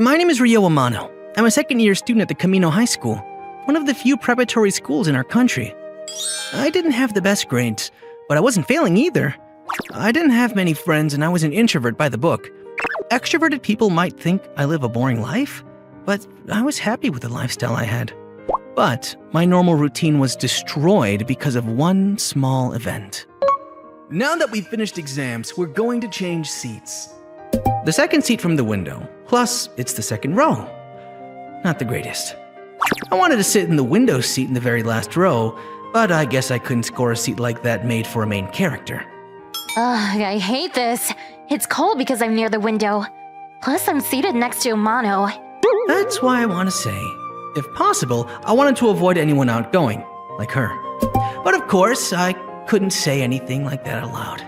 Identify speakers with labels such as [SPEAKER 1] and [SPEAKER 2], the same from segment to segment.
[SPEAKER 1] My name is Ryo Amano. I'm a second-year student at the Camino High School, one of the few preparatory schools in our country. I didn't have the best grades, but I wasn't failing either. I didn't have many friends and I was an introvert by the book. Extroverted people might think I live a boring life, but I was happy with the lifestyle I had. But my normal routine was destroyed because of one small event. Now that we've finished exams, we're going to change seats. The second seat from the window, plus it's the second row. Not the greatest. I wanted to sit in the window seat in the very last row, but I guess I couldn't score a seat like that made for a main character.
[SPEAKER 2] Ugh, I hate this. It's cold because I'm near the window. Plus, I'm seated next to Amano.
[SPEAKER 1] That's why I want to say, if possible, I wanted to avoid anyone outgoing, like her. But of course, I couldn't say anything like that aloud.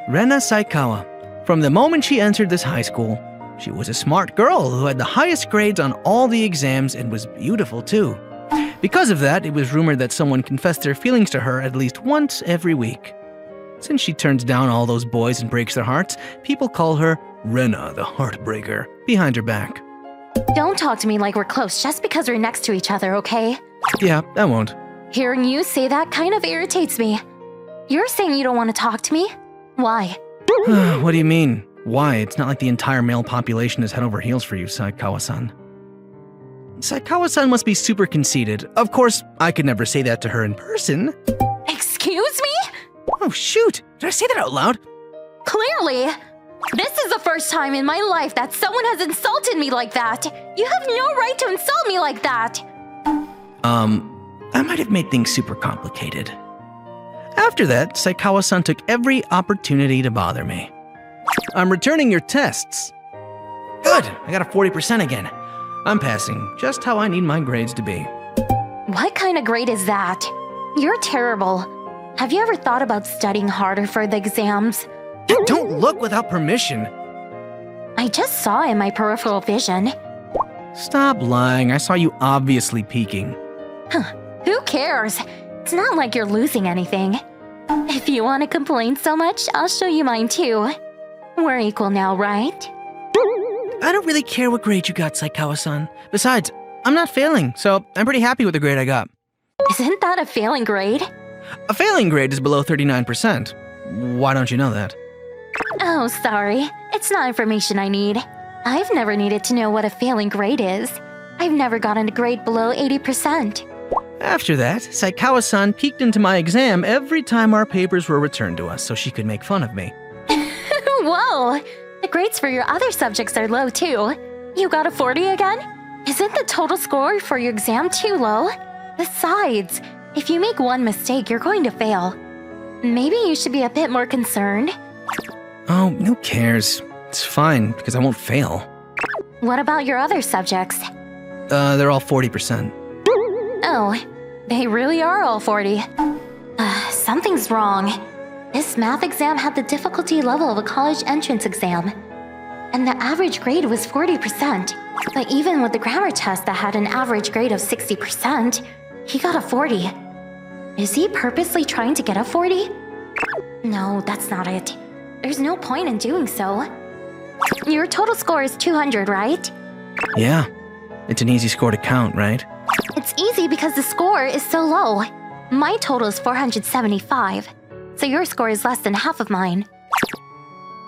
[SPEAKER 1] Rena Saikawa. From the moment she entered this high school, she was a smart girl who had the highest grades on all the exams and was beautiful too. Because of that, it was rumored that someone confessed their feelings to her at least once every week. Since she turns down all those boys and breaks their hearts, people call her Rena the Heartbreaker behind her back.
[SPEAKER 2] Don't talk to me like we're close just because we're next to each other, okay?
[SPEAKER 1] Yeah, I won't.
[SPEAKER 2] Hearing you say that kind of irritates me. You're saying you don't want to talk to me? Why?
[SPEAKER 1] What do you mean? Why? It's not like the entire male population is head over heels for you, Saikawa-san. Saikawa-san must be super conceited. Of course, I could never say that to her in person.
[SPEAKER 2] Excuse me?
[SPEAKER 1] Oh shoot, did I say that out loud?
[SPEAKER 2] Clearly. This is the first time in my life that someone has insulted me like that. You have no right to insult me like that.
[SPEAKER 1] I might have made things super complicated. After that, Saikawa-san took every opportunity to bother me. I'm returning your tests. Good, I got a 40% again. I'm passing, just how I need my grades to be.
[SPEAKER 2] What kind of grade is that? You're terrible. Have you ever thought about studying harder for the exams?
[SPEAKER 1] Don't look without permission.
[SPEAKER 2] I just saw in my peripheral vision.
[SPEAKER 1] Stop lying, I saw you obviously peeking.
[SPEAKER 2] Who cares? It's not like you're losing anything. If you want to complain so much, I'll show you mine too. We're equal now, right?
[SPEAKER 1] I don't really care what grade you got, Saikawa-san. Besides, I'm not failing, so I'm pretty happy with the grade I got.
[SPEAKER 2] Isn't that a failing grade?
[SPEAKER 1] A failing grade is below 39%. Why don't you know that?
[SPEAKER 2] Oh, sorry. It's not information I need. I've never needed to know what a failing grade is. I've never gotten a grade below 80%.
[SPEAKER 1] After that, Saikawa-san peeked into my exam every time our papers were returned to us so she could make fun of me.
[SPEAKER 2] Whoa! The grades for your other subjects are low too. You got a 40 again? Isn't the total score for your exam too low? Besides, if you make one mistake, you're going to fail. Maybe you should be a bit more concerned.
[SPEAKER 1] Oh, who cares? It's fine, because I won't fail.
[SPEAKER 2] What about your other subjects?
[SPEAKER 1] They're all 40%.
[SPEAKER 2] Oh, they really are all 40. Something's wrong. This math exam had the difficulty level of a college entrance exam. And the average grade was 40%. But even with the grammar test that had an average grade of 60%, he got a 40. Is he purposely trying to get a 40? No, that's not it. There's no point in doing so. Your total score is 200, right?
[SPEAKER 1] Yeah, it's an easy score to count, right?
[SPEAKER 2] It's easy because the score is so low. My total is 475, so your score is less than half of mine.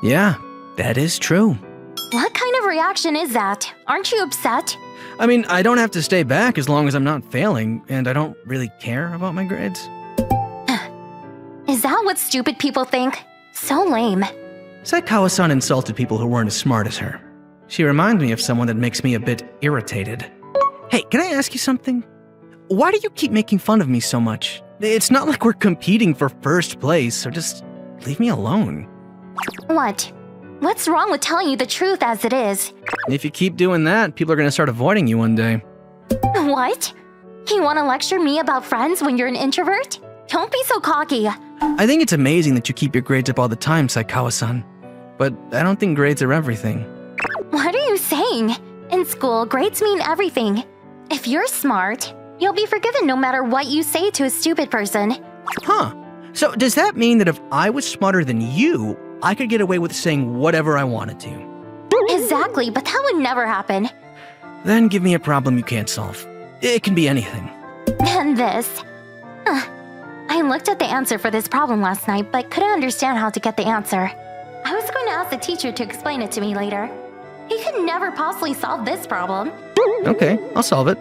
[SPEAKER 1] Yeah, that is true.
[SPEAKER 2] What kind of reaction is that? Aren't you upset?
[SPEAKER 1] I mean, I don't have to stay back as long as I'm not failing, and I don't really care about my grades.
[SPEAKER 2] Is that what stupid people think? So lame.
[SPEAKER 1] Saikawa-san insulted people who weren't as smart as her. She reminds me of someone that makes me a bit irritated. Hey, can I ask you something? Why do you keep making fun of me so much? It's not like we're competing for first place, so just leave me alone.
[SPEAKER 2] What? What's wrong with telling you the truth as it is?
[SPEAKER 1] If you keep doing that, people are gonna start avoiding you one day.
[SPEAKER 2] What? You want to lecture me about friends when you're an introvert? Don't be so cocky.
[SPEAKER 1] I think it's amazing that you keep your grades up all the time, Saikawa-san. But I don't think grades are everything.
[SPEAKER 2] What are you saying? In school, grades mean everything. If you're smart, you'll be forgiven no matter what you say to a stupid person.
[SPEAKER 1] Huh. So does that mean that if I was smarter than you, I could get away with saying whatever I wanted to.
[SPEAKER 2] Exactly, but that would never happen.
[SPEAKER 1] Then give me a problem you can't solve. It can be anything.
[SPEAKER 2] And this. I looked at the answer for this problem last night, but couldn't understand how to get the answer. I was going to ask the teacher to explain it to me later. He could never possibly solve this problem.
[SPEAKER 1] Okay, I'll solve it.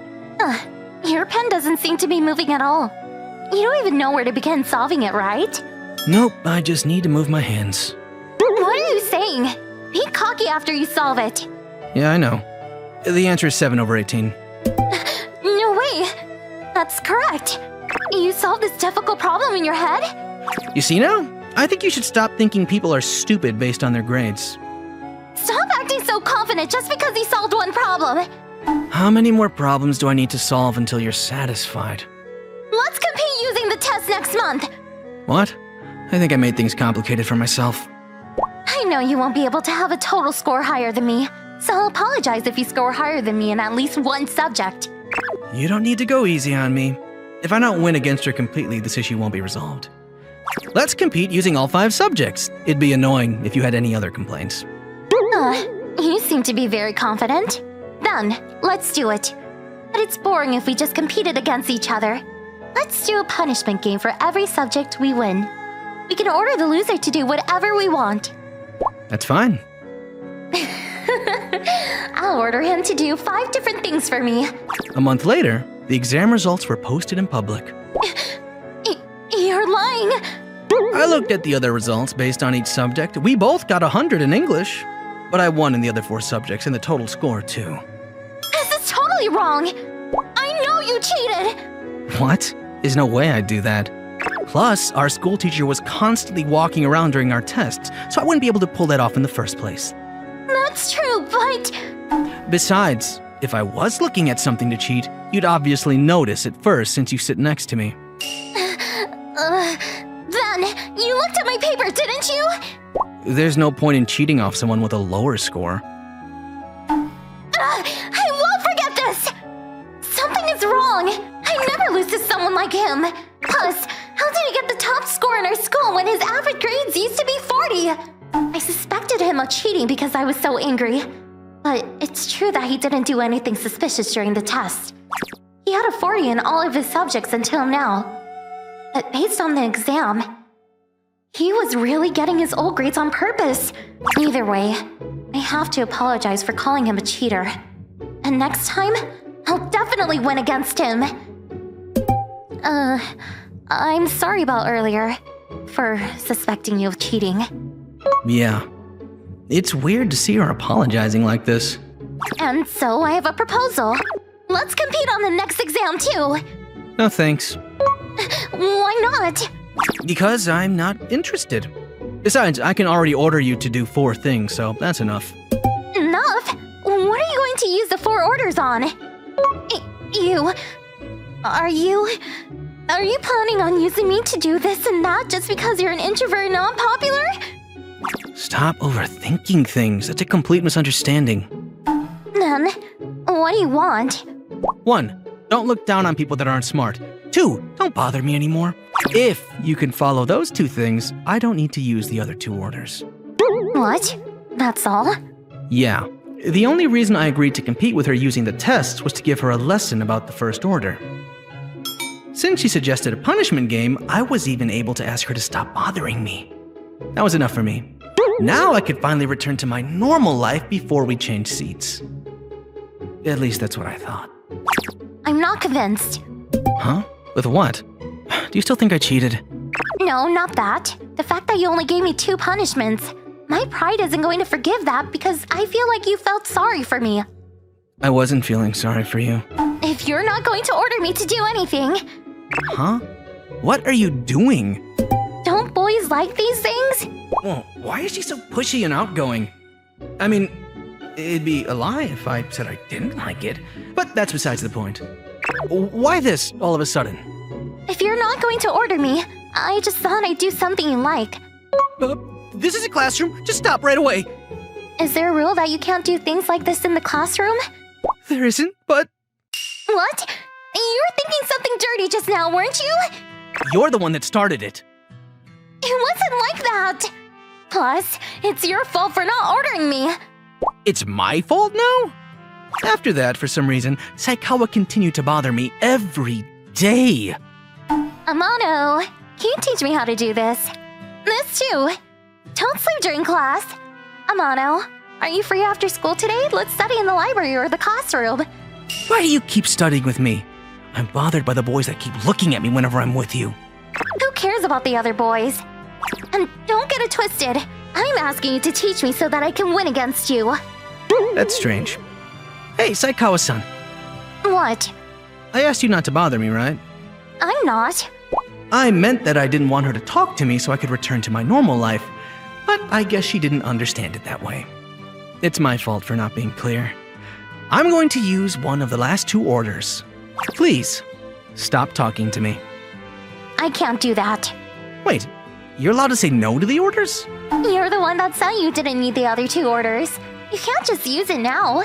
[SPEAKER 2] Your pen doesn't seem to be moving at all. You don't even know where to begin solving it, right?
[SPEAKER 1] Nope, I just need to move my hands.
[SPEAKER 2] What are you saying? Be cocky after you solve it.
[SPEAKER 1] Yeah, I know. The answer is 7/18.
[SPEAKER 2] No way! That's correct. You solved this difficult problem in your head?
[SPEAKER 1] You see now? I think you should stop thinking people are stupid based on their grades.
[SPEAKER 2] Stop acting so confident just because you solved one problem.
[SPEAKER 1] How many more problems do I need to solve until you're satisfied?
[SPEAKER 2] Let's compete using the test next month.
[SPEAKER 1] What? I think I made things complicated for myself.
[SPEAKER 2] I know you won't be able to have a total score higher than me, so I'll apologize if you score higher than me in at least one subject.
[SPEAKER 1] You don't need to go easy on me. If I don't win against her completely, this issue won't be resolved. Let's compete using all 5 subjects. It'd be annoying if you had any other complaints.
[SPEAKER 2] You seem to be very confident. Then, let's do it. But it's boring if we just competed against each other. Let's do a punishment game for every subject we win. We can order the loser to do whatever we want.
[SPEAKER 1] That's fine.
[SPEAKER 2] I'll order him to do 5 different things for me.
[SPEAKER 1] A month later, the exam results were posted in public.
[SPEAKER 2] You're lying.
[SPEAKER 1] I looked at the other results based on each subject. We both got 100 in English, but I won in the other 4 subjects and the total score too.
[SPEAKER 2] This is totally wrong. I know you cheated.
[SPEAKER 1] What? There's no way I'd do that. Plus, our school teacher was constantly walking around during our tests, so I wouldn't be able to pull that off in the first place.
[SPEAKER 2] That's true, but...
[SPEAKER 1] Besides, if I was looking at something to cheat, you'd obviously notice it first since you sit next to me.
[SPEAKER 2] Then, you looked at my paper, didn't you?
[SPEAKER 1] There's no point in cheating off someone with a lower score.
[SPEAKER 2] I won't forget this! Something is wrong. I never lose to someone like him. Plus, how did he get the top score in our school when his average grades used to be 40? I suspected him of cheating because I was so angry. But it's true that he didn't do anything suspicious during the test. He had a 40 in all of his subjects until now. But based on the exam, he was really getting his old grades on purpose. Either way, I have to apologize for calling him a cheater. And next time, I'll definitely win against him. I'm sorry about earlier, for suspecting you of cheating.
[SPEAKER 1] Yeah. It's weird to see her apologizing like this.
[SPEAKER 2] And so I have a proposal. Let's compete on the next exam too.
[SPEAKER 1] No thanks.
[SPEAKER 2] Why not?
[SPEAKER 1] Because I'm not interested. Besides, I can already order you to do 4 things, so that's enough.
[SPEAKER 2] Enough? What are you going to use the 4 orders on? You... Are you planning on using me to do this and that just because you're an introvert and not popular?
[SPEAKER 1] Stop overthinking things. That's a complete misunderstanding.
[SPEAKER 2] Then, what do you want?
[SPEAKER 1] 1. Don't look down on people that aren't smart. 2. Don't bother me anymore. If you can follow those 2 things, I don't need to use the other 2 orders.
[SPEAKER 2] What? That's all?
[SPEAKER 1] Yeah. The only reason I agreed to compete with her using the tests was to give her a lesson about the first order. Since she suggested a punishment game, I was even able to ask her to stop bothering me. That was enough for me. Now I could finally return to my normal life before we changed seats. At least that's what I thought.
[SPEAKER 2] I'm not convinced.
[SPEAKER 1] Huh? With what? Do you still think I cheated?
[SPEAKER 2] No, not that. The fact that you only gave me 2 punishments. My pride isn't going to forgive that because I feel like you felt sorry for me.
[SPEAKER 1] I wasn't feeling sorry for you.
[SPEAKER 2] If you're not going to order me to do anything...
[SPEAKER 1] Huh? What are you doing?
[SPEAKER 2] Don't boys like these things?
[SPEAKER 1] Oh, why is she so pushy and outgoing? I mean, it'd be a lie if I said I didn't like it, but that's besides the point. Why this, all of a sudden?
[SPEAKER 2] If you're not going to order me, I just thought I'd do something you like.
[SPEAKER 1] This is a classroom. Just stop right away.
[SPEAKER 2] Is there a rule that you can't do things like this in the classroom?
[SPEAKER 1] There isn't, but...
[SPEAKER 2] What? You were thinking something dirty just now, weren't you?
[SPEAKER 1] You're the one that started it.
[SPEAKER 2] It wasn't like that. Plus, it's your fault for not ordering me.
[SPEAKER 1] It's my fault now? After that, for some reason, Saikawa continued to bother me every day.
[SPEAKER 2] Amano, can you teach me how to do this? This too. Don't sleep during class. Amano, are you free after school today? Let's study in the library or the classroom.
[SPEAKER 1] Why do you keep studying with me? I'm bothered by the boys that keep looking at me whenever I'm with you.
[SPEAKER 2] Who cares about the other boys? And don't get it twisted. I'm asking you to teach me so that I can win against you.
[SPEAKER 1] That's strange. Hey, Saikawa-san.
[SPEAKER 2] What?
[SPEAKER 1] I asked you not to bother me, right?
[SPEAKER 2] I'm not.
[SPEAKER 1] I meant that I didn't want her to talk to me so I could return to my normal life, but I guess she didn't understand it that way. It's my fault for not being clear. I'm going to use one of the last two orders. Please, stop talking to me.
[SPEAKER 2] I can't do that.
[SPEAKER 1] Wait, you're allowed to say no to the orders?
[SPEAKER 2] You're the one that said you didn't need the other two orders. You can't just use it now.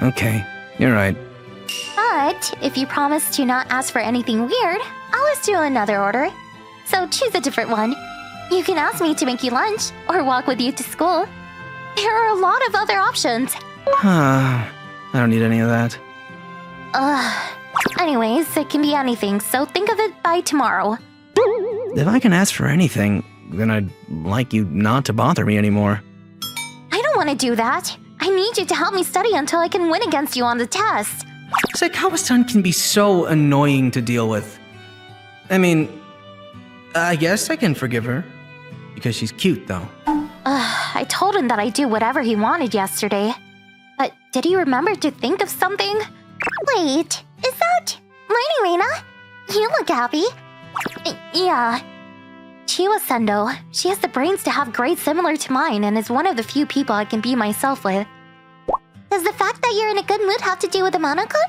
[SPEAKER 1] Okay, you're right.
[SPEAKER 2] But if you promise to not ask for anything weird, I'll just do another order. So choose a different one. You can ask me to make you lunch or walk with you to school. There are a lot of other options.
[SPEAKER 1] I don't need any of that.
[SPEAKER 2] Anyways, it can be anything, so think of it by tomorrow.
[SPEAKER 1] If I can ask for anything, then I'd like you not to bother me anymore.
[SPEAKER 2] I don't want to do that. I need you to help me study until I can win against you on the test.
[SPEAKER 1] Saikawa-san can be so annoying to deal with. I mean, I guess I can forgive her. Because she's cute, though.
[SPEAKER 2] I told him that I'd do whatever he wanted yesterday. But did he remember to think of something? Wait, is that Lady Reina? You look happy. Yeah. Chiwa Sendo. She has the brains to have grades similar to mine and is one of the few people I can be myself with. Does the fact that you're in a good mood have to do with Amano-kun?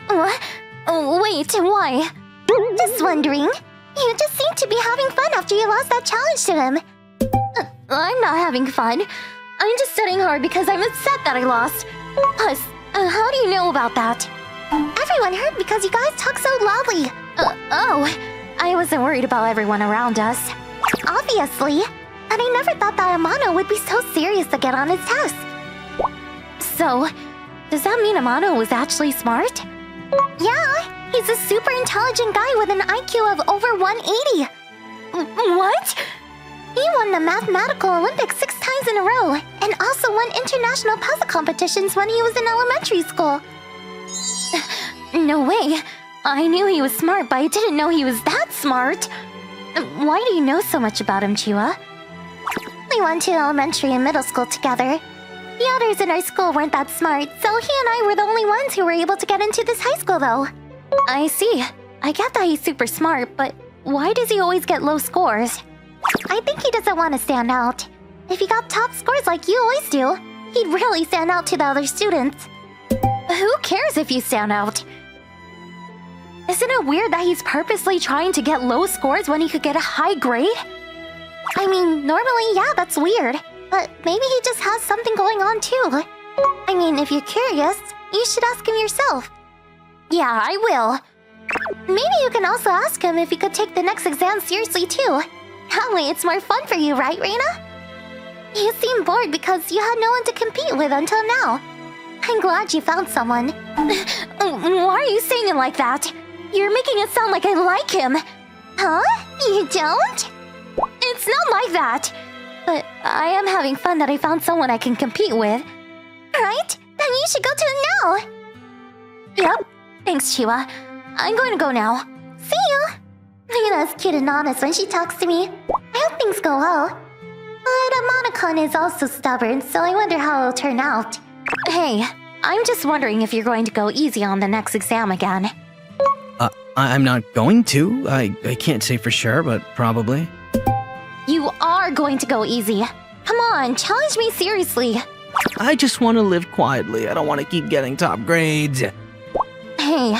[SPEAKER 2] What? Oh, wait, why? Just wondering. You just seem to be having fun after you lost that challenge to him. I'm not having fun. I'm just studying hard because I'm upset that I lost. Plus, how do you know about that? Everyone heard because you guys talk so loudly. I wasn't worried about everyone around us. Obviously. And I never thought that Amano would be so serious to get on his test. So, does that mean Amano was actually smart? Yeah, he's a super intelligent guy with an IQ of over 180. What? He won the Mathematical Olympics 6 times in a row, and also won international puzzle competitions when he was in elementary school. No way. I knew he was smart, but I didn't know he was that smart. Why do you know so much about him, Chiwa? We went to elementary and middle school together. The others in our school weren't that smart, so he and I were the only ones who were able to get into this high school, though. I see. I get that he's super smart, but why does he always get low scores? I think he doesn't want to stand out. If he got top scores like you always do, he'd really stand out to the other students. Who cares if you stand out? Isn't it weird that he's purposely trying to get low scores when he could get a high grade? I mean, normally, yeah, that's weird. But maybe he just has something going on too. I mean, if you're curious, you should ask him yourself. Yeah, I will. Maybe you can also ask him if he could take the next exam seriously too. That way it's more fun for you, right, Reina? You seem bored because you had no one to compete with until now. I'm glad you found someone. Why are you saying it like that? You're making it sound like I like him. Huh? You don't? It's not like that. But I am having fun that I found someone I can compete with. Right? Then you should go to him now. Yep. Thanks, Chiwa. I'm going to go now. See you. Reina's cute and honest when she talks to me. I hope things go well. But Amano-kun is also stubborn, so I wonder how it'll turn out. Hey, I'm just wondering if you're going to go easy on the next exam again.
[SPEAKER 1] I'm not going to. I can't say for sure, but probably.
[SPEAKER 2] You are going to go easy. Come on, challenge me seriously.
[SPEAKER 1] I just want to live quietly. I don't want to keep getting top grades.
[SPEAKER 2] Hey,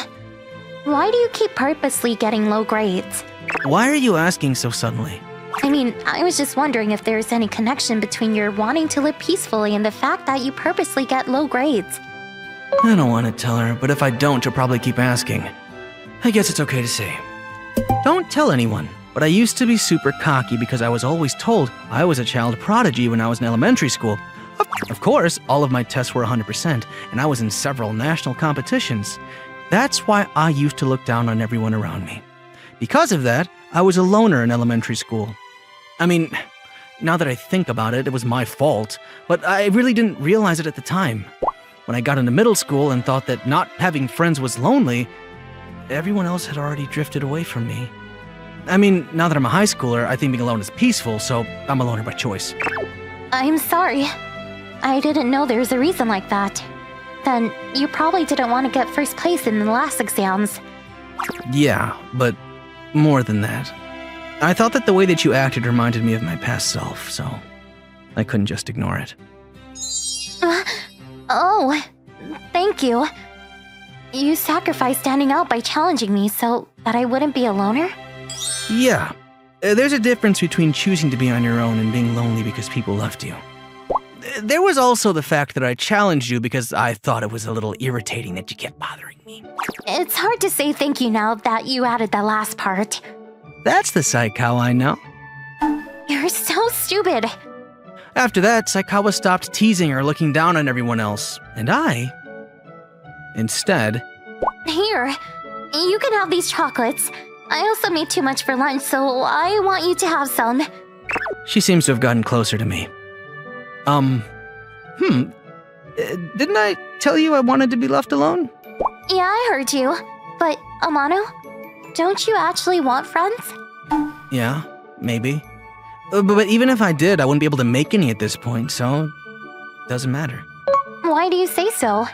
[SPEAKER 2] why do you keep purposely getting low grades?
[SPEAKER 1] Why are you asking so suddenly?
[SPEAKER 2] I mean, I was just wondering if there's any connection between your wanting to live peacefully and the fact that you purposely get low grades.
[SPEAKER 1] I don't want to tell her, but if I don't, she'll probably keep asking. I guess it's okay to say. Don't tell anyone. But I used to be super cocky because I was always told I was a child prodigy when I was in elementary school. Of course, all of my tests were 100%, and I was in several national competitions. That's why I used to look down on everyone around me. Because of that, I was a loner in elementary school. I mean, now that I think about it, it was my fault, but I really didn't realize it at the time. When I got into middle school and thought that not having friends was lonely, everyone else had already drifted away from me. I mean, now that I'm a high schooler, I think being alone is peaceful, so I'm a loner by choice.
[SPEAKER 2] I'm sorry. I didn't know there was a reason like that. Then you probably didn't want to get first place in the last exams.
[SPEAKER 1] Yeah, but more than that. I thought that the way that you acted reminded me of my past self, so I couldn't just ignore it.
[SPEAKER 2] Oh, thank you. You sacrificed standing out by challenging me so that I wouldn't be a loner?
[SPEAKER 1] Yeah, there's a difference between choosing to be on your own and being lonely because people left you. There was also the fact that I challenged you because I thought it was a little irritating that you kept bothering me.
[SPEAKER 2] It's hard to say thank you now that you added that last part.
[SPEAKER 1] That's the Saikawa I know.
[SPEAKER 2] You're so stupid.
[SPEAKER 1] After that, Saikawa stopped teasing or looking down on everyone else, and I, instead...
[SPEAKER 2] Here, you can have these chocolates. I also made too much for lunch, so I want you to have some.
[SPEAKER 1] She seems to have gotten closer to me. Didn't I tell you I wanted to be left alone?
[SPEAKER 2] Yeah, I heard you. But, Amano, don't you actually want friends?
[SPEAKER 1] Yeah, maybe. But even if I did, I wouldn't be able to make any at this point, so it doesn't matter.
[SPEAKER 2] Why do you say so?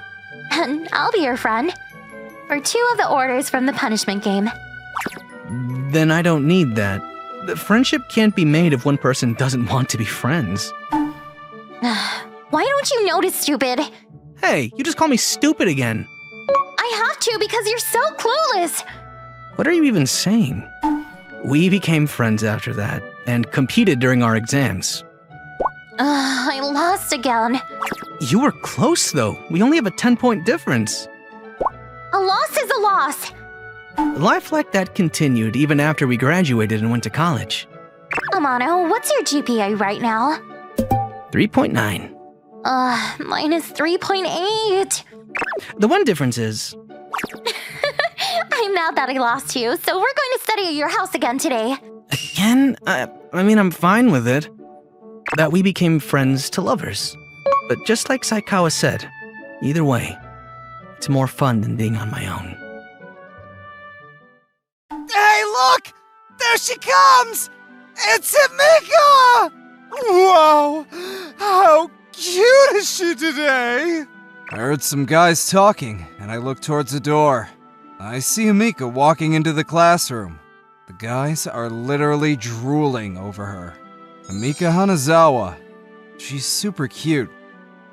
[SPEAKER 2] And I'll be your friend. For 2 of the orders from the punishment game.
[SPEAKER 1] Then I don't need that. The friendship can't be made if one person doesn't want to be friends.
[SPEAKER 2] Why don't you notice, stupid?
[SPEAKER 1] Hey, you just call me stupid again.
[SPEAKER 2] I have to because you're so clueless.
[SPEAKER 1] What are you even saying? We became friends after that, and competed during our exams.
[SPEAKER 2] I lost again.
[SPEAKER 1] You were close, though. We only have a 10-point difference.
[SPEAKER 2] A loss is a loss.
[SPEAKER 1] Life like that continued even after we graduated and went to college.
[SPEAKER 2] Amano, what's your GPA right now?
[SPEAKER 1] 3.9.
[SPEAKER 2] Mine is 3.8.
[SPEAKER 1] The one difference is...
[SPEAKER 2] I'm mad that I lost you, so we're going to study at your house again today.
[SPEAKER 1] Again? I mean, I'm fine with it. That we became friends to lovers. But just like Saikawa said, either way, it's more fun than being on my own.
[SPEAKER 3] Hey, look! There she comes! It's Himika! Whoa! How cute is she today?
[SPEAKER 4] I heard some guys talking, and I looked towards the door. I see Himika walking into the classroom. The guys are literally drooling over her. Himika Hanazawa. She's super cute.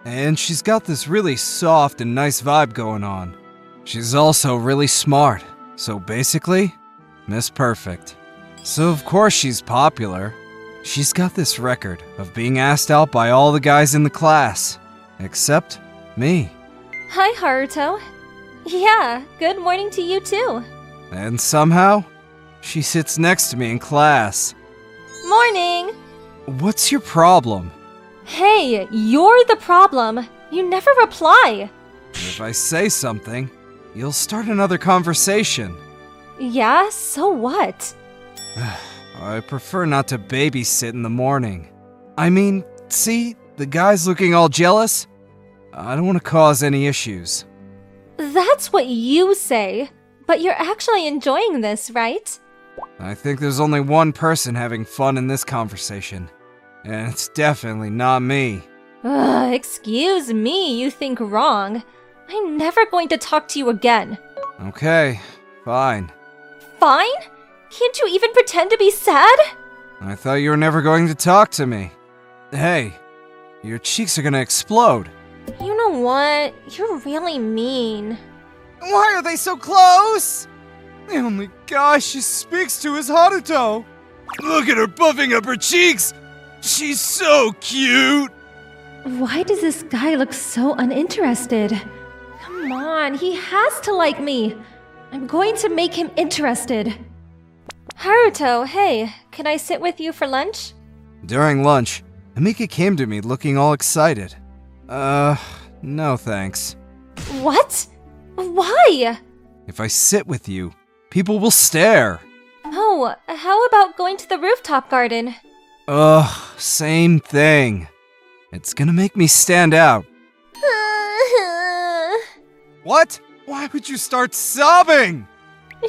[SPEAKER 4] And she's got this really soft and nice vibe going on. She's also really smart. So basically, Miss Perfect. So of course she's popular. She's got this record of being asked out by all the guys in the class. Except me.
[SPEAKER 5] Hi, Haruto. Yeah, good morning to you too.
[SPEAKER 4] And somehow, she sits next to me in class.
[SPEAKER 5] Morning!
[SPEAKER 4] What's your problem?
[SPEAKER 5] Hey, you're the problem. You never reply.
[SPEAKER 4] If I say something, you'll start another conversation.
[SPEAKER 5] Yeah, so what?
[SPEAKER 4] I prefer not to babysit in the morning. I mean, see, the guy's looking all jealous. I don't want to cause any issues.
[SPEAKER 5] That's what you say. But you're actually enjoying this, right?
[SPEAKER 4] I think there's only one person having fun in this conversation. And it's definitely not me.
[SPEAKER 5] Excuse me, you think wrong. I'm never going to talk to you again.
[SPEAKER 4] Okay, fine.
[SPEAKER 5] Fine? Can't you even pretend to be sad?
[SPEAKER 4] I thought you were never going to talk to me. Hey, your cheeks are gonna explode.
[SPEAKER 5] You know what? You're really mean.
[SPEAKER 3] Why are they so close? The only guy she speaks to is Haruto. Look at her puffing up her cheeks. She's so cute.
[SPEAKER 5] Why does this guy look so uninterested? Come on, he has to like me. I'm going to make him interested. Haruto, hey, can I sit with you for lunch?
[SPEAKER 4] During lunch, Amika came to me looking all excited. No thanks.
[SPEAKER 5] What? Why?
[SPEAKER 4] If I sit with you, people will stare.
[SPEAKER 5] Oh, how about going to the rooftop garden?
[SPEAKER 4] Same thing. It's gonna make me stand out. What? Why would you start sobbing?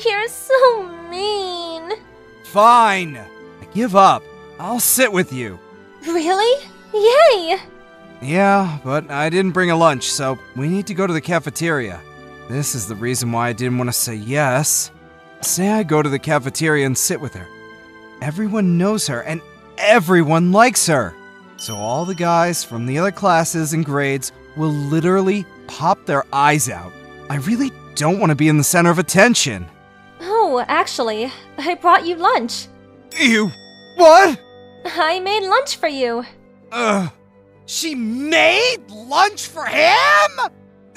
[SPEAKER 5] You're so mean.
[SPEAKER 4] Fine. I give up. I'll sit with you.
[SPEAKER 5] Really? Yay!
[SPEAKER 4] Yeah, but I didn't bring a lunch, so we need to go to the cafeteria. This is the reason why I didn't want to say yes. Say I go to the cafeteria and sit with her. Everyone knows her and everyone likes her. So all the guys from the other classes and grades will literally pop their eyes out. I really don't want to be in the center of attention.
[SPEAKER 5] Oh, actually, I brought you lunch.
[SPEAKER 4] You... what?
[SPEAKER 5] I made lunch for you.
[SPEAKER 3] She made lunch for him?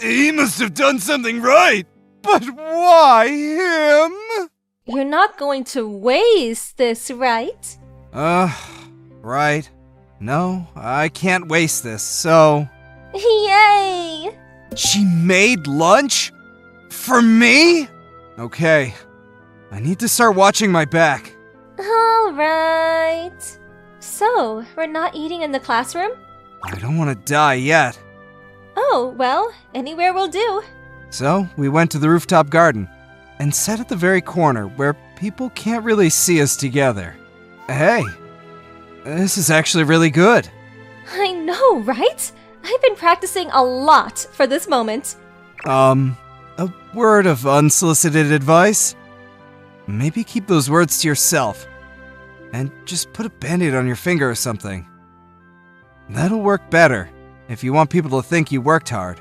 [SPEAKER 3] He must have done something right. But why him?
[SPEAKER 5] You're not going to waste this, right?
[SPEAKER 4] Right. No, I can't waste this, so...
[SPEAKER 5] Yay!
[SPEAKER 4] She made lunch? For me? Okay. I need to start watching my back.
[SPEAKER 5] Alright. So, we're not eating in the classroom?
[SPEAKER 4] I don't want to die yet.
[SPEAKER 5] Oh, well, anywhere will do.
[SPEAKER 4] So, we went to the rooftop garden and sat at the very corner where people can't really see us together. Hey, this is actually really good.
[SPEAKER 5] I know, right? I've been practicing a lot for this moment.
[SPEAKER 4] A word of unsolicited advice? Maybe keep those words to yourself and just put a band-aid on your finger or something. That'll work better if you want people to think you worked hard.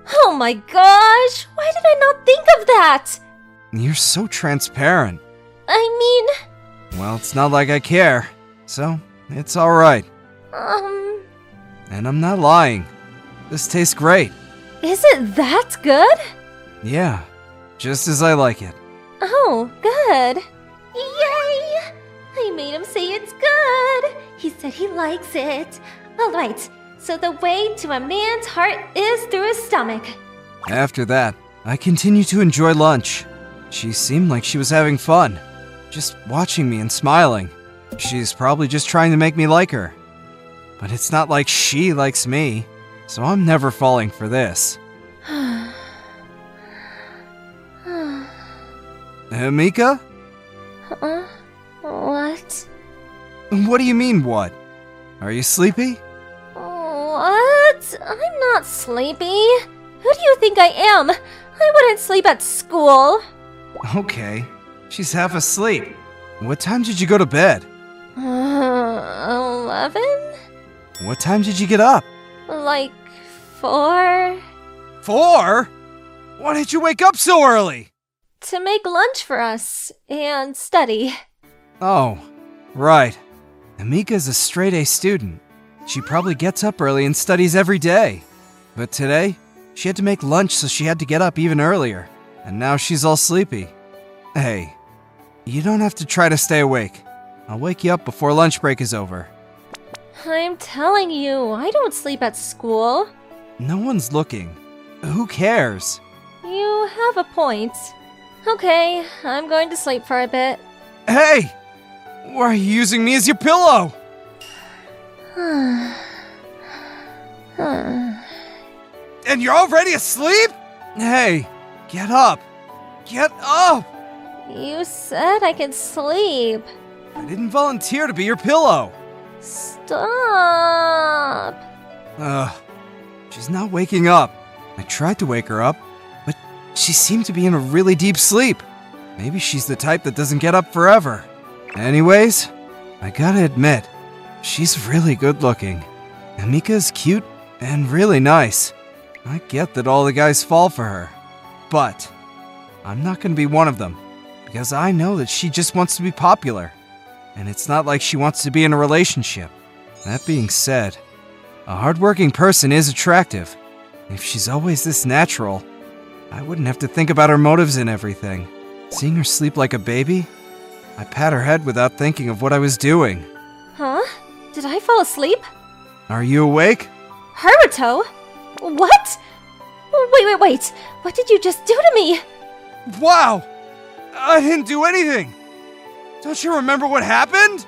[SPEAKER 5] Oh my gosh! Why did I not think of that?
[SPEAKER 4] You're so transparent.
[SPEAKER 5] I mean...
[SPEAKER 4] Well, it's not like I care, so it's alright. And I'm not lying. This tastes great.
[SPEAKER 5] Is it that good?
[SPEAKER 4] Yeah, just as I like it.
[SPEAKER 5] Oh, good. Yay! I made him say it's good. He said he likes it. Alright, so the way to a man's heart is through his stomach.
[SPEAKER 4] After that, I continued to enjoy lunch. She seemed like she was having fun, just watching me and smiling. She's probably just trying to make me like her. But it's not like she likes me, so I'm never falling for this. Mika?
[SPEAKER 5] What?
[SPEAKER 4] What do you mean, what? Are you sleepy?
[SPEAKER 5] What? I'm not sleepy. Who do you think I am? I wouldn't sleep at school.
[SPEAKER 4] Okay, she's half asleep. What time did you go to bed?
[SPEAKER 5] 11?
[SPEAKER 4] What time did you get up?
[SPEAKER 5] Like 4?
[SPEAKER 4] 4? Why did you wake up so early?
[SPEAKER 5] To make lunch for us and study.
[SPEAKER 4] Oh, right. Amika's a straight-A student. She probably gets up early and studies every day. But today, she had to make lunch, so she had to get up even earlier. And now she's all sleepy. Hey, you don't have to try to stay awake. I'll wake you up before lunch break is over.
[SPEAKER 5] I'm telling you, I don't sleep at school.
[SPEAKER 4] No one's looking. Who cares?
[SPEAKER 5] You have a point. Okay, I'm going to sleep for a bit.
[SPEAKER 4] Hey! Why are you using me as your pillow? And you're already asleep? Hey, get up. Get up!
[SPEAKER 5] You said I could sleep.
[SPEAKER 4] I didn't volunteer to be your pillow.
[SPEAKER 5] Stop.
[SPEAKER 4] She's not waking up. I tried to wake her up, but she seemed to be in a really deep sleep. Maybe she's the type that doesn't get up forever. Anyways, I gotta admit, she's really good looking. Amika's cute and really nice. I get that all the guys fall for her, but I'm not gonna be one of them, because I know that she just wants to be popular, and it's not like she wants to be in a relationship. That being said, a hardworking person is attractive. If she's always this natural, I wouldn't have to think about her motives and everything. Seeing her sleep like a baby? I pat her head without thinking of what I was doing.
[SPEAKER 5] Huh? Did I fall asleep?
[SPEAKER 4] Are you awake?
[SPEAKER 5] Haruto? What? Wait. What did you just do to me?
[SPEAKER 3] Wow! I didn't do anything! Don't you remember what happened?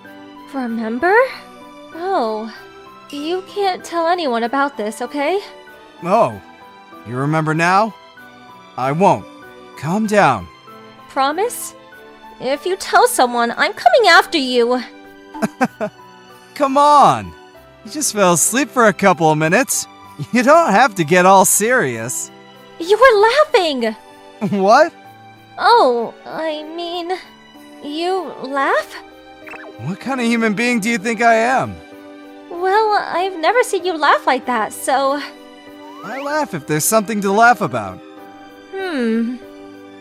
[SPEAKER 5] Remember? Oh. You can't tell anyone about this, okay?
[SPEAKER 4] Oh, you remember now? I won't. Calm down.
[SPEAKER 5] Promise? If you tell someone, I'm coming after you.
[SPEAKER 4] Come on! You just fell asleep for a couple of minutes. You don't have to get all serious.
[SPEAKER 5] You were laughing!
[SPEAKER 4] What?
[SPEAKER 5] Oh, I mean, you laugh?
[SPEAKER 4] What kind of human being do you think I am?
[SPEAKER 5] Well, I've never seen you laugh like that, so...
[SPEAKER 4] I laugh if there's something to laugh about.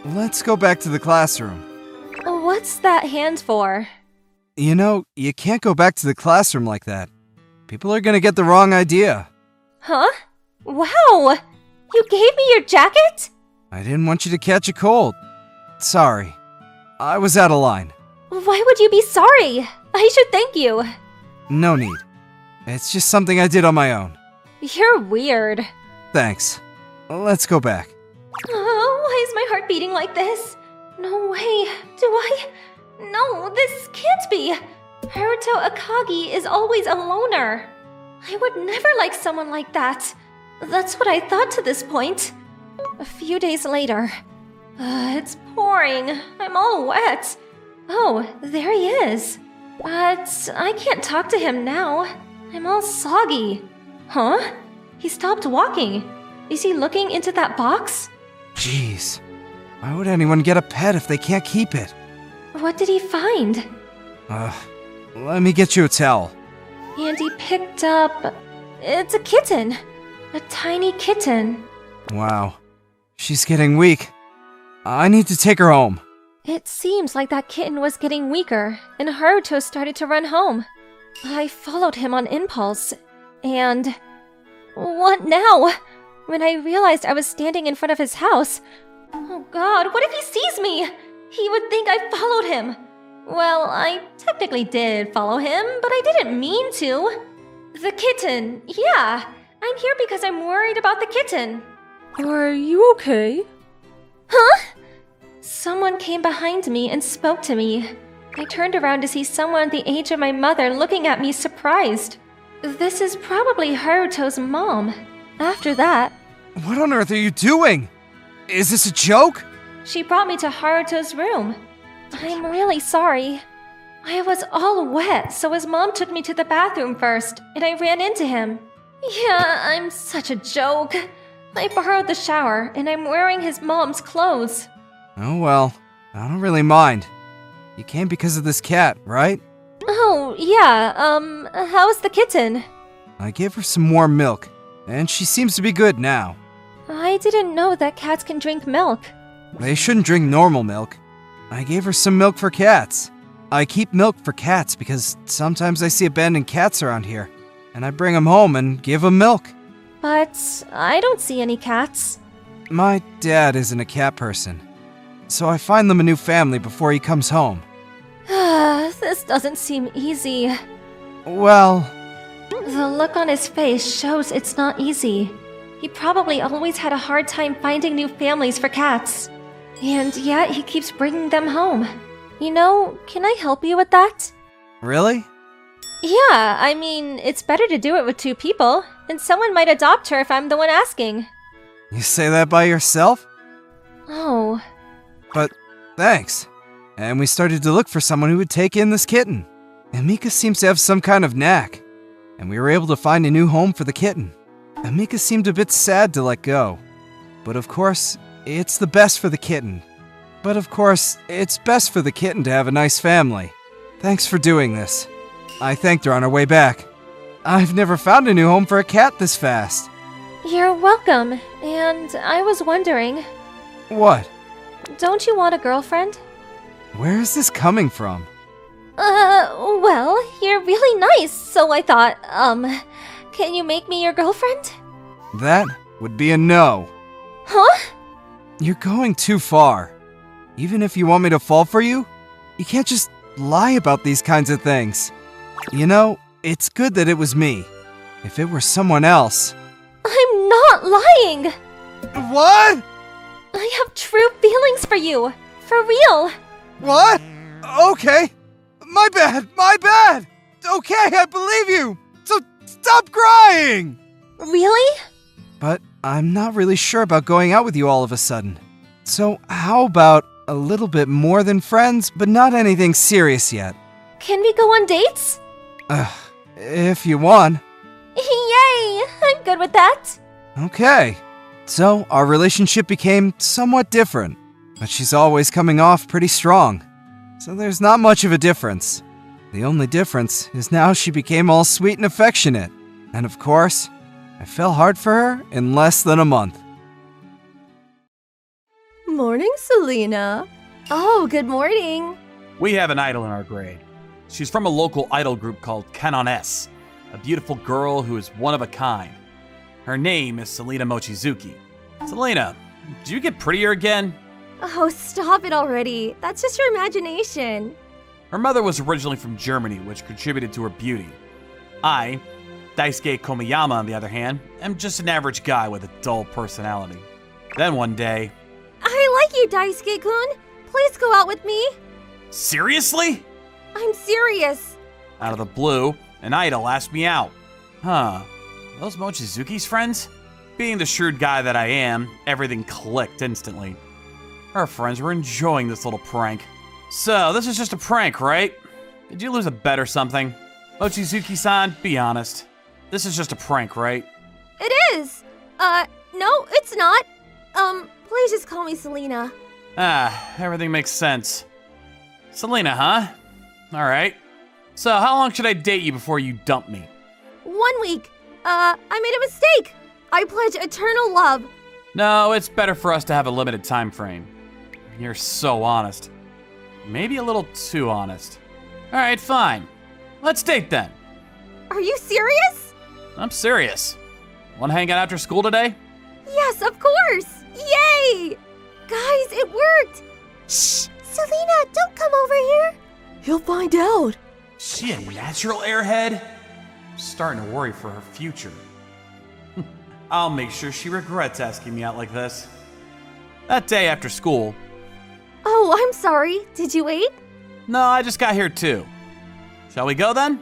[SPEAKER 4] Let's go back to the classroom.
[SPEAKER 5] What's that hand for?
[SPEAKER 4] You know, you can't go back to the classroom like that. People are gonna get the wrong idea.
[SPEAKER 5] Huh? Wow! You gave me your jacket?
[SPEAKER 4] I didn't want you to catch a cold. Sorry. I was out of line.
[SPEAKER 5] Why would you be sorry? I should thank you.
[SPEAKER 4] No need. It's just something I did on my own.
[SPEAKER 5] You're weird.
[SPEAKER 4] Thanks. Let's go back.
[SPEAKER 5] Why is my heart beating like this? No way. Do I? No, this can't be. Haruto Akagi is always a loner. I would never like someone like that. That's what I thought to this point. A few days later. It's pouring. I'm all wet. Oh, there he is. But I can't talk to him now. I'm all soggy. Huh? He stopped walking. Is he looking into that box?
[SPEAKER 4] Jeez. Why would anyone get a pet if they can't keep it?
[SPEAKER 5] What did he find?
[SPEAKER 4] Let me get you a towel.
[SPEAKER 5] And he picked up... It's a kitten. A tiny kitten.
[SPEAKER 4] Wow. She's getting weak. I need to take her home.
[SPEAKER 5] It seems like that kitten was getting weaker, and Haruto started to run home. I followed him on impulse, and... What now? When I realized I was standing in front of his house... Oh god, what if he sees me? He would think I followed him. Well, I technically did follow him, but I didn't mean to. The kitten, yeah. I'm here because I'm worried about the kitten. Are you okay? Huh? Someone came behind me and spoke to me. I turned around to see someone the age of my mother looking at me surprised. This is probably Haruto's mom. After that,
[SPEAKER 4] What on earth are you doing? Is this a joke?
[SPEAKER 5] she brought me to Haruto's room. I'm really sorry. I was all wet, so his mom took me to the bathroom first, and I ran into him. Yeah, I'm such a joke. I borrowed the shower, and I'm wearing his mom's clothes.
[SPEAKER 4] Oh well, I don't really mind. You came because of this cat, right?
[SPEAKER 5] Oh, yeah, how's the kitten?
[SPEAKER 4] I gave her some warm milk, and she seems to be good now.
[SPEAKER 5] I didn't know that cats can drink milk.
[SPEAKER 4] They shouldn't drink normal milk. I gave her some milk for cats. I keep milk for cats because sometimes I see abandoned cats around here, and I bring them home and give them milk.
[SPEAKER 5] But I don't see any cats.
[SPEAKER 4] My dad isn't a cat person, so I find them a new family before he comes home.
[SPEAKER 5] This doesn't seem easy.
[SPEAKER 4] Well,
[SPEAKER 5] The look on his face shows it's not easy. He probably always had a hard time finding new families for cats. And yet he keeps bringing them home. You know, can I help you with that?
[SPEAKER 4] really?
[SPEAKER 5] Yeah, I mean, it's better to do it with two people, and someone might adopt her if I'm the one asking.
[SPEAKER 4] You say that by yourself?
[SPEAKER 5] Oh,
[SPEAKER 4] But thanks. And we started to look for someone who would take in this kitten. Amika seems to have some kind of knack, and we were able to find a new home for the kitten. Amika seemed a bit sad to let go. But of course, it's the best for the kitten. But of course, it's best for the kitten to have a nice family. Thanks for doing this. I thanked her on our way back. I've never found a new home for a cat this fast.
[SPEAKER 5] you're welcome. And I was wondering,
[SPEAKER 4] What?
[SPEAKER 5] don't you want a girlfriend?
[SPEAKER 4] Where is this coming from?
[SPEAKER 5] Well, you're really nice, so I thought, can you make me your girlfriend?
[SPEAKER 4] That would be a no.
[SPEAKER 5] Huh?
[SPEAKER 4] You're going too far. Even if you want me to fall for you, you can't just lie about these kinds of things. You know, it's good that it was me. If it were someone else...
[SPEAKER 5] I'm not lying!
[SPEAKER 3] What?
[SPEAKER 5] I have true feelings for you. For real.
[SPEAKER 3] What? Okay. My bad, my bad. Okay, I believe you. So stop crying.
[SPEAKER 5] Really?
[SPEAKER 4] But I'm not really sure about going out with you all of a sudden. So how about a little bit more than friends, but not anything serious yet?
[SPEAKER 5] Can we go on dates?
[SPEAKER 4] If you want.
[SPEAKER 5] Yay! I'm good with that.
[SPEAKER 4] Okay. So our relationship became somewhat different, but she's always coming off pretty strong. So there's not much of a difference. The only difference is now she became all sweet and affectionate. And of course, I fell hard for her in less than a month.
[SPEAKER 6] Morning, Selena. Oh, good morning.
[SPEAKER 7] We have an idol in our grade. She's from a local idol group called Canon S, a beautiful girl who is one of a kind. Her name is Selena Mochizuki. Selena, did you get prettier again?
[SPEAKER 6] Oh, stop it already. That's just your imagination.
[SPEAKER 7] Her mother was originally from Germany, which contributed to her beauty. I, Daisuke Komiyama, on the other hand, am just an average guy with a dull personality. Then one day...
[SPEAKER 6] I like you, Daisuke-kun. Please go out with me.
[SPEAKER 7] Seriously?
[SPEAKER 6] I'm serious.
[SPEAKER 7] Out of the blue, an idol asked me out. Huh. Those Mochizuki's friends? Being the shrewd guy that I am, everything clicked instantly. Her friends were enjoying this little prank. So, this is just a prank, right? Did you lose a bet or something? Mochizuki-san, be honest. This is just a prank, right?
[SPEAKER 6] It is. No, it's not. Please just call me Selena.
[SPEAKER 7] Everything makes sense. Selena, huh? Alright. So, how long should I date you before you dump me?
[SPEAKER 6] 1 week. I made a mistake. I pledge eternal love.
[SPEAKER 7] No, it's better for us to have a limited time frame. You're so honest. Maybe a little too honest. Alright, fine. Let's date then.
[SPEAKER 6] Are you serious?
[SPEAKER 7] I'm serious. Wanna hang out after school today?
[SPEAKER 6] Yes, of course. Yay! Guys, it worked. Shh! Selena, don't come over here. He'll find out.
[SPEAKER 7] Is she a natural airhead? I'm starting to worry for her future. I'll make sure she regrets asking me out like this. That day after school...
[SPEAKER 6] Oh, I'm sorry. Did you wait?
[SPEAKER 7] No, I just got here too. Shall we go then?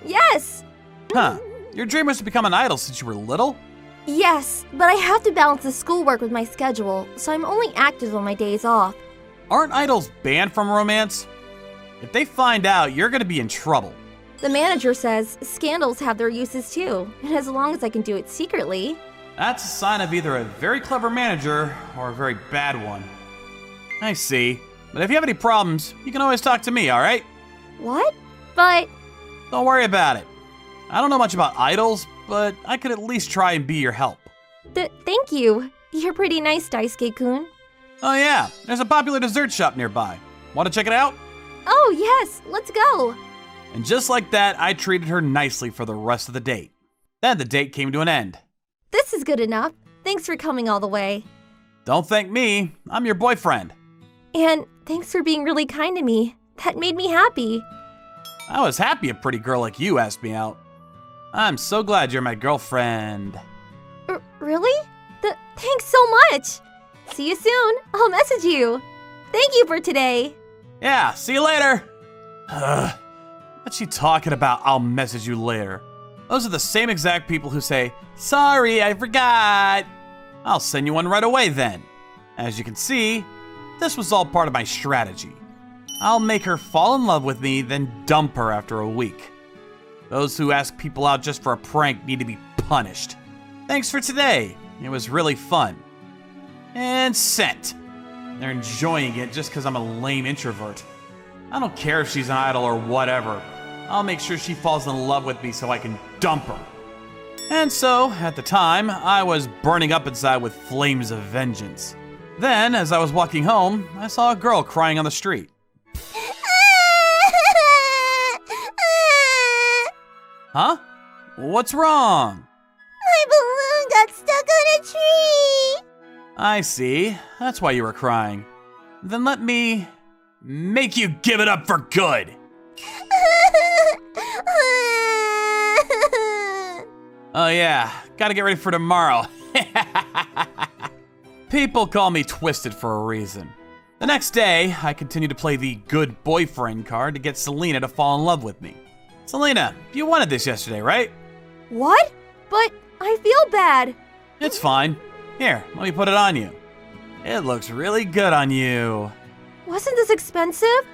[SPEAKER 6] Yes.
[SPEAKER 7] Huh. Your dream was to become an idol since you were little?
[SPEAKER 6] Yes, but I have to balance the schoolwork with my schedule, so I'm only active on my days off.
[SPEAKER 7] Aren't idols banned from romance? If they find out, you're gonna be in trouble.
[SPEAKER 6] The manager says scandals have their uses too, and as long as I can do it secretly.
[SPEAKER 7] That's a sign of either a very clever manager or a very bad one. I see. But if you have any problems, you can always talk to me, alright?
[SPEAKER 6] What? But...
[SPEAKER 7] Don't worry about it. I don't know much about idols, but I could at least try and be your help.
[SPEAKER 6] Thank you. You're pretty nice, Daisuke-kun.
[SPEAKER 7] Oh yeah, there's a popular dessert shop nearby. Want to check it out?
[SPEAKER 6] Oh, yes, let's go.
[SPEAKER 7] And just like that, I treated her nicely for the rest of the date. Then the date came to an end.
[SPEAKER 6] This is good enough. Thanks for coming all the way.
[SPEAKER 7] Don't thank me, I'm your boyfriend.
[SPEAKER 6] And thanks for being really kind to me. That made me happy.
[SPEAKER 7] I was happy a pretty girl like you asked me out. I'm so glad you're my girlfriend.
[SPEAKER 6] Really? Thanks so much. See you soon. I'll message you. Thank you for today.
[SPEAKER 7] Yeah, see you later. What's she talking about? I'll message you later. Those are the same exact people who say, sorry, I forgot. I'll send you one right away then. As you can see, this was all part of my strategy. I'll make her fall in love with me, then dump her after a week. Those who ask people out just for a prank need to be punished. Thanks for today. It was really fun. And sent. They're enjoying it just because I'm a lame introvert. I don't care if she's an idol or whatever. I'll make sure she falls in love with me so I can dump her. And so, at the time, I was burning up inside with flames of vengeance. Then, as I was walking home, I saw a girl crying on the street. Huh? What's wrong?
[SPEAKER 5] My balloon got stuck on a tree.
[SPEAKER 7] I see. That's why you were crying. Then let me Make you give it up for good. Oh yeah, gotta get ready for tomorrow. People call me Twisted for a reason. The next day, I continue to play the good boyfriend card to get Selena to fall in love with me. Selena, you wanted this yesterday, right?
[SPEAKER 6] What? But I feel bad.
[SPEAKER 7] It's fine. Here, let me put it on you. It looks really good on you.
[SPEAKER 6] Wasn't this expensive?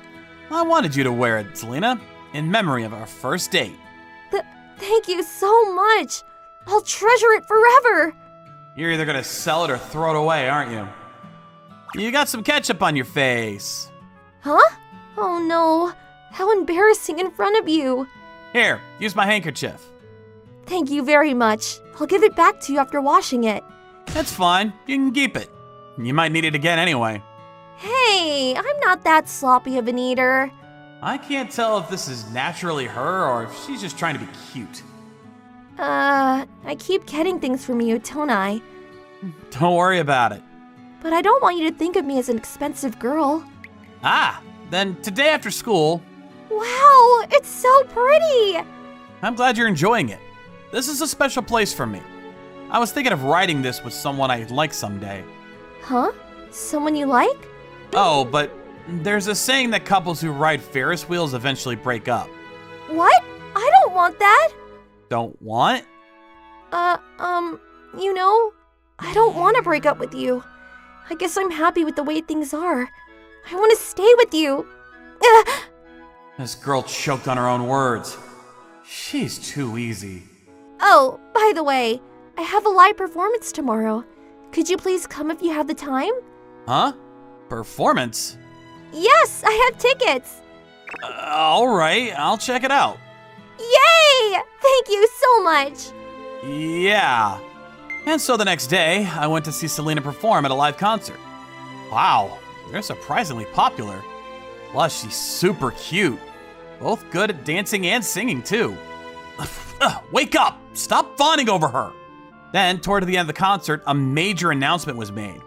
[SPEAKER 7] I wanted you to wear it, Selena, in memory of our first date.
[SPEAKER 6] Thank you so much. I'll treasure it forever.
[SPEAKER 7] You're either gonna sell it or throw it away, aren't you? You got some ketchup on your face.
[SPEAKER 6] Huh? Oh no. How embarrassing in front of you.
[SPEAKER 7] Here, use my handkerchief.
[SPEAKER 6] Thank you very much. I'll give it back to you after washing it.
[SPEAKER 7] That's fine, you can keep it. You might need it again anyway.
[SPEAKER 6] Hey, I'm not that sloppy of an eater.
[SPEAKER 7] I can't tell if this is naturally her or if she's just trying to be cute.
[SPEAKER 6] I keep getting things from you, don't I?
[SPEAKER 7] Don't worry about it.
[SPEAKER 6] But I don't want you to think of me as an expensive girl.
[SPEAKER 7] Ah, then today after school,
[SPEAKER 6] Wow, it's so pretty!
[SPEAKER 7] I'm glad you're enjoying it. This is a special place for me. I was thinking of writing this with someone I like someday.
[SPEAKER 6] Huh? Someone you like?
[SPEAKER 7] Oh, but there's a saying that couples who ride Ferris wheels eventually break up.
[SPEAKER 6] What? I don't want that!
[SPEAKER 7] Don't want?
[SPEAKER 6] You know, I don't want to break up with you. I guess I'm happy with the way things are. I want to stay with you.
[SPEAKER 7] This girl choked on her own words. She's too easy.
[SPEAKER 6] Oh, by the way, I have a live performance tomorrow. Could you please come if you have the time?
[SPEAKER 7] Huh? Performance?
[SPEAKER 6] Yes, I have tickets.
[SPEAKER 7] Alright, I'll check it out.
[SPEAKER 6] Yay! Thank you so much.
[SPEAKER 7] Yeah. And so the next day, I went to see Selena perform at a live concert. Wow, they're surprisingly popular. Plus, she's super cute. Both good at dancing and singing, too. Wake up! Stop fawning over her! Then, toward the end of the concert, a major announcement was made.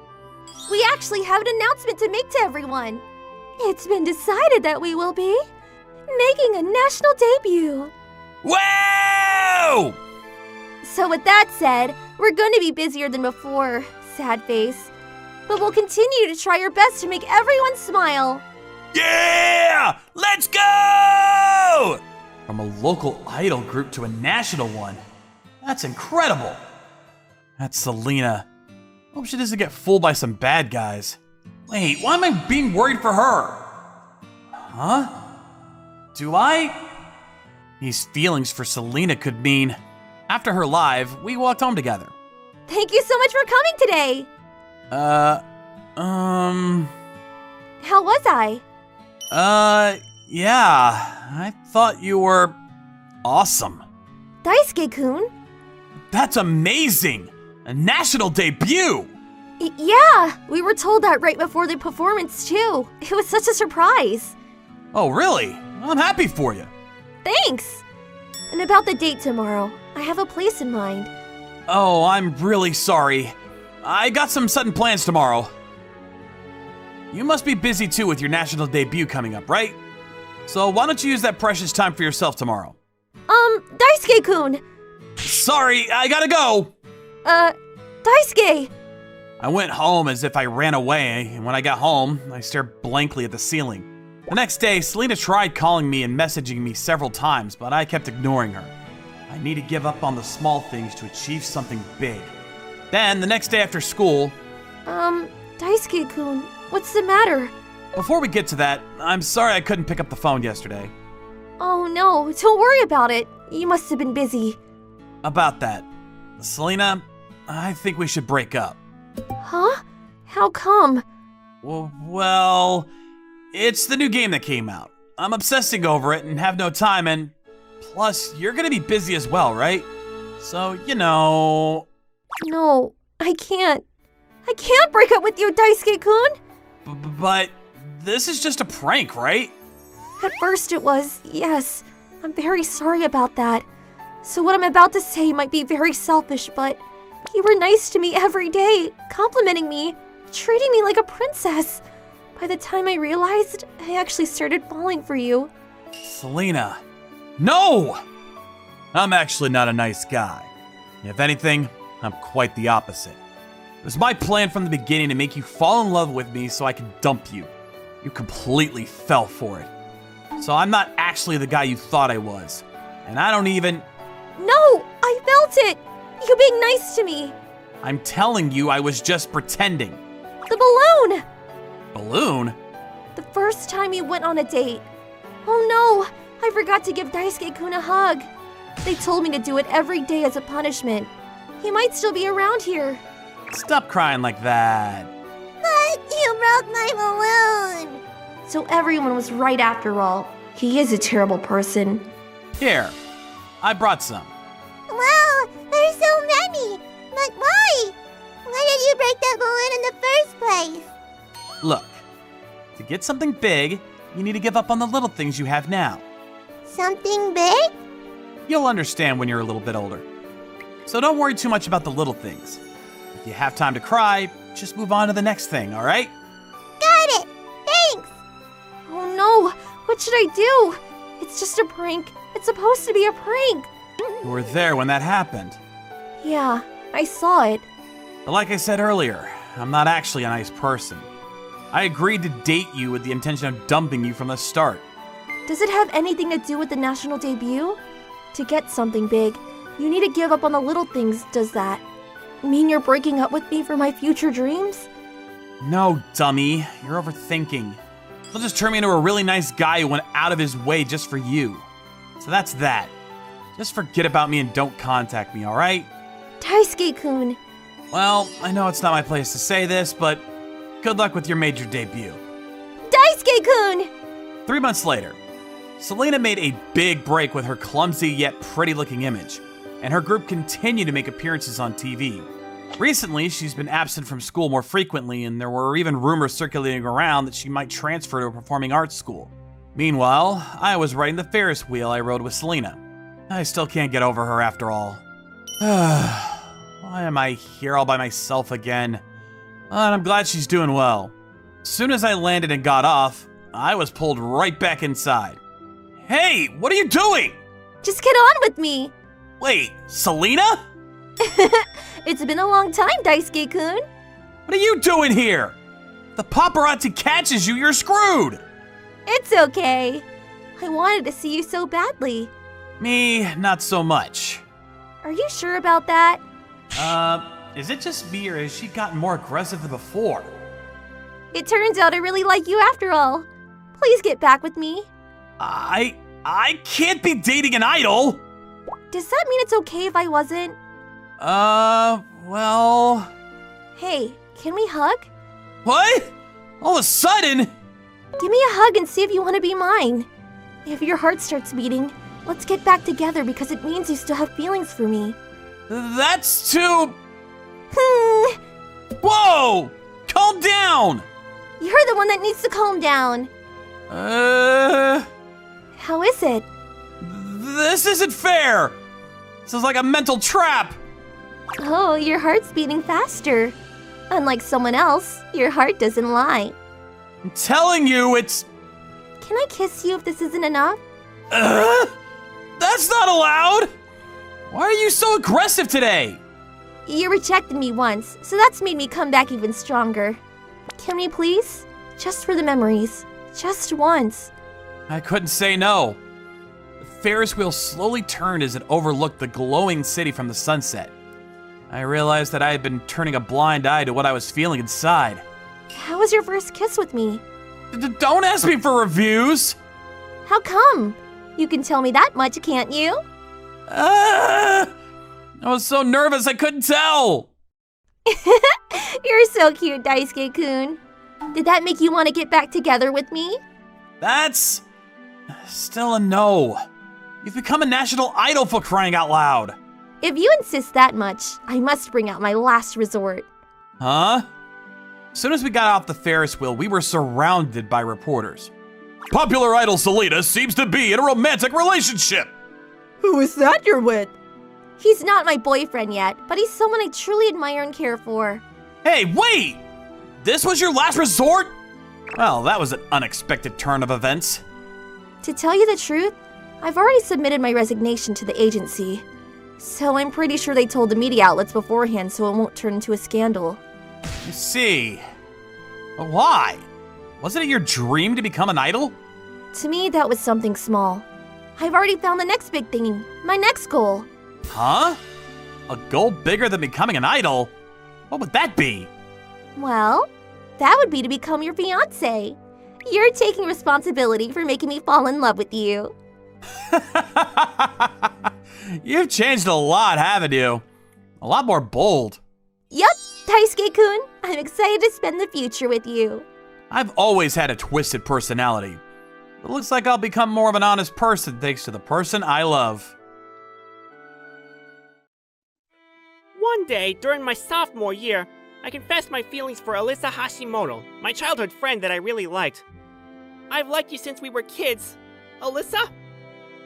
[SPEAKER 6] We actually have an announcement to make to everyone. It's been decided that we will be making a national debut.
[SPEAKER 7] Whoa!
[SPEAKER 6] So with that said, we're going to be busier than before, sad face. But we'll continue to try our best to make everyone smile.
[SPEAKER 7] Yeah! Let's go! From a local idol group to a national one. That's incredible. That's Selena. Hope she doesn't get fooled by some bad guys. Wait, why am I being worried for her? Huh? Do I? These feelings for Selena could mean... After her live, we walked home together.
[SPEAKER 6] Thank you so much for coming today. How was I?
[SPEAKER 7] Yeah. I thought you were... awesome.
[SPEAKER 6] Daisuke-kun?
[SPEAKER 7] That's amazing! A national debut!
[SPEAKER 6] Yeah, we were told that right before the performance too. It was such a surprise.
[SPEAKER 7] Oh, really? I'm happy for you.
[SPEAKER 6] Thanks. And about the date tomorrow, I have a place in mind.
[SPEAKER 7] Oh, I'm really sorry. I got some sudden plans tomorrow. You must be busy too with your national debut coming up, right? So why don't you use that precious time for yourself tomorrow?
[SPEAKER 6] Daisuke-kun!
[SPEAKER 7] Sorry, I gotta go!
[SPEAKER 6] Daisuke!
[SPEAKER 7] I went home as if I ran away, and when I got home, I stared blankly at the ceiling. The next day, Selena tried calling me and messaging me several times, but I kept ignoring her. I need to give up on the small things to achieve something big. Then, the next day after school...
[SPEAKER 6] Daisuke-kun, what's the matter?
[SPEAKER 7] Before we get to that, I'm sorry I couldn't pick up the phone yesterday.
[SPEAKER 6] Oh no, don't worry about it. You must have been busy.
[SPEAKER 7] About that, Selena, I think we should break up.
[SPEAKER 6] Huh? How come?
[SPEAKER 7] Well, it's the new game that came out. I'm obsessing over it and have no time, and plus, you're gonna be busy as well, right? So, you know...
[SPEAKER 6] No, I can't. I can't break up with you, Daisuke-kun!
[SPEAKER 7] But this is just a prank, right?
[SPEAKER 6] At first it was, yes. I'm very sorry about that. So what I'm about to say might be very selfish, but you were nice to me every day, complimenting me, treating me like a princess. By the time I realized, I actually started falling for you.
[SPEAKER 7] Selena. No! I'm actually not a nice guy. If anything, I'm quite the opposite. It was my plan from the beginning to make you fall in love with me so I could dump you. You completely fell for it. So I'm not actually the guy you thought I was. And I don't even...
[SPEAKER 6] No! I felt it! You being nice to me!
[SPEAKER 7] I'm telling you I was just pretending.
[SPEAKER 6] The balloon!
[SPEAKER 7] Balloon?
[SPEAKER 6] The first time you went on a date. Oh no! I forgot to give Daisuke-kun a hug. They told me to do it every day as a punishment. He might still be around here.
[SPEAKER 7] Stop crying like that.
[SPEAKER 5] But you broke my balloon.
[SPEAKER 6] So everyone was right after all. He is a terrible person.
[SPEAKER 7] Here, I brought some.
[SPEAKER 5] Wow, there's so many. But why? Why did you break that balloon in the first place?
[SPEAKER 7] Look, to get something big, you need to give up on the little things you have now.
[SPEAKER 5] Something big?
[SPEAKER 7] You'll understand when you're a little bit older. So don't worry too much about the little things. If you have time to cry, just move on to the next thing, all right?
[SPEAKER 5] Got it. Thanks.
[SPEAKER 6] Oh no! What should I do? It's just a prank. It's supposed to be a prank.
[SPEAKER 7] You were there when that happened.
[SPEAKER 6] Yeah, I saw it.
[SPEAKER 7] But like I said earlier, I'm not actually a nice person. I agreed to date you with the intention of dumping you from the start.
[SPEAKER 6] Does it have anything to do with the national debut? To get something big, you need to give up on the little things, does that mean you're breaking up with me for my future dreams?
[SPEAKER 7] No, dummy. You're overthinking. They'll just turn me into a really nice guy who went out of his way just for you. So that's that. Just forget about me and don't contact me, alright?
[SPEAKER 6] Daisuke-kun.
[SPEAKER 7] Well, I know it's not my place to say this, but good luck with your major debut.
[SPEAKER 6] Daisuke-kun!
[SPEAKER 7] 3 months later, Selena made a big break with her clumsy yet pretty-looking image, and her group continued to make appearances on TV. Recently, she's been absent from school more frequently, and there were even rumors circulating around that she might transfer to a performing arts school. Meanwhile, I was riding the Ferris wheel I rode with Selena. I still can't get over her after all. Why am I here all by myself again? And I'm glad she's doing well. As soon as I landed and got off, I was pulled right back inside. Hey, what are you doing?
[SPEAKER 6] Just get on with me.
[SPEAKER 7] Wait, Selena?
[SPEAKER 6] It's been a long time, Daisuke-kun.
[SPEAKER 7] What are you doing here? If the paparazzi catches you, you're screwed.
[SPEAKER 6] It's okay. I wanted to see you so badly.
[SPEAKER 7] Me, not so much.
[SPEAKER 6] Are you sure about that?
[SPEAKER 7] Is it just me or has she gotten more aggressive than before?
[SPEAKER 6] It turns out I really like you after all. Please get back with me.
[SPEAKER 7] I can't be dating an idol.
[SPEAKER 6] Does that mean it's okay if I wasn't?
[SPEAKER 7] Well...
[SPEAKER 6] Hey, can we hug?
[SPEAKER 7] What? All of a sudden?
[SPEAKER 6] Give me a hug and see if you want to be mine. If your heart starts beating, let's get back together because it means you still have feelings for me.
[SPEAKER 7] That's too... Whoa! Calm down!
[SPEAKER 6] You're the one that needs to calm down. How is it?
[SPEAKER 7] This isn't fair! This is like a mental trap!
[SPEAKER 6] Oh, your heart's beating faster. Unlike someone else, your heart doesn't lie.
[SPEAKER 7] I'm telling you, it's...
[SPEAKER 6] Can I kiss you if this isn't enough?
[SPEAKER 7] That's not allowed! Why are you so aggressive today?
[SPEAKER 6] You rejected me once, so that's made me come back even stronger. Can we please? Just for the memories. Just once.
[SPEAKER 7] I couldn't say no. The Ferris wheel slowly turned as it overlooked the glowing city from the sunset. I realized that I had been turning a blind eye to what I was feeling inside.
[SPEAKER 6] How was your first kiss with me?
[SPEAKER 7] Don't ask me for reviews!
[SPEAKER 6] How come? You can tell me that much, can't you?
[SPEAKER 7] I was so nervous I couldn't tell!
[SPEAKER 6] You're so cute, Daisuke-kun. Did that make you want to get back together with me?
[SPEAKER 7] That's... still a no. You've become a national idol for crying out loud.
[SPEAKER 6] If you insist that much, I must bring out my last resort.
[SPEAKER 7] Huh? As soon as we got off the Ferris wheel, we were surrounded by reporters. Popular idol Selena seems to be in a romantic relationship.
[SPEAKER 6] Who is that you're with? He's not my boyfriend yet, but he's someone I truly admire and care for.
[SPEAKER 7] Hey, wait! This was your last resort? Well, that was an unexpected turn of events.
[SPEAKER 6] To tell you the truth, I've already submitted my resignation to the agency. So I'm pretty sure they told the media outlets beforehand so it won't turn into a scandal.
[SPEAKER 7] You see. But why? Wasn't it your dream to become an idol?
[SPEAKER 6] To me, that was something small. I've already found the next big thing, my next goal.
[SPEAKER 7] Huh? A goal bigger than becoming an idol? What would that be?
[SPEAKER 6] Well, that would be to become your fiancé. You're taking responsibility for making me fall in love with you.
[SPEAKER 7] You've changed a lot, haven't you? A lot more bold.
[SPEAKER 6] Yup, Daisuke-kun, I'm excited to spend the future with you.
[SPEAKER 7] I've always had a twisted personality. It looks like I'll become more of an honest person thanks to the person I love.
[SPEAKER 8] One day, during my sophomore year, I confessed my feelings for Alyssa Hashimoto, my childhood friend that I really liked. I've liked you since we were kids. Alyssa?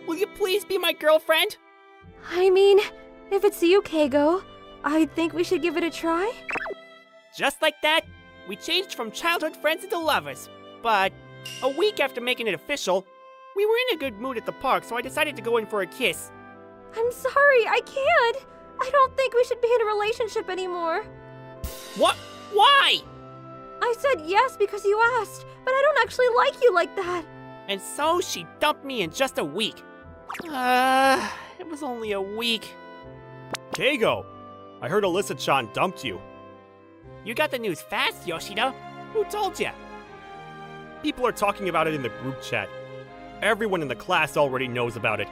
[SPEAKER 8] Will you please be my girlfriend?
[SPEAKER 6] I mean, if it's you, Keigo, I think we should give it a try.
[SPEAKER 8] Just like that, we changed from childhood friends into lovers. But a week after making it official, we were in a good mood at the park, so I decided to go in for a kiss.
[SPEAKER 6] I'm sorry, I can't. I don't think we should be in a relationship anymore.
[SPEAKER 8] What? Why?
[SPEAKER 6] I said yes because you asked, but I don't actually like you like that.
[SPEAKER 8] And so she dumped me in just a week. It was only a week.
[SPEAKER 9] Keigo, I heard Alyssa-chan dumped you.
[SPEAKER 8] You got the news fast, Yoshida. Who told you?
[SPEAKER 9] People are talking about it in the group chat. Everyone in the class already knows about it.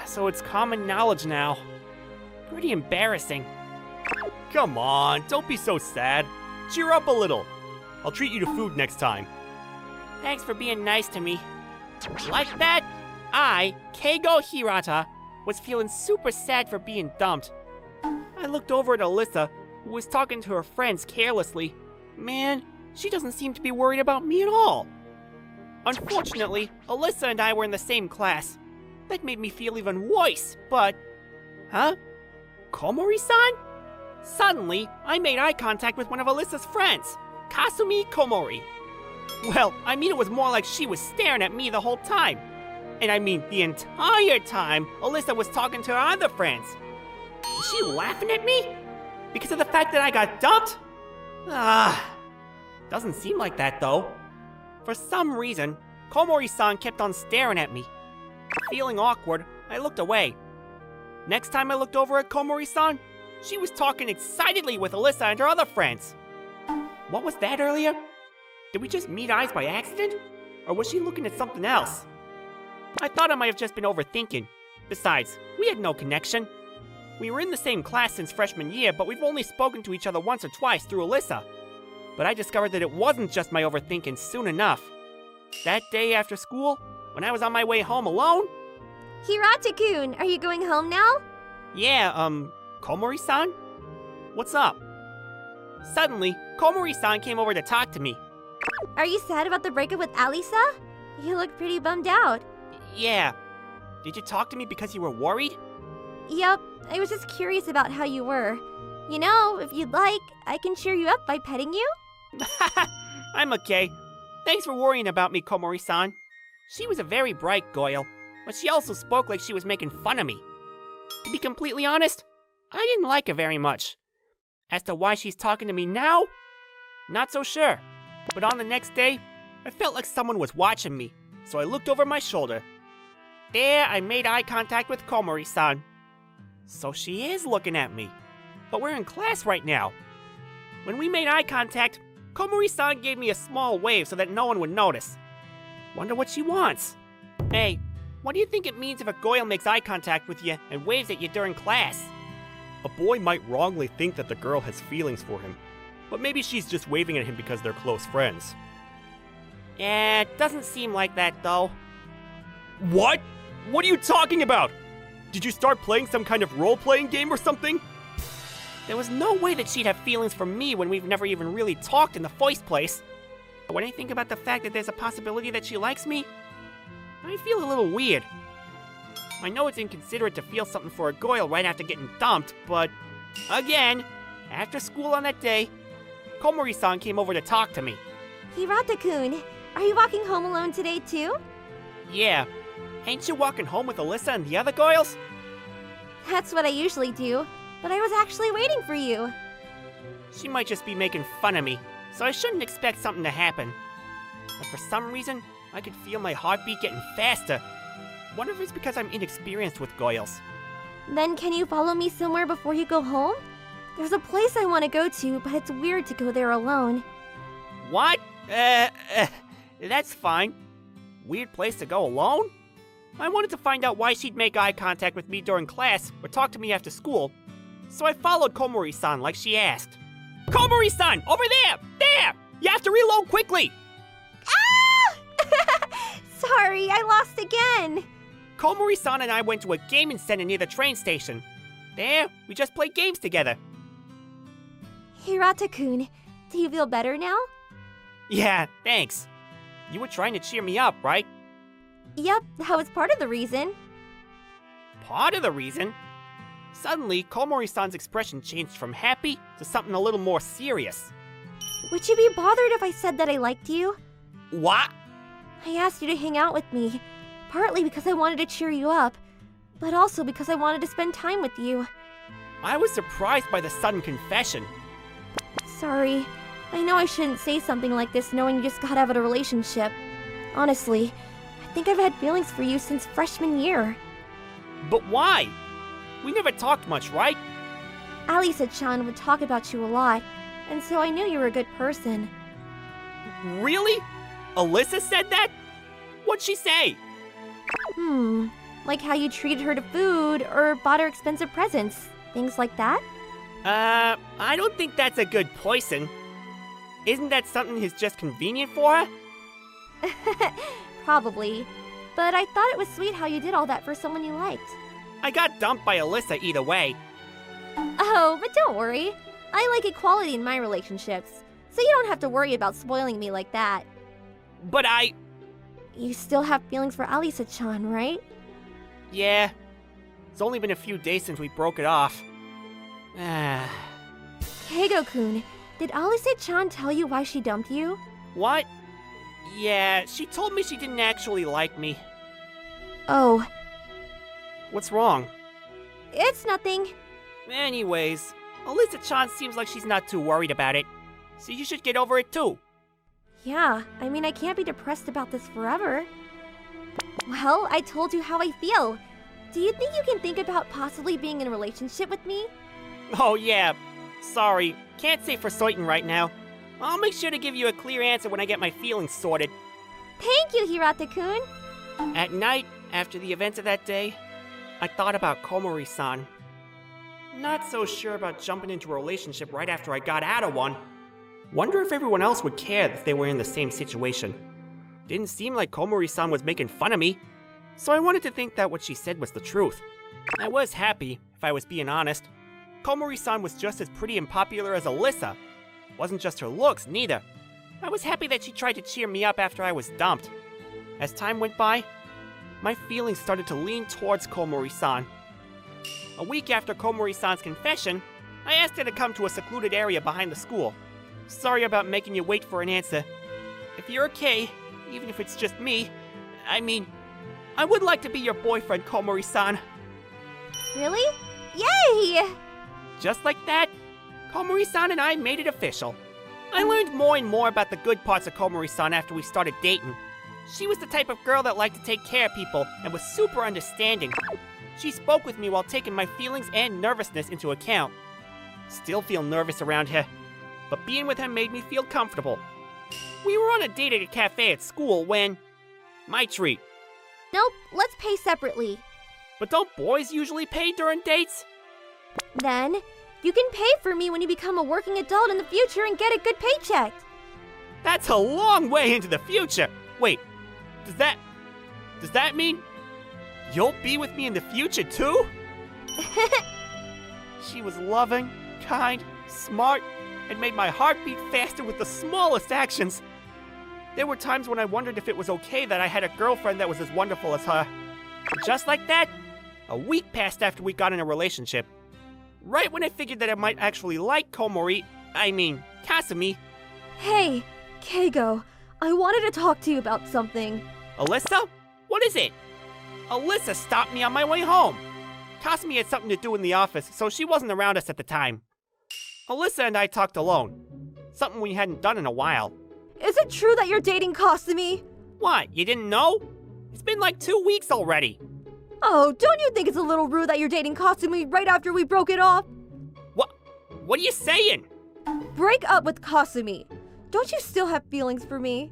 [SPEAKER 8] So it's common knowledge now. Pretty embarrassing.
[SPEAKER 9] Come on, don't be so sad. Cheer up a little. I'll treat you to food next time.
[SPEAKER 8] Thanks for being nice to me. Like that, I, Keigo Hirata, was feeling super sad for being dumped. I looked over at Alyssa, who was talking to her friends carelessly. Man, she doesn't seem to be worried about me at all. Unfortunately, Alyssa and I were in the same class. That made me feel even worse, but... Huh? Komori-san? Suddenly, I made eye contact with one of Alyssa's friends, Kasumi Komori. Well, I mean, it was more like she was staring at me the whole time. And I mean, the entire time, Alyssa was talking to her other friends. Is she laughing at me? Because of the fact that I got dumped? Doesn't seem like that, though. For some reason, Komori-san kept on staring at me. Feeling awkward, I looked away. Next time I looked over at Komori-san, she was talking excitedly with Alyssa and her other friends. What was that earlier? Did we just meet eyes by accident? Or was she looking at something else? I thought I might have just been overthinking. Besides, we had no connection. We were in the same class since freshman year, but we've only spoken to each other once or twice through Alyssa. But I discovered that it wasn't just my overthinking soon enough. That day after school, when I was on my way home alone...
[SPEAKER 6] Hirata-kun, are you going home now?
[SPEAKER 8] Yeah, Komori-san? What's up? Suddenly, Komori-san came over to talk to me.
[SPEAKER 6] Are you sad about the breakup with Alisa? You look pretty bummed out.
[SPEAKER 8] Yeah. Did you talk to me because you were worried?
[SPEAKER 6] Yup, I was just curious about how you were. You know, if you'd like, I can cheer you up by petting you.
[SPEAKER 8] I'm okay. Thanks for worrying about me, Komori-san. She was a very bright girl, but she also spoke like she was making fun of me. To be completely honest, I didn't like her very much. As to why she's talking to me now, not so sure. But on the next day, I felt like someone was watching me, so I looked over my shoulder. There, I made eye contact with Komori-san. So she is looking at me. But we're in class right now. When we made eye contact, Komori-san gave me a small wave so that no one would notice. Wonder what she wants. Hey, what do you think it means if a girl makes eye contact with you and waves at you during class?
[SPEAKER 9] A boy might wrongly think that the girl has feelings for him, but maybe she's just waving at him because they're close friends.
[SPEAKER 8] Yeah, it doesn't seem like that though.
[SPEAKER 9] What? What are you talking about? Did you start playing some kind of role-playing game or something?
[SPEAKER 8] There was no way that she'd have feelings for me when we've never even really talked in the first place. But when I think about the fact that there's a possibility that she likes me, I feel a little weird. I know it's inconsiderate to feel something for a girl right after getting dumped, but again, after school on that day, Komori-san came over to talk to me.
[SPEAKER 6] Hirata-kun, are you walking home alone today too?
[SPEAKER 8] Yeah. Ain't you walking home with Alyssa and the other girls?
[SPEAKER 6] That's what I usually do, but I was actually waiting for you.
[SPEAKER 8] She might just be making fun of me, so I shouldn't expect something to happen. But for some reason, I could feel my heartbeat getting faster. Wonder if it's because I'm inexperienced with girls.
[SPEAKER 6] Then can you follow me somewhere before you go home? There's a place I want to go to, but it's weird to go there alone.
[SPEAKER 8] What? That's fine. Weird place to go alone? I wanted to find out why she'd make eye contact with me during class or talk to me after school, so I followed Komori-san like she asked. Komori-san, over there! There! You have to reload quickly!
[SPEAKER 6] Ah! Sorry, I lost again.
[SPEAKER 8] Komori-san and I went to a gaming center near the train station. There, we just played games together.
[SPEAKER 6] Hirata-kun, do you feel better now?
[SPEAKER 8] Yeah, thanks. You were trying to cheer me up, right?
[SPEAKER 6] Yep, that was part of the reason.
[SPEAKER 8] Part of the reason? Suddenly, Komori-san's expression changed from happy to something a little more serious.
[SPEAKER 6] Would you be bothered if I said that I liked you?
[SPEAKER 8] What?
[SPEAKER 6] I asked you to hang out with me, partly because I wanted to cheer you up, but also because I wanted to spend time with you.
[SPEAKER 8] I was surprised by the sudden confession.
[SPEAKER 6] Sorry. I know I shouldn't say something like this knowing you just got out of a relationship. Honestly, I think I've had feelings for you since freshman year.
[SPEAKER 8] But why? We never talked much, right?
[SPEAKER 6] Alisa-chan would talk about you a lot, and so I knew you were a good person.
[SPEAKER 8] Really? Alyssa said that? What'd she say?
[SPEAKER 6] Like how you treated her to food or bought her expensive presents. Things like that?
[SPEAKER 8] I don't think that's a good poison. Isn't that something he's just convenient for her?
[SPEAKER 6] Probably. But I thought it was sweet how you did all that for someone you liked.
[SPEAKER 8] I got dumped by Alyssa either way.
[SPEAKER 6] Oh, but don't worry. I like equality in my relationships, so you don't have to worry about spoiling me like that.
[SPEAKER 8] But
[SPEAKER 6] You still have feelings for Alisa-chan, right?
[SPEAKER 8] Yeah. It's only been a few days since we broke it off.
[SPEAKER 6] Keigo-kun, did Alisa-chan tell you why she dumped you?
[SPEAKER 8] What? Yeah, she told me she didn't actually like me.
[SPEAKER 6] Oh,
[SPEAKER 8] What's wrong?
[SPEAKER 6] it's nothing.
[SPEAKER 8] Anyways, Alyssa-chan seems like she's not too worried about it. So you should get over it too.
[SPEAKER 6] Yeah, I mean, I can't be depressed about this forever. Well, I told you how I feel. Do you think you can think about possibly being in a relationship with me?
[SPEAKER 8] Oh yeah. Sorry, can't say for certain right now. I'll make sure to give you a clear answer when I get my feelings sorted.
[SPEAKER 6] Thank you, Hirata-kun.
[SPEAKER 8] At night, after the events of that day, I thought about Komori-san. Not so sure about jumping into a relationship right after I got out of one. Wonder if everyone else would care if they were in the same situation. Didn't seem like Komori-san was making fun of me, so I wanted to think that what she said was the truth. I was happy, if I was being honest. Komori-san was just as pretty and popular as Alyssa. Wasn't just her looks, neither. I was happy that she tried to cheer me up after I was dumped. As time went by, my feelings started to lean towards Komori-san. A week after Komori-san's confession, I asked her to come to a secluded area behind the school. Sorry about making you wait for an answer. If you're okay, even if it's just me, I would like to be your boyfriend, Komori-san.
[SPEAKER 6] Really? Yay!
[SPEAKER 8] Just like that, Komori-san and I made it official. I learned more and more about the good parts of Komori-san after we started dating. She was the type of girl that liked to take care of people and was super understanding. She spoke with me while taking my feelings and nervousness into account. Still feel nervous around her, but being with her made me feel comfortable. We were on a date at a cafe at school when... My treat.
[SPEAKER 6] Nope, let's pay separately.
[SPEAKER 8] But don't boys usually pay during dates?
[SPEAKER 6] Then, you can pay for me when you become a working adult in the future and get a good paycheck.
[SPEAKER 8] That's a long way into the future. Wait, does that mean you'll be with me in the future too? She was loving, kind, smart, and made my heart beat faster with the smallest actions. There were times when I wondered if it was okay that I had a girlfriend that was as wonderful as her. Just like that, a week passed after we got in a relationship. Right when I figured that I might actually like Kasumi.
[SPEAKER 6] Hey, Keigo, I wanted to talk to you about something.
[SPEAKER 8] Alyssa? What is it? Alyssa stopped me on my way home. Kasumi had something to do in the office, so she wasn't around us at the time. Alyssa and I talked alone. Something we hadn't done in a while.
[SPEAKER 6] Is it true that you're dating Kasumi?
[SPEAKER 8] What, you didn't know? It's been like 2 weeks already.
[SPEAKER 6] Oh, don't you think it's a little rude that you're dating Kasumi right after we broke it off?
[SPEAKER 8] What are you saying?
[SPEAKER 6] Break up with Kasumi. Don't you still have feelings for me?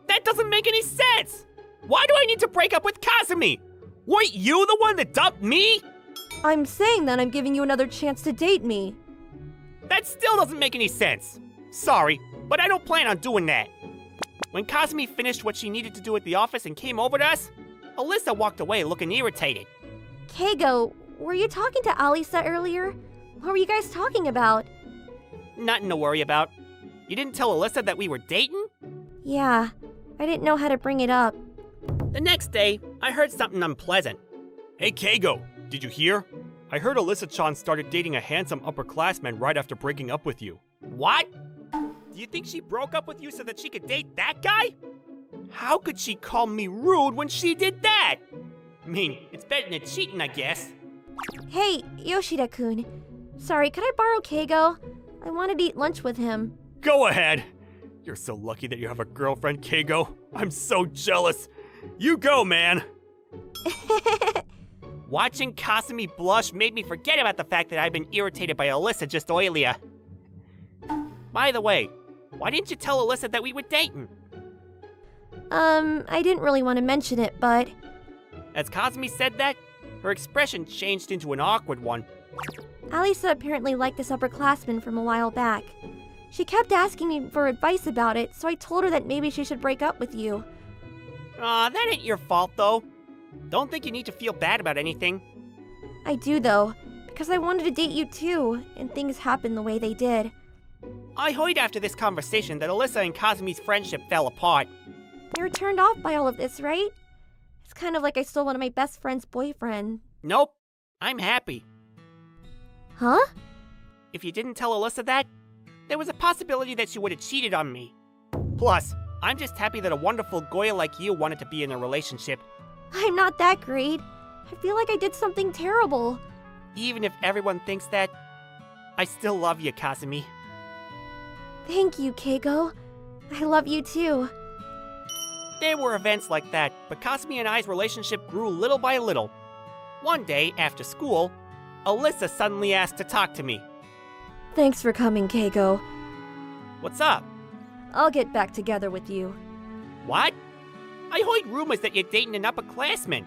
[SPEAKER 8] That doesn't make any sense! Why do I need to break up with Kasumi? Weren't you the one that dumped me?
[SPEAKER 6] I'm saying that I'm giving you another chance to date me.
[SPEAKER 8] That still doesn't make any sense. Sorry, but I don't plan on doing that. When Kasumi finished what she needed to do at the office and came over to us, Alyssa walked away looking irritated.
[SPEAKER 6] Keigo, were you talking to Alisa earlier? What were you guys talking about?
[SPEAKER 8] Nothing to worry about. You didn't tell Alyssa that we were dating?
[SPEAKER 6] Yeah, I didn't know how to bring it up.
[SPEAKER 8] The next day, I heard something unpleasant.
[SPEAKER 9] Hey, Keigo, did you hear? I heard Alyssa-chan started dating a handsome upperclassman right after breaking up with you.
[SPEAKER 8] What? Do you think she broke up with you so that she could date that guy? How could she call me rude when she did that? I mean, it's better than cheating, I guess.
[SPEAKER 6] Hey, Yoshida-kun. Sorry, could I borrow Keigo? I wanted to eat lunch with him.
[SPEAKER 9] Go ahead. You're so lucky that you have a girlfriend, Keigo. I'm so jealous. You go, man.
[SPEAKER 8] Watching Kasumi blush made me forget about the fact that I'd been irritated by Alyssa just earlier. By the way, why didn't you tell Alyssa that we were dating?
[SPEAKER 6] I didn't really want to mention it, but...
[SPEAKER 8] As Kasumi said that, her expression changed into an awkward one.
[SPEAKER 6] Alisa apparently liked this upperclassman from a while back. She kept asking me for advice about it, so I told her that maybe she should break up with you.
[SPEAKER 8] Aw, that ain't your fault, though. Don't think you need to feel bad about anything.
[SPEAKER 6] I do, though, because I wanted to date you too, and things happened the way they did.
[SPEAKER 8] I heard after this conversation that Alyssa and Kasumi's friendship fell apart.
[SPEAKER 6] You were turned off by all of this, right? It's kind of like I stole one of my best friend's boyfriend.
[SPEAKER 8] Nope, I'm happy.
[SPEAKER 6] Huh?
[SPEAKER 8] If you didn't tell Alyssa that, there was a possibility that she would have cheated on me. Plus, I'm just happy that a wonderful Goya like you wanted to be in a relationship.
[SPEAKER 6] I'm not that great. I feel like I did something terrible.
[SPEAKER 8] Even if everyone thinks that, I still love you, Kasumi.
[SPEAKER 6] Thank you, Keigo. I love you too.
[SPEAKER 8] There were events like that, but Kasumi and I's relationship grew little by little. One day, after school, Alyssa suddenly asked to talk to me.
[SPEAKER 6] Thanks for coming, Keigo.
[SPEAKER 8] What's up?
[SPEAKER 6] I'll get back together with you.
[SPEAKER 8] What? I heard rumors that you're dating an upperclassman.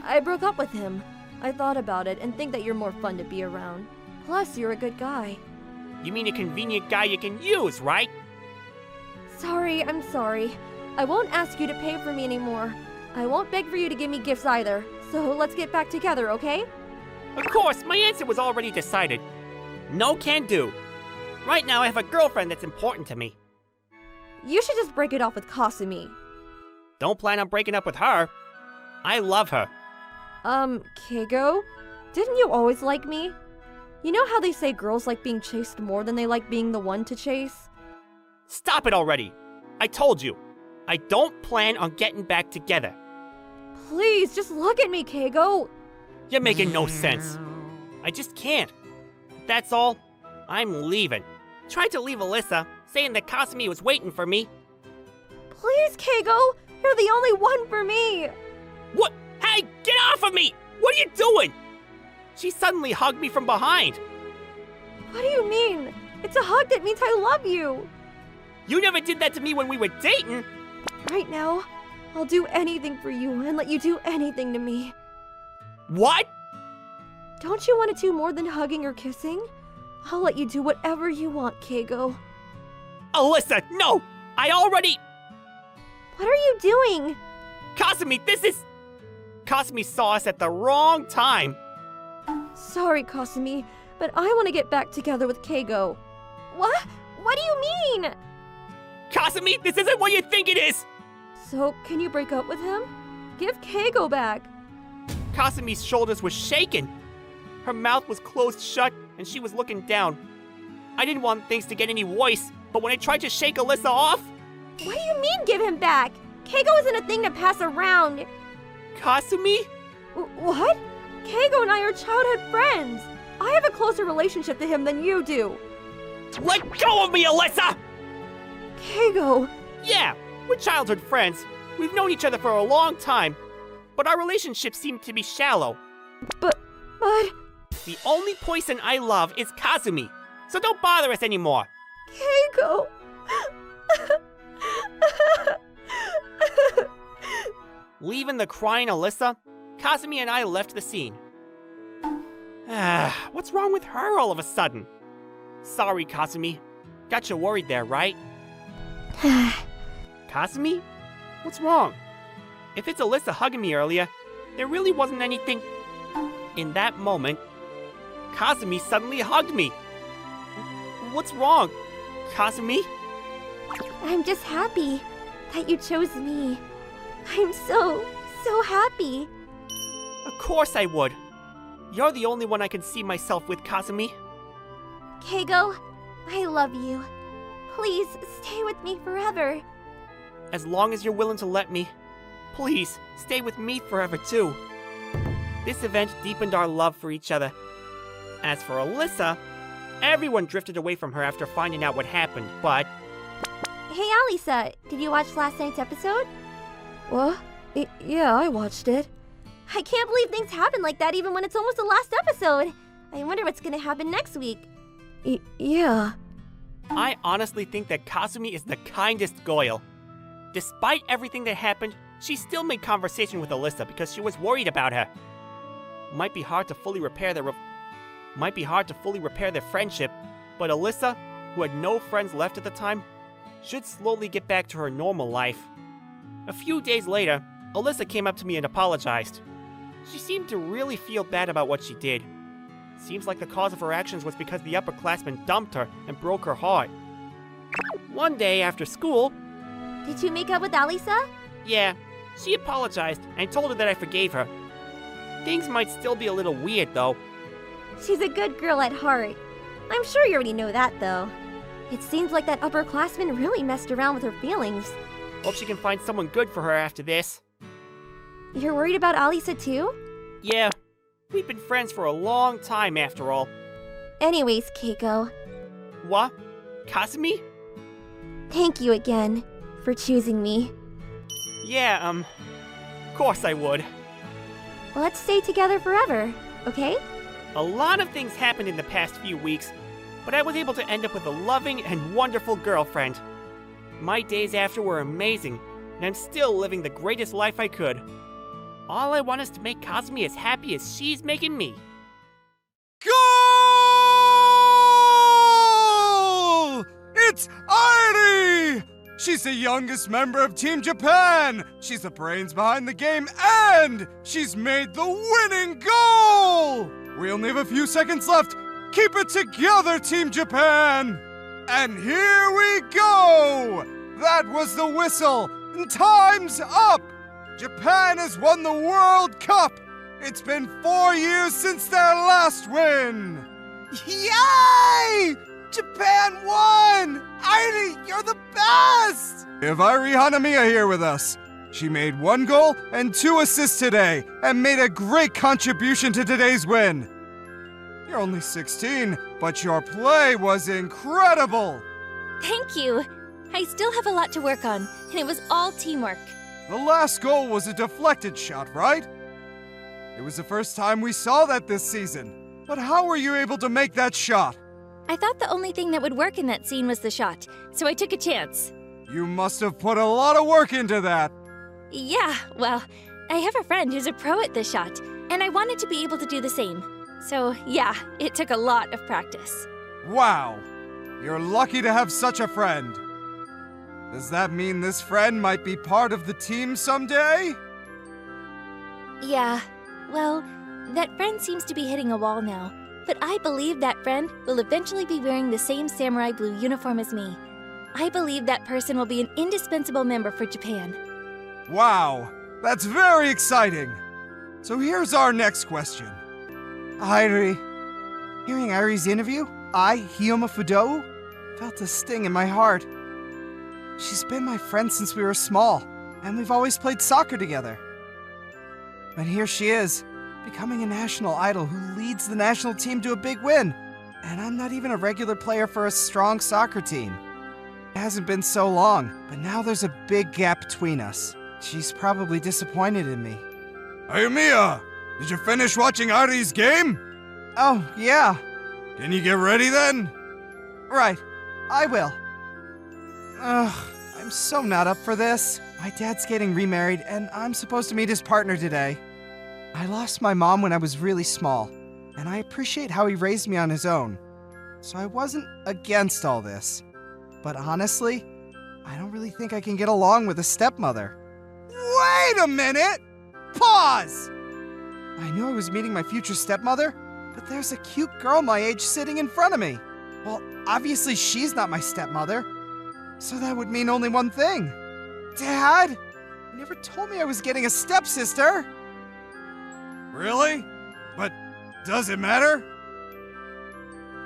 [SPEAKER 6] I broke up with him. I thought about it and think that you're more fun to be around. Plus, you're a good guy.
[SPEAKER 8] You mean a convenient guy you can use, right?
[SPEAKER 6] Sorry, I'm sorry. I won't ask you to pay for me anymore. I won't beg for you to give me gifts either. So let's get back together, okay?
[SPEAKER 8] Of course, my answer was already decided. No can do. Right now, I have a girlfriend that's important to me.
[SPEAKER 6] You should just break it off with Kasumi.
[SPEAKER 8] Don't plan on breaking up with her. I love her.
[SPEAKER 6] Keigo? Didn't you always like me? You know how they say girls like being chased more than they like being the one to chase?
[SPEAKER 8] Stop it already. I told you. I don't plan on getting back together.
[SPEAKER 6] Please, just look at me, Keigo.
[SPEAKER 8] You're making no sense. I just can't. If that's all, I'm leaving. Tried to leave Alyssa, saying that Kasumi was waiting for me.
[SPEAKER 6] Please, Keigo. You're the only one for me.
[SPEAKER 8] What? Hey, get off of me! What are you doing? She suddenly hugged me from behind.
[SPEAKER 6] What do you mean? It's a hug that means I love you.
[SPEAKER 8] You never did that to me when we were dating.
[SPEAKER 6] Right now, I'll do anything for you and let you do anything to me.
[SPEAKER 8] What?
[SPEAKER 6] Don't you want to do more than hugging or kissing? I'll let you do whatever you want, Keigo.
[SPEAKER 8] Alyssa, no! I already...
[SPEAKER 6] What are you doing?
[SPEAKER 8] Kasumi, this is... Kasumi saw us at the wrong time.
[SPEAKER 6] Sorry, Kasumi, but I want to get back together with Keigo. What? What do you mean?
[SPEAKER 8] Kasumi, this isn't what you think it is!
[SPEAKER 6] So, can you break up with him? Give Keigo back.
[SPEAKER 8] Kasumi's shoulders were shaking. Her mouth was closed shut, and she was looking down. I didn't want things to get any worse, But when I tried to shake Alyssa off,
[SPEAKER 6] What do you mean give him back? Keigo isn't a thing to pass around.
[SPEAKER 8] Kasumi?
[SPEAKER 6] What? Keigo and I are childhood friends. I have a closer relationship to him than you do.
[SPEAKER 8] Let go of me, Alyssa!
[SPEAKER 6] Keigo.
[SPEAKER 8] Yeah, we're childhood friends. We've known each other for a long time, but our relationship seemed to be shallow.
[SPEAKER 6] But...
[SPEAKER 8] The only person I love is Kasumi, so don't bother us anymore.
[SPEAKER 6] Keigo.
[SPEAKER 8] Leaving the crying Alyssa, Kasumi and I left the scene. What's wrong with her all of a sudden? Sorry, Kasumi. Got you worried there, right? Kasumi? What's wrong? If it's Alyssa hugging me earlier, there really wasn't anything... In that moment, Kasumi suddenly hugged me. What's wrong? Kasumi?
[SPEAKER 6] I'm just happy that you chose me. I'm so happy.
[SPEAKER 8] Of course I would. You're the only one I can see myself with, Kasumi.
[SPEAKER 6] Keigo, I love you. Please stay with me forever.
[SPEAKER 8] As long as you're willing to let me, please stay with me forever too. This event deepened our love for each other. As for Alyssa, everyone drifted away from her after finding out what happened, but...
[SPEAKER 6] Hey, Alisa, did you watch last night's episode? What? Yeah, I watched it. I can't believe things happen like that even when it's almost the last episode. I wonder what's gonna happen next week. Yeah.
[SPEAKER 8] I honestly think that Kasumi is the kindest Goyle. Despite everything that happened, she still made conversation with Alyssa because she was worried about her. Might be hard to fully repair their friendship, but Alyssa, who had no friends left at the time, should slowly get back to her normal life. A few days later, Alyssa came up to me and apologized. She seemed to really feel bad about what she did. Seems like the cause of her actions was because the upperclassmen dumped her and broke her heart. One day after school...
[SPEAKER 6] Did you make up with Alisa?
[SPEAKER 8] Yeah, she apologized and told her that I forgave her. Things might still be a little weird though.
[SPEAKER 6] She's a good girl at heart. I'm sure you already know that though. It seems like that upperclassman really messed around with her feelings.
[SPEAKER 8] Hope she can find someone good for her after this.
[SPEAKER 6] You're worried about Alisa too?
[SPEAKER 8] Yeah, we've been friends for a long time after all.
[SPEAKER 6] Anyways, Keiko.
[SPEAKER 8] What? Kasumi?
[SPEAKER 6] Thank you again for choosing me.
[SPEAKER 8] Yeah, of course I would.
[SPEAKER 6] Let's stay together forever, okay?
[SPEAKER 8] A lot of things happened in the past few weeks, but I was able to end up with a loving and wonderful girlfriend. My days after were amazing, and I'm still living the greatest life I could. All I want is to make Kasumi as happy as she's making me.
[SPEAKER 3] Goal! It's Airi! She's the youngest member of Team Japan! She's the brains behind the game, and she's made the winning goal! We only have a few seconds left. Keep it together, Team Japan! And here we go! That was the whistle, and time's up! Japan has won the World Cup! It's been 4 years since their last win! Yay! Japan won! Airi, you're the best! We have Airi Hanamiya here with us. She made 1 goal and 2 assists today, and made a great contribution to today's win. You're only 16, but your play was incredible!
[SPEAKER 10] Thank you. I still have a lot to work on, and it was all teamwork.
[SPEAKER 3] The last goal was a deflected shot, right? It was the first time we saw that this season. But how were you able to make that shot?
[SPEAKER 10] I thought the only thing that would work in that scene was the shot, so I took a chance.
[SPEAKER 3] You must have put a lot of work into that.
[SPEAKER 10] Yeah, well, I have a friend who's a pro at this shot, and I wanted to be able to do the same. So, yeah, it took a lot of practice.
[SPEAKER 3] Wow! You're lucky to have such a friend. Does that mean this friend might be part of the team someday?
[SPEAKER 10] Yeah, well, that friend seems to be hitting a wall now, but I believe that friend will eventually be wearing the same samurai blue uniform as me. I believe that person will be an indispensable member for Japan.
[SPEAKER 3] Wow, that's very exciting. So here's our next question. Airi, hearing Airi's interview, I, Hiyoma Fudou,
[SPEAKER 4] felt a sting in my heart. She's been my friend since we were small, and we've always played soccer together. But here she is, becoming a national idol who leads the national team to a big win. And I'm not even a regular player for a strong soccer team. It hasn't been so long, but now there's a big gap between us. She's probably disappointed in me.
[SPEAKER 3] Hey, Mia! Did you finish watching Ari's game?
[SPEAKER 4] Oh, yeah.
[SPEAKER 3] Can you get ready then?
[SPEAKER 4] Right. I will. Ugh, I'm so not up for this. My dad's getting remarried, and I'm supposed to meet his partner today. I lost my mom when I was really small, and I appreciate how he raised me on his own. So I wasn't against all this. But honestly, I don't really think I can get along with a stepmother.
[SPEAKER 3] Wait a minute! Pause!
[SPEAKER 4] I knew I was meeting my future stepmother, but there's a cute girl my age sitting in front of me. Well, obviously she's not my stepmother. So that would mean only one thing. Dad! You never told me I was getting a stepsister!
[SPEAKER 3] Really? But does it matter?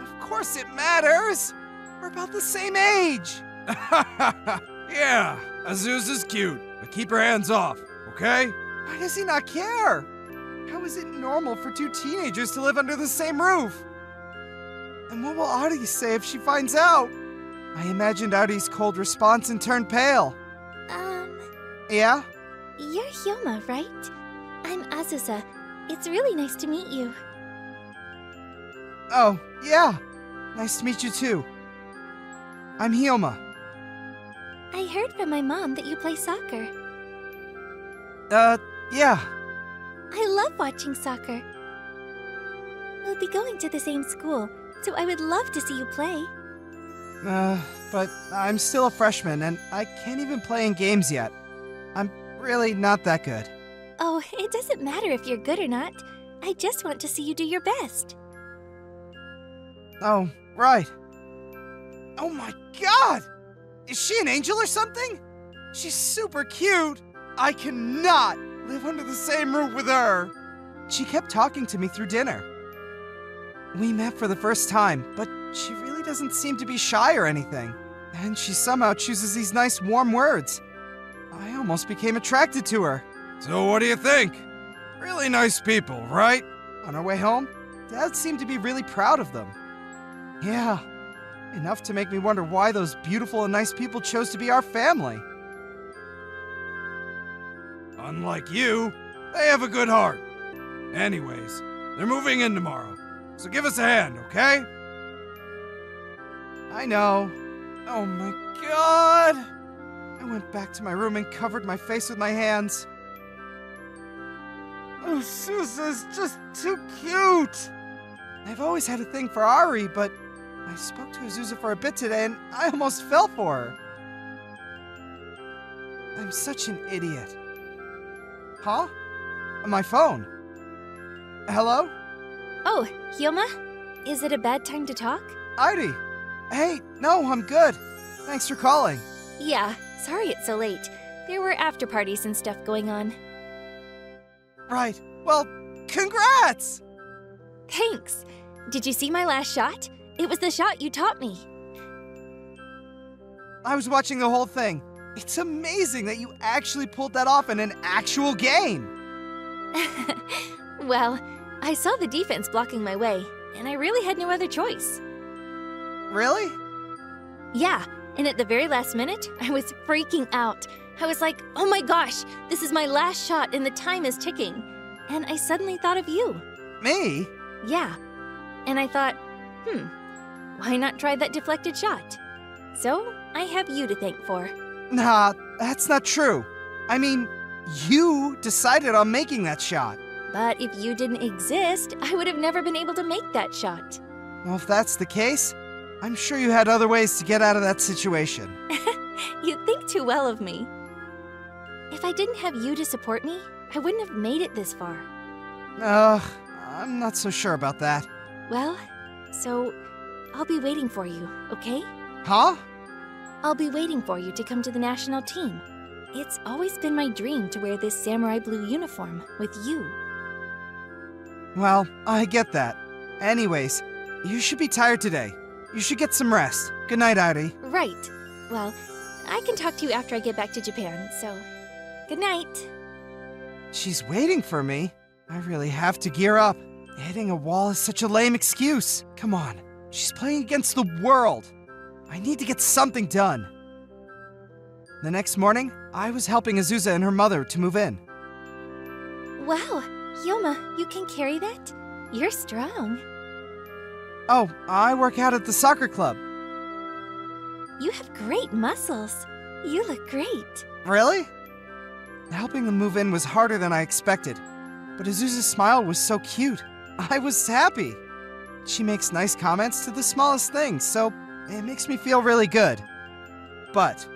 [SPEAKER 4] Of course it matters! We're about the same age!
[SPEAKER 3] Yeah, Azusa's cute, but keep her hands off, okay?
[SPEAKER 4] Why does he not care? How is it normal for two teenagers to live under the same roof? And what will Ari say if she finds out? I imagined Ari's cold response and turned pale. Yeah?
[SPEAKER 10] You're Hyoma, right? I'm Azusa. It's really nice to meet you.
[SPEAKER 4] Oh, yeah. Nice to meet you too. I'm Hyoma.
[SPEAKER 10] I heard from my mom that you play soccer.
[SPEAKER 4] Yeah.
[SPEAKER 10] I love watching soccer. We'll be going to the same school, so I would love to see you play.
[SPEAKER 4] But I'm still a freshman, and I can't even play in games yet. I'm really not that good.
[SPEAKER 10] Oh, it doesn't matter if you're good or not. I just want to see you do your best.
[SPEAKER 4] Oh, right. Oh my god! Is she an angel or something? She's super cute! I cannot live under the same roof with her! She kept talking to me through dinner. We met for the first time, but she really doesn't seem to be shy or anything. And she somehow chooses these nice warm words. I almost became attracted to her.
[SPEAKER 3] So what do you think? Really nice people, right?
[SPEAKER 4] On our way home, Dad seemed to be really proud of them. Yeah, enough to make me wonder why those beautiful and nice people chose to be our family.
[SPEAKER 3] Unlike you, they have a good heart. Anyways, they're moving in tomorrow, so give us a hand, okay?
[SPEAKER 4] I know. Oh my god! I went back to my room and covered my face with my hands. Oh, Susa's just too cute! I've always had a thing for Ari, but I spoke to Azusa for a bit today and I almost fell for her. I'm such an idiot. Huh? My phone. Hello?
[SPEAKER 10] Oh, Hyoma? Is it a bad time to talk?
[SPEAKER 4] Ari! Hey, no, I'm good. Thanks for calling.
[SPEAKER 10] Yeah, sorry it's so late. There were after parties and stuff going on.
[SPEAKER 4] Right. Well, congrats!
[SPEAKER 10] Thanks. Did you see my last shot? It was the shot you taught me.
[SPEAKER 4] I was watching the whole thing. It's amazing that you actually pulled that off in an actual game.
[SPEAKER 10] Well, I saw the defense blocking my way, and I really had no other choice.
[SPEAKER 4] Really?
[SPEAKER 10] Yeah, and at the very last minute, I was freaking out. I was like, oh my gosh, this is my last shot and the time is ticking. And I suddenly thought of you.
[SPEAKER 4] Me?
[SPEAKER 10] Yeah. And I thought, why not try that deflected shot? So, I have you to thank for.
[SPEAKER 4] Nah, that's not true. I mean, you decided on making that shot.
[SPEAKER 10] But if you didn't exist, I would have never been able to make that shot.
[SPEAKER 4] Well, if that's the case, I'm sure you had other ways to get out of that situation.
[SPEAKER 10] You think too well of me. If I didn't have you to support me, I wouldn't have made it this far.
[SPEAKER 4] I'm not so sure about that.
[SPEAKER 10] Well, so I'll be waiting for you, okay?
[SPEAKER 4] Huh?
[SPEAKER 10] I'll be waiting for you to come to the national team. It's always been my dream to wear this samurai blue uniform with you.
[SPEAKER 4] Well, I get that. Anyways, you should be tired today. You should get some rest. Good night, Ari.
[SPEAKER 10] Right. Well, I can talk to you after I get back to Japan, so good night.
[SPEAKER 4] She's waiting for me. I really have to gear up. Hitting a wall is such a lame excuse. Come on. She's playing against the world. I need to get something done. The next morning, I was helping Azusa and her mother to move in.
[SPEAKER 10] Wow, Hyoma, you can carry that? You're strong.
[SPEAKER 4] Oh, I work out at the soccer club.
[SPEAKER 10] You have great muscles. You look great.
[SPEAKER 4] Really? Helping them move in was harder than I expected, but Azusa's smile was so cute. I was happy. She makes nice comments to the smallest things, so it makes me feel really good. But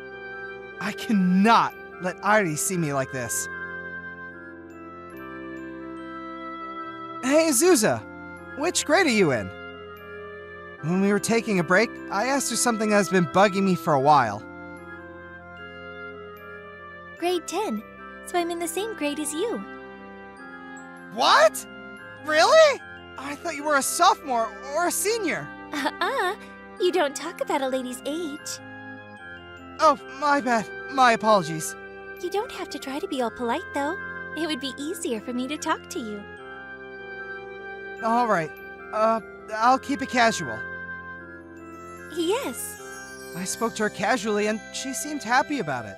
[SPEAKER 4] I cannot let Ari see me like this. Hey, Azusa, which grade are you in? When we were taking a break, I asked her something that's been bugging me for a while.
[SPEAKER 10] Grade 10, so I'm in the same grade as you.
[SPEAKER 4] What? Really? I thought you were a sophomore or a senior.
[SPEAKER 10] You don't talk about a lady's age.
[SPEAKER 4] Oh, my bad. My apologies.
[SPEAKER 10] You don't have to try to be all polite, though. It would be easier for me to talk to you.
[SPEAKER 4] All right. I'll keep it casual.
[SPEAKER 10] Yes.
[SPEAKER 4] I spoke to her casually and she seemed happy about it.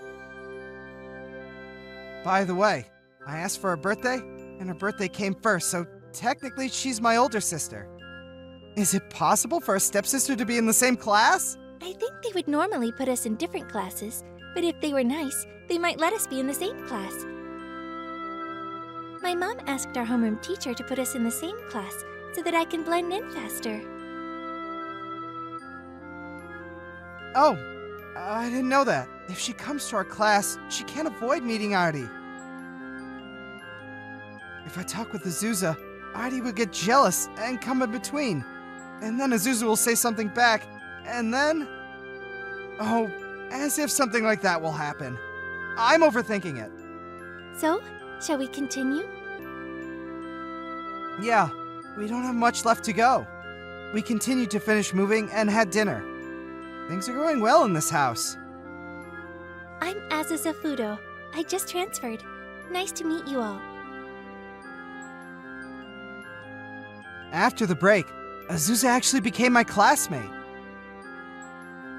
[SPEAKER 4] By the way, I asked for her birthday and her birthday came first, so technically she's my older sister. Is it possible for a stepsister to be in the same class?
[SPEAKER 10] I think they would normally put us in different classes, but if they were nice, they might let us be in the same class. My mom asked our homeroom teacher to put us in the same class so that I can blend in faster.
[SPEAKER 4] Oh, I didn't know that. If she comes to our class, she can't avoid meeting Artie. If I talk with Azusa, Artie will get jealous and come in between. And then Azusa will say something back, and then... Oh, as if something like that will happen. I'm overthinking it.
[SPEAKER 10] So, shall we continue?
[SPEAKER 4] Yeah, we don't have much left to go. We continued to finish moving and had dinner. Things are going well in this house.
[SPEAKER 10] I'm Azusa Fudo. I just transferred. Nice to meet you all.
[SPEAKER 4] After the break, Azusa actually became my classmate.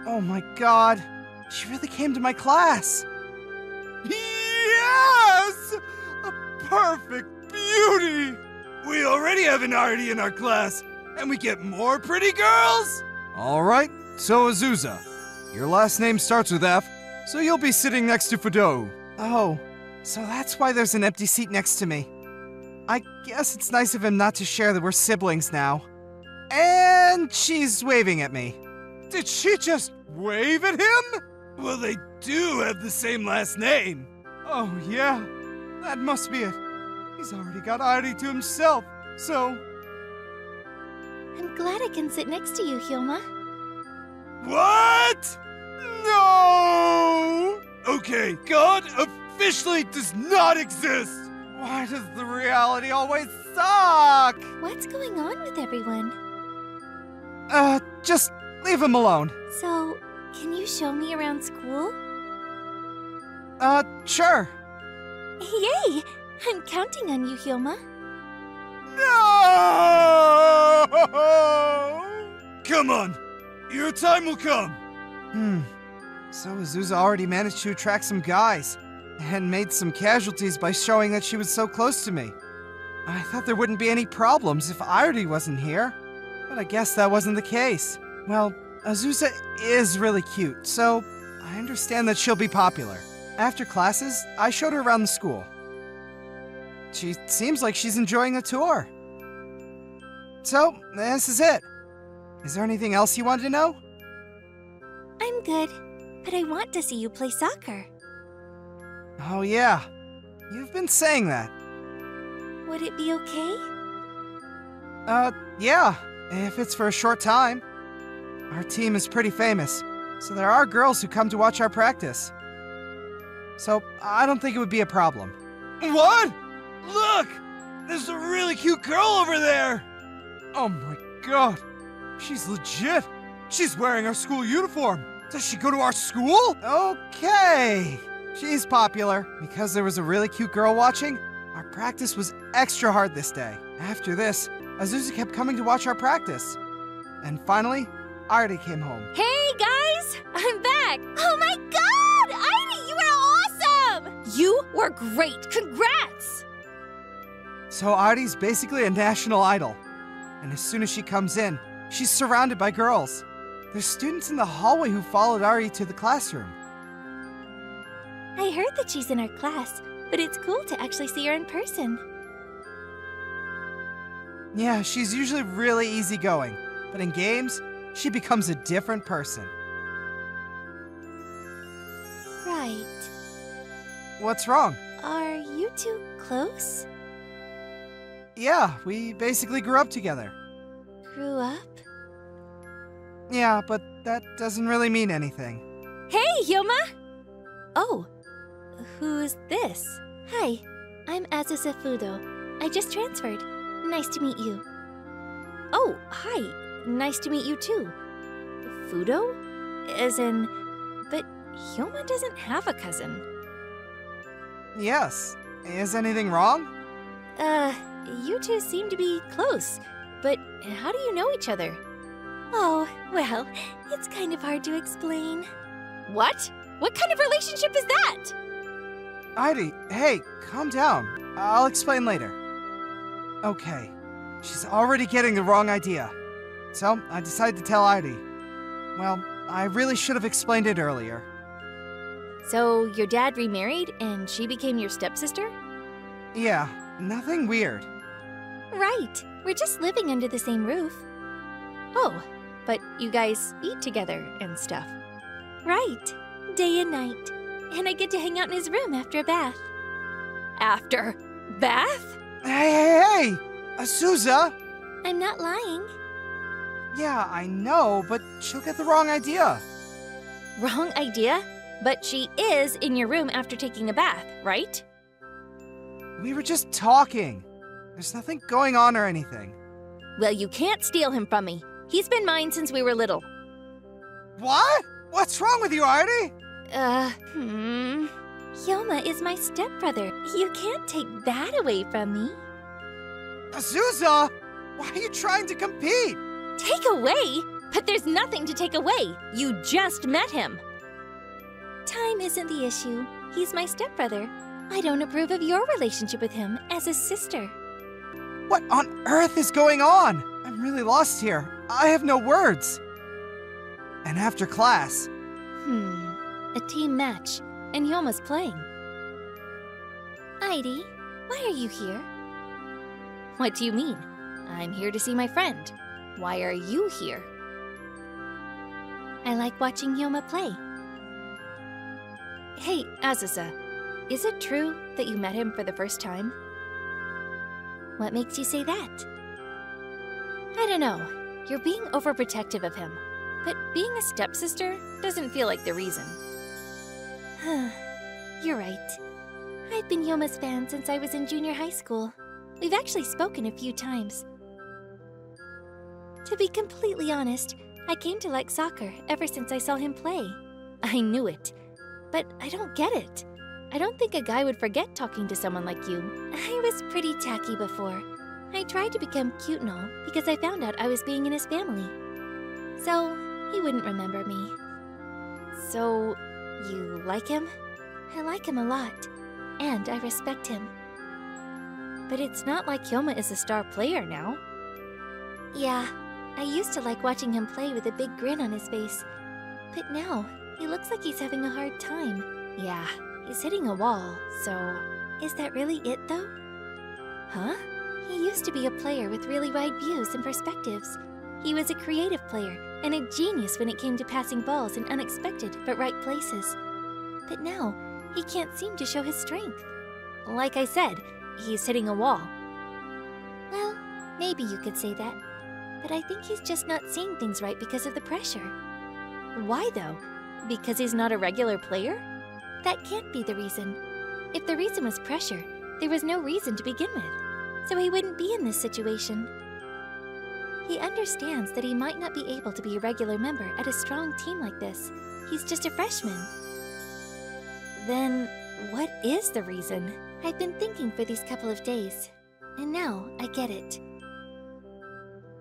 [SPEAKER 4] Oh my god, she really came to my class.
[SPEAKER 3] Yes! A perfect beauty! We already have an Artie in our class, and we get more pretty girls?
[SPEAKER 4] Alright, so Azusa, your last name starts with F, so you'll be sitting next to Fudo. Oh, so that's why there's an empty seat next to me. I guess it's nice of him not to share that we're siblings now. And she's waving at me.
[SPEAKER 3] Did she just wave at him? Well, they do have the same last name. Oh, yeah. That must be it. He's already got Artie to himself, so...
[SPEAKER 10] I'm glad I can sit next to you, Hyoma.
[SPEAKER 3] What? No! Okay, God officially does not exist! Why does the reality always suck?
[SPEAKER 10] What's going on with everyone?
[SPEAKER 4] Just leave him alone.
[SPEAKER 10] So, can you show me around school?
[SPEAKER 4] Sure.
[SPEAKER 10] Yay! I'm counting on you, Hyoma.
[SPEAKER 3] No! Come on, your time will come.
[SPEAKER 4] So Azusa already managed to attract some guys, and made some casualties by showing that she was so close to me. I thought there wouldn't be any problems if Artie wasn't here, but I guess that wasn't the case. Well, Azusa is really cute, so I understand that she'll be popular. After classes, I showed her around the school. She seems like she's enjoying the tour. So, this is it. Is there anything else you wanted to know?
[SPEAKER 10] I'm good, but I want to see you play soccer.
[SPEAKER 4] Oh yeah, you've been saying that.
[SPEAKER 10] Would it be okay?
[SPEAKER 4] Yeah, if it's for a short time. Our team is pretty famous, so there are girls who come to watch our practice. So, I don't think it would be a problem.
[SPEAKER 3] What? Look! There's a really cute girl over there! Oh my god, she's legit! She's wearing our school uniform. Does she go to our school?
[SPEAKER 4] Okay. She's popular. Because there was a really cute girl watching, our practice was extra hard this day. After this, Azusa kept coming to watch our practice. And finally, Artie came home.
[SPEAKER 10] Hey guys, I'm back. Oh my god, Ivy, you were awesome! You were great. Congrats!
[SPEAKER 4] So Artie's basically a national idol. And as soon as she comes in, she's surrounded by girls. There's students in the hallway who followed Artie to the classroom.
[SPEAKER 10] I heard that she's in our class, but it's cool to actually see her in person.
[SPEAKER 4] Yeah, she's usually really easygoing, but in games, she becomes a different person.
[SPEAKER 10] Right.
[SPEAKER 4] What's wrong?
[SPEAKER 10] Are you two close?
[SPEAKER 4] Yeah, we basically grew up together.
[SPEAKER 10] Grew up?
[SPEAKER 4] Yeah, but that doesn't really mean anything.
[SPEAKER 10] Hey, Hyoma! Oh, who's this? Hi, I'm Azusa Fudo. I just transferred. Nice to meet you. Oh, hi. Nice to meet you too. Fudo? As in... But Hyoma doesn't have a cousin.
[SPEAKER 4] Yes. Is anything wrong?
[SPEAKER 10] You two seem to be close, but how do you know each other? Oh, well, it's kind of hard to explain. What? What kind of relationship is that?
[SPEAKER 4] Artie, hey, calm down. I'll explain later. Okay, she's already getting the wrong idea. So, I decided to tell Artie. Well, I really should have explained it earlier.
[SPEAKER 10] So, your dad remarried and she became your stepsister?
[SPEAKER 4] Yeah, nothing weird.
[SPEAKER 10] Right. We're just living under the same roof. Oh, but you guys eat together and stuff. Right. Day and night. And I get to hang out in his room after a bath. After bath?
[SPEAKER 4] Hey! Azusa!
[SPEAKER 10] I'm not lying.
[SPEAKER 4] Yeah, I know, but she'll get the wrong idea.
[SPEAKER 10] Wrong idea? But she is in your room after taking a bath, right?
[SPEAKER 4] We were just talking. There's nothing going on or anything.
[SPEAKER 10] Well, you can't steal him from me. He's been mine since we were little.
[SPEAKER 4] What? What's wrong with you, Artie?
[SPEAKER 10] Hyoma is my stepbrother. You can't take that away from me.
[SPEAKER 4] Azusa! Why are you trying to compete?
[SPEAKER 10] Take away? But there's nothing to take away. You just met him. Time isn't the issue. He's my stepbrother. I don't approve of your relationship with him as a sister.
[SPEAKER 4] What on earth is going on? I'm really lost here. I have no words. And after class...
[SPEAKER 10] A team match, and Hyoma's playing. Heidi, why are you here? What do you mean? I'm here to see my friend. Why are you here? I like watching Hyoma play. Hey, Azusa, is it true that you met him for the first time? What makes you say that? I don't know. You're being overprotective of him. But being a stepsister doesn't feel like the reason. You're right. I've been Hyoma's fan since I was in junior high school. We've actually spoken a few times. To be completely honest, I came to like soccer ever since I saw him play. I knew it. But I don't get it. I don't think a guy would forget talking to someone like you. I was pretty tacky before. I tried to become cute and all because I found out I was being in his family. So, he wouldn't remember me. So, you like him? I like him a lot. And I respect him. But it's not like Hyoma is a star player now. Yeah, I used to like watching him play with a big grin on his face. But now, he looks like he's having a hard time. Yeah, he's hitting a wall, so... Is that really it, though? Huh? He used to be a player with really wide views and perspectives. He was a creative player and a genius when it came to passing balls in unexpected but right places. But now, he can't seem to show his strength. Like I said, he's hitting a wall. Well, maybe you could say that. But I think he's just not seeing things right because of the pressure. Why, though? Because he's not a regular player? That can't be the reason. If the reason was pressure, there was no reason to begin with. So he wouldn't be in this situation. He understands that he might not be able to be a regular member at a strong team like this. He's just a freshman. Then, what is the reason? I've been thinking for these couple of days, and now I get it.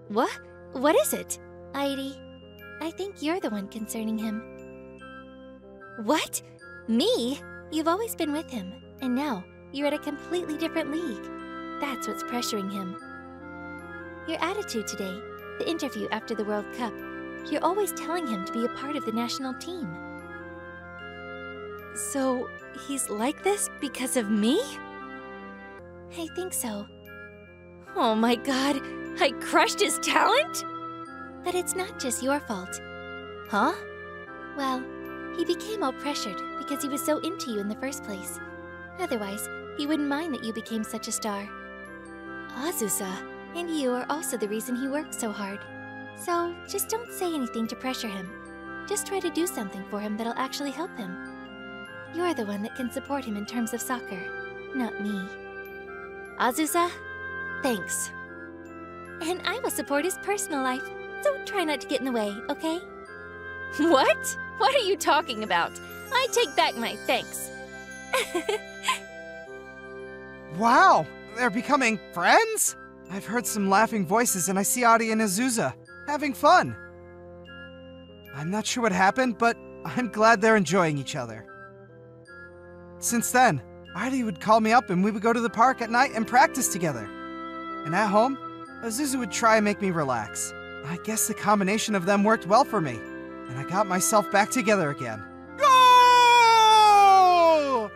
[SPEAKER 10] What? What is it? Heidi, I think you're the one concerning him. What? Me? You've always been with him, and now you're at a completely different league. That's what's pressuring him. Your attitude today, the interview after the World Cup, you're always telling him to be a part of the national team. So, he's like this because of me? I think so. Oh my god, I crushed his talent? But it's not just your fault. Huh? Well, he became all pressured because he was so into you in the first place. Otherwise, he wouldn't mind that you became such a star. Azusa, and you are also the reason he works so hard. So, just don't say anything to pressure him. Just try to do something for him that'll actually help him. You're the one that can support him in terms of soccer, not me. Azusa, thanks. And I will support his personal life, so try not to get in the way, okay? What? What are you talking about? I take back my thanks.
[SPEAKER 4] Wow, they're becoming friends? I've heard some laughing voices and I see Adi and Azusa having fun. I'm not sure what happened, but I'm glad they're enjoying each other. Since then, Adi would call me up and we would go to the park at night and practice together. And at home, Azusa would try and make me relax. I guess the combination of them worked well for me, and I got myself back together again.
[SPEAKER 3] Goal!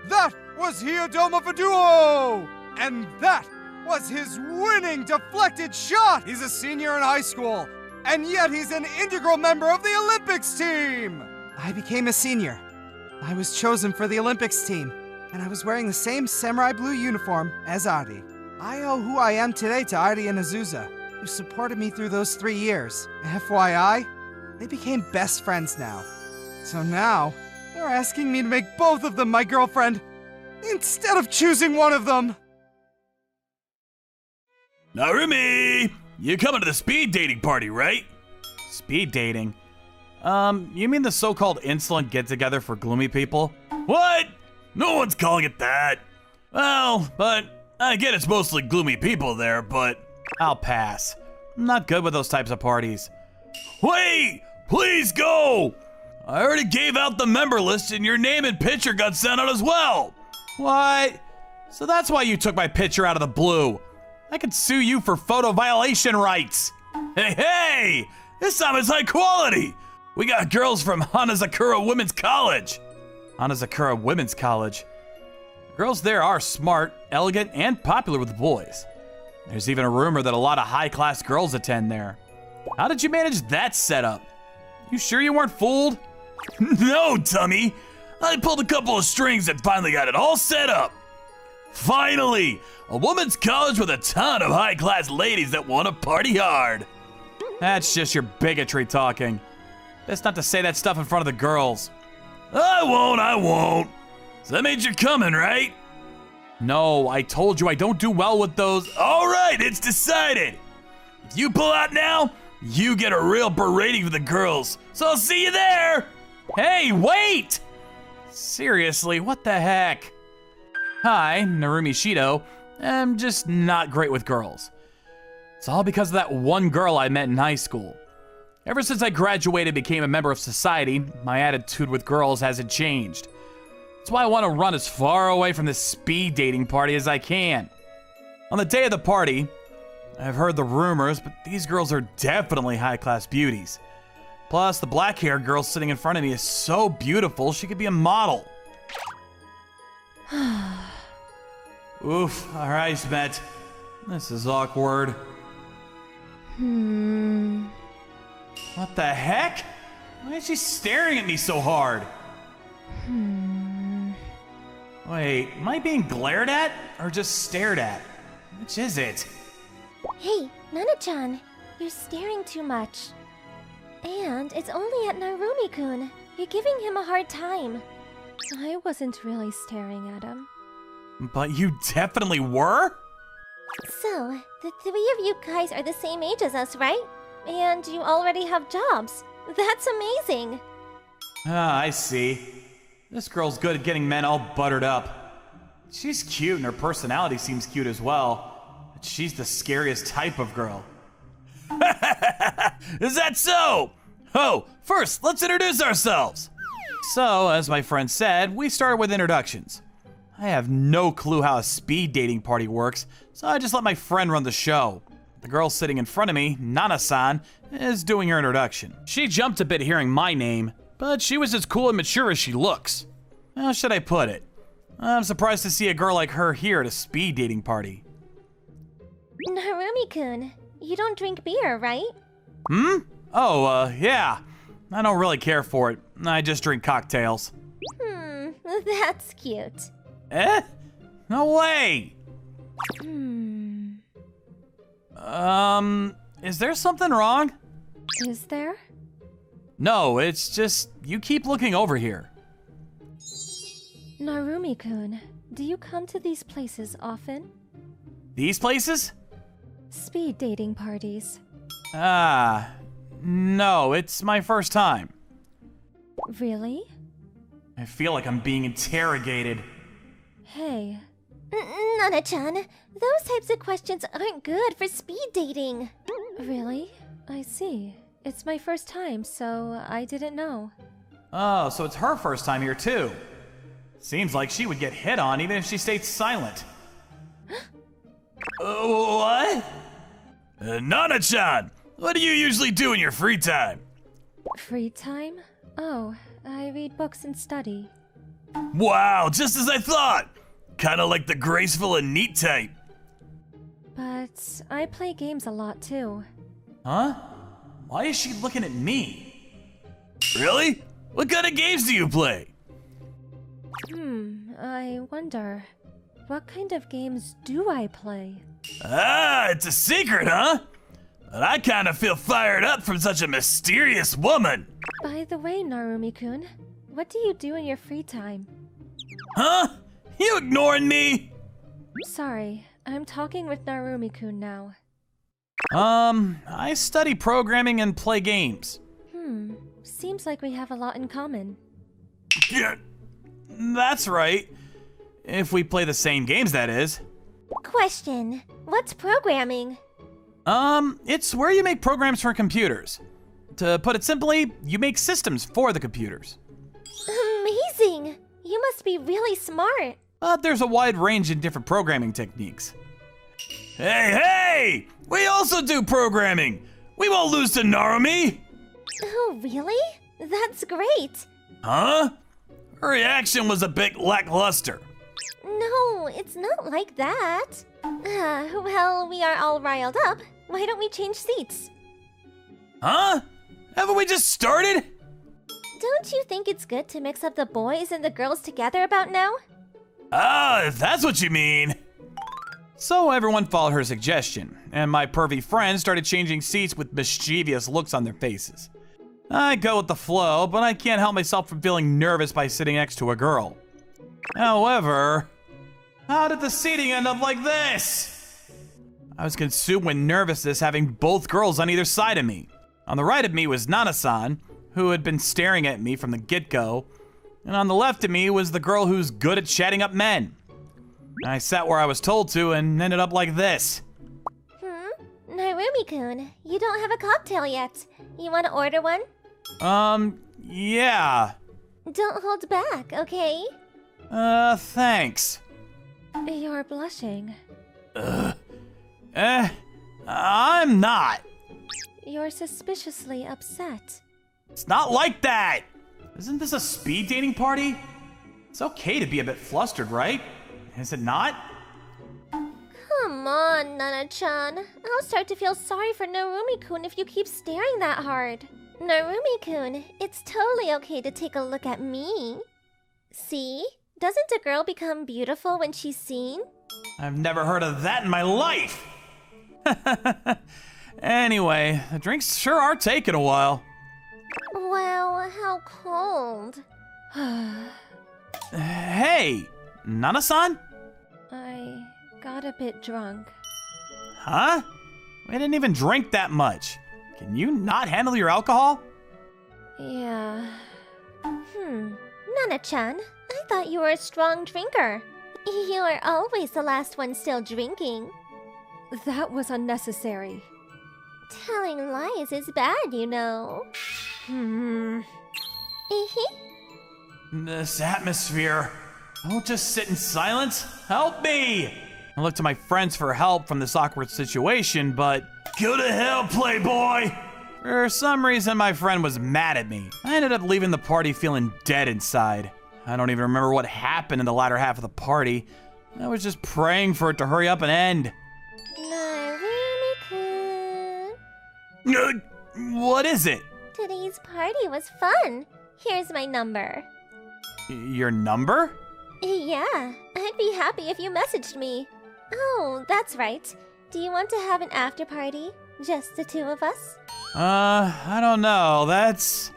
[SPEAKER 3] That was Hyodoma Faduo! And that was his winning deflected shot! He's a senior in high school, and yet he's an integral member of the Olympics team!
[SPEAKER 4] I became a senior. I was chosen for the Olympics team, and I was wearing the same samurai blue uniform as Adi. I owe who I am today to Adi and Azusa, who supported me through those 3 years. FYI, they became best friends now. So now, they're asking me to make both of them my girlfriend, instead of choosing one of them.
[SPEAKER 7] Narumi! You coming to the speed dating party, right? Speed dating? You mean the so-called insolent get-together for gloomy people? What? No one's calling it that. Well, but I get it's mostly gloomy people there, but I'll pass. I'm not good with those types of parties. Wait! Please go! I already gave out the member list and your name and picture got sent out as well. What? So that's why you took my picture out of the blue. I could sue you for photo violation rights. Hey! This time it's high quality! We got girls from Hanazakura Women's College. Hanazakura Women's College? Girls there are smart, elegant, and popular with the boys. There's even a rumor that a lot of high-class girls attend there. How did you manage that setup? You sure you weren't fooled? No, dummy! I pulled a couple of strings and finally got it all set up. Finally! A women's college with a ton of high-class ladies that want to party hard. That's just your bigotry talking. That's not to say that stuff in front of the girls. I won't. So that means you're coming, right? No, I told you I don't do well with those. All right, it's decided. If you pull out now, you get a real berating for the girls. So I'll see you there. Hey, wait! Seriously, what the heck? Hi, Narumi Shido. I'm just not great with girls. It's all because of that one girl I met in high school. Ever since I graduated and became a member of society, my attitude with girls hasn't changed. That's why I want to run as far away from this speed dating party as I can. On the day of the party, I've heard the rumors, but these girls are definitely high-class beauties. Plus, the black-haired girl sitting in front of me is so beautiful, she could be a model. Oof, alright, Smet. This is awkward. What the heck? Why is she staring at me so hard? Wait, am I being glared at or just stared at? Which is it?
[SPEAKER 5] Hey, Nana-chan, you're staring too much. And it's only at Narumi-kun. You're giving him a hard time. I wasn't really staring at him.
[SPEAKER 7] But you definitely were?
[SPEAKER 5] So, the three of you guys are the same age as us, right? And you already have jobs. That's amazing.
[SPEAKER 7] Ah, I see. This girl's good at getting men all buttered up. She's cute and her personality seems cute as well. But she's the scariest type of girl. Is that so? Oh, first, let's introduce ourselves. So, as my friend said, we started with introductions. I have no clue how a speed dating party works, so I just let my friend run the show. The girl sitting in front of me, Nana-san, is doing her introduction. She jumped a bit hearing my name, but she was as cool and mature as she looks. How should I put it? I'm surprised to see a girl like her here at a speed dating party.
[SPEAKER 5] Narumi-kun, you don't drink beer, right?
[SPEAKER 7] Oh, yeah. I don't really care for it. I just drink cocktails.
[SPEAKER 5] That's cute.
[SPEAKER 7] Eh? No way! Is there something wrong?
[SPEAKER 5] Is there?
[SPEAKER 7] No, it's just you keep looking over here.
[SPEAKER 5] Narumi-kun, do you come to these places often?
[SPEAKER 7] These places?
[SPEAKER 5] Speed dating parties.
[SPEAKER 7] Ah, no, it's my first time.
[SPEAKER 5] Really?
[SPEAKER 7] I feel like I'm being interrogated.
[SPEAKER 5] Hey. Nana-chan, those types of questions aren't good for speed dating. Really? I see. It's my first time, so I didn't know.
[SPEAKER 7] Oh, so it's her first time here too. Seems like she would get hit on even if she stayed silent. What? Nana-chan, what do you usually do in your free time?
[SPEAKER 5] Free time? Oh, I read books and study.
[SPEAKER 7] Wow, just as I thought! Kinda like the graceful and neat type.
[SPEAKER 5] But I play games a lot too.
[SPEAKER 7] Huh? Why is she looking at me? Really? What kind of games do you play?
[SPEAKER 5] I wonder, what kind of games do I play?
[SPEAKER 7] Ah, it's a secret, huh? But I kinda feel fired up from such a mysterious woman.
[SPEAKER 5] By the way, Narumi-kun, what do you do in your free time?
[SPEAKER 7] Huh? You ignoring me?
[SPEAKER 5] Sorry, I'm talking with Narumi-kun now.
[SPEAKER 7] I study programming and play games.
[SPEAKER 5] Seems like we have a lot in common.
[SPEAKER 7] Yeah, that's right. If we play the same games, that is.
[SPEAKER 5] Question, what's programming?
[SPEAKER 7] It's where you make programs for computers. To put it simply, you make systems for the computers.
[SPEAKER 5] Amazing! You must be really smart.
[SPEAKER 7] But there's a wide range in different programming techniques. Hey! We also do programming! We won't lose to Narumi!
[SPEAKER 5] Oh, really? That's great.
[SPEAKER 7] Huh? Her reaction was a bit lackluster.
[SPEAKER 5] No, it's not like that. Well, we are all riled up. Why don't we change seats?
[SPEAKER 7] Huh? Haven't we just started?
[SPEAKER 5] Don't you think it's good to mix up the boys and the girls together about now?
[SPEAKER 7] Ah, if that's what you mean. So everyone followed her suggestion, and my pervy friends started changing seats with mischievous looks on their faces. I go with the flow, but I can't help myself from feeling nervous by sitting next to a girl. However, how did the seating end up like this? I was consumed with nervousness having both girls on either side of me. On the right of me was Nana-san, who had been staring at me from the get-go, and on the left of me was the girl who's good at chatting up men. I sat where I was told to and ended up like this.
[SPEAKER 5] Narumi-kun, you don't have a cocktail yet. You want to order one?
[SPEAKER 7] Yeah.
[SPEAKER 5] Don't hold back, okay?
[SPEAKER 7] Thanks.
[SPEAKER 5] You're blushing.
[SPEAKER 7] I'm not.
[SPEAKER 5] You're suspiciously upset.
[SPEAKER 7] It's not like that! Isn't this a speed dating party? It's okay to be a bit flustered, right? Is it not?
[SPEAKER 5] Come on, Nana-chan. I'll start to feel sorry for Narumi-kun if you keep staring that hard. Narumi-kun, it's totally okay to take a look at me. See? Doesn't a girl become beautiful when she's seen?
[SPEAKER 7] I've never heard of that in my life! Anyway, the drinks sure are taking a while.
[SPEAKER 5] Well, how cold.
[SPEAKER 7] Hey, Nana-san?
[SPEAKER 5] I got a bit drunk.
[SPEAKER 7] Huh? We didn't even drink that much. Can you not handle your alcohol?
[SPEAKER 6] Yeah. Nana-chan, I thought you were a strong drinker. You are always the last one still drinking.
[SPEAKER 5] That was unnecessary.
[SPEAKER 6] Telling lies is bad, you know.
[SPEAKER 7] This atmosphere. Don't just sit in silence. Help me! I looked to my friends for help from this awkward situation, but go to hell, playboy! For some reason, my friend was mad at me. I ended up leaving the party feeling dead inside. I don't even remember what happened in the latter half of the party. I was just praying for it to hurry up and end.
[SPEAKER 6] Narumi-kun.
[SPEAKER 7] What is it?
[SPEAKER 6] Today's party was fun. Here's my number.
[SPEAKER 7] Your number?
[SPEAKER 6] Yeah, I'd be happy if you messaged me. Oh, that's right. Do you want to have an after party? Just the two of us?
[SPEAKER 7] I don't know. That's...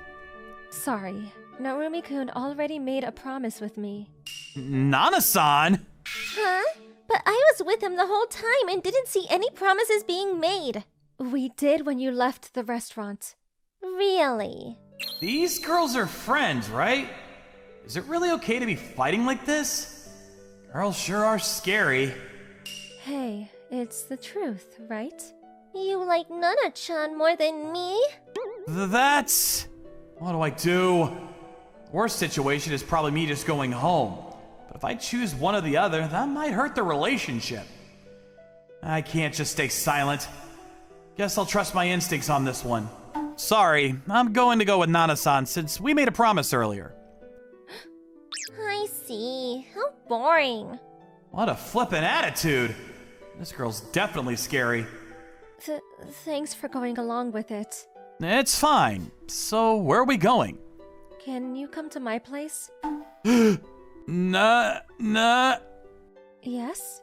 [SPEAKER 5] Sorry, Narumi-kun already made a promise with me.
[SPEAKER 7] Nana-san?
[SPEAKER 6] Huh? But I was with him the whole time and didn't see any promises being made.
[SPEAKER 5] We did when you left the restaurant.
[SPEAKER 6] Really?
[SPEAKER 7] These girls are friends, right? Is it really okay to be fighting like this? Girls sure are scary.
[SPEAKER 5] Hey, it's the truth, right?
[SPEAKER 6] You like Nana-chan more than me?
[SPEAKER 7] That's... What do I do? The worst situation is probably me just going home. But if I choose one or the other, that might hurt the relationship. I can't just stay silent. Guess I'll trust my instincts on this one. Sorry, I'm going to go with Nana-san since we made a promise earlier.
[SPEAKER 6] I see. How boring.
[SPEAKER 7] What a flippin' attitude. This girl's definitely scary.
[SPEAKER 5] Thanks for going along with it.
[SPEAKER 7] It's fine. So, where are we going?
[SPEAKER 5] Can you come to my place?
[SPEAKER 7] Nah.
[SPEAKER 5] Yes?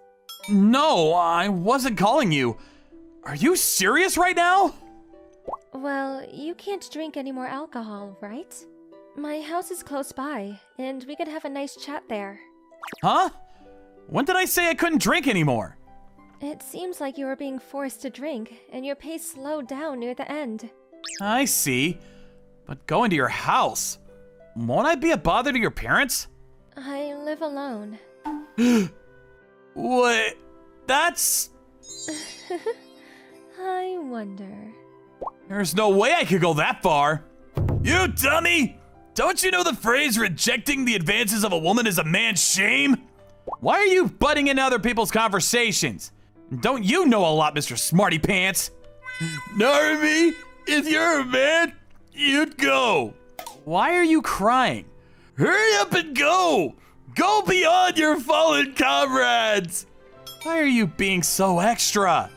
[SPEAKER 7] No, I wasn't calling you. Are you serious right now?
[SPEAKER 5] Well, you can't drink any more alcohol, right? My house is close by, and we could have a nice chat there.
[SPEAKER 7] Huh? When did I say I couldn't drink anymore?
[SPEAKER 5] It seems like you were being forced to drink, and your pace slowed down near the end.
[SPEAKER 7] I see. But going to your house, won't I be a bother to your parents?
[SPEAKER 5] I live alone.
[SPEAKER 7] What? That's...
[SPEAKER 5] I wonder.
[SPEAKER 7] There's no way I could go that far. You dummy! Don't you know the phrase rejecting the advances of a woman is a man's shame? Why are you butting into other people's conversations? Don't you know a lot, Mr. Smarty Pants? Narumi, if you're a man, you'd go. Why are you crying? Hurry up and go! Go beyond your fallen comrades! Why are you being so extra?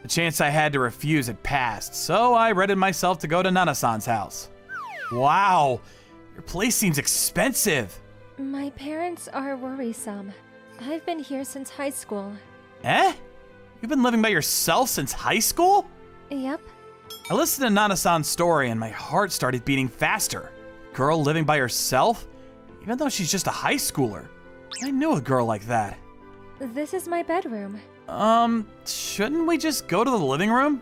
[SPEAKER 7] The chance I had to refuse had passed, so I readied myself to go to Nana-san's house. Wow, your place seems expensive.
[SPEAKER 5] My parents are worrisome. I've been here since high school.
[SPEAKER 7] Eh? You've been living by yourself since high school?
[SPEAKER 5] Yep.
[SPEAKER 7] I listened to Nana-san's story and my heart started beating faster. Girl living by herself? Even though she's just a high schooler. I knew a girl like that.
[SPEAKER 5] This is my bedroom.
[SPEAKER 7] Shouldn't we just go to the living room?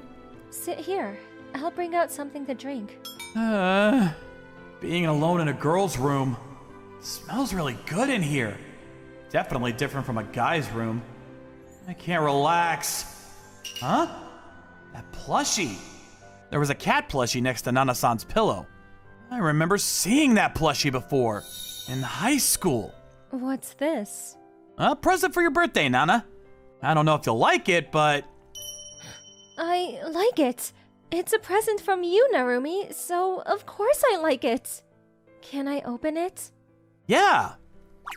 [SPEAKER 5] Sit here. I'll bring out something to drink.
[SPEAKER 7] Being alone in a girl's room. Smells really good in here. Definitely different from a guy's room. I can't relax. Huh? That plushie. There was a cat plushie next to Nana-san's pillow. I remember seeing that plushie before. In high school.
[SPEAKER 5] What's this?
[SPEAKER 7] A present for your birthday, Nana. I don't know if you'll like it, but...
[SPEAKER 5] I like it. It's a present from you, Narumi, so of course I like it. Can I open it?
[SPEAKER 7] Yeah.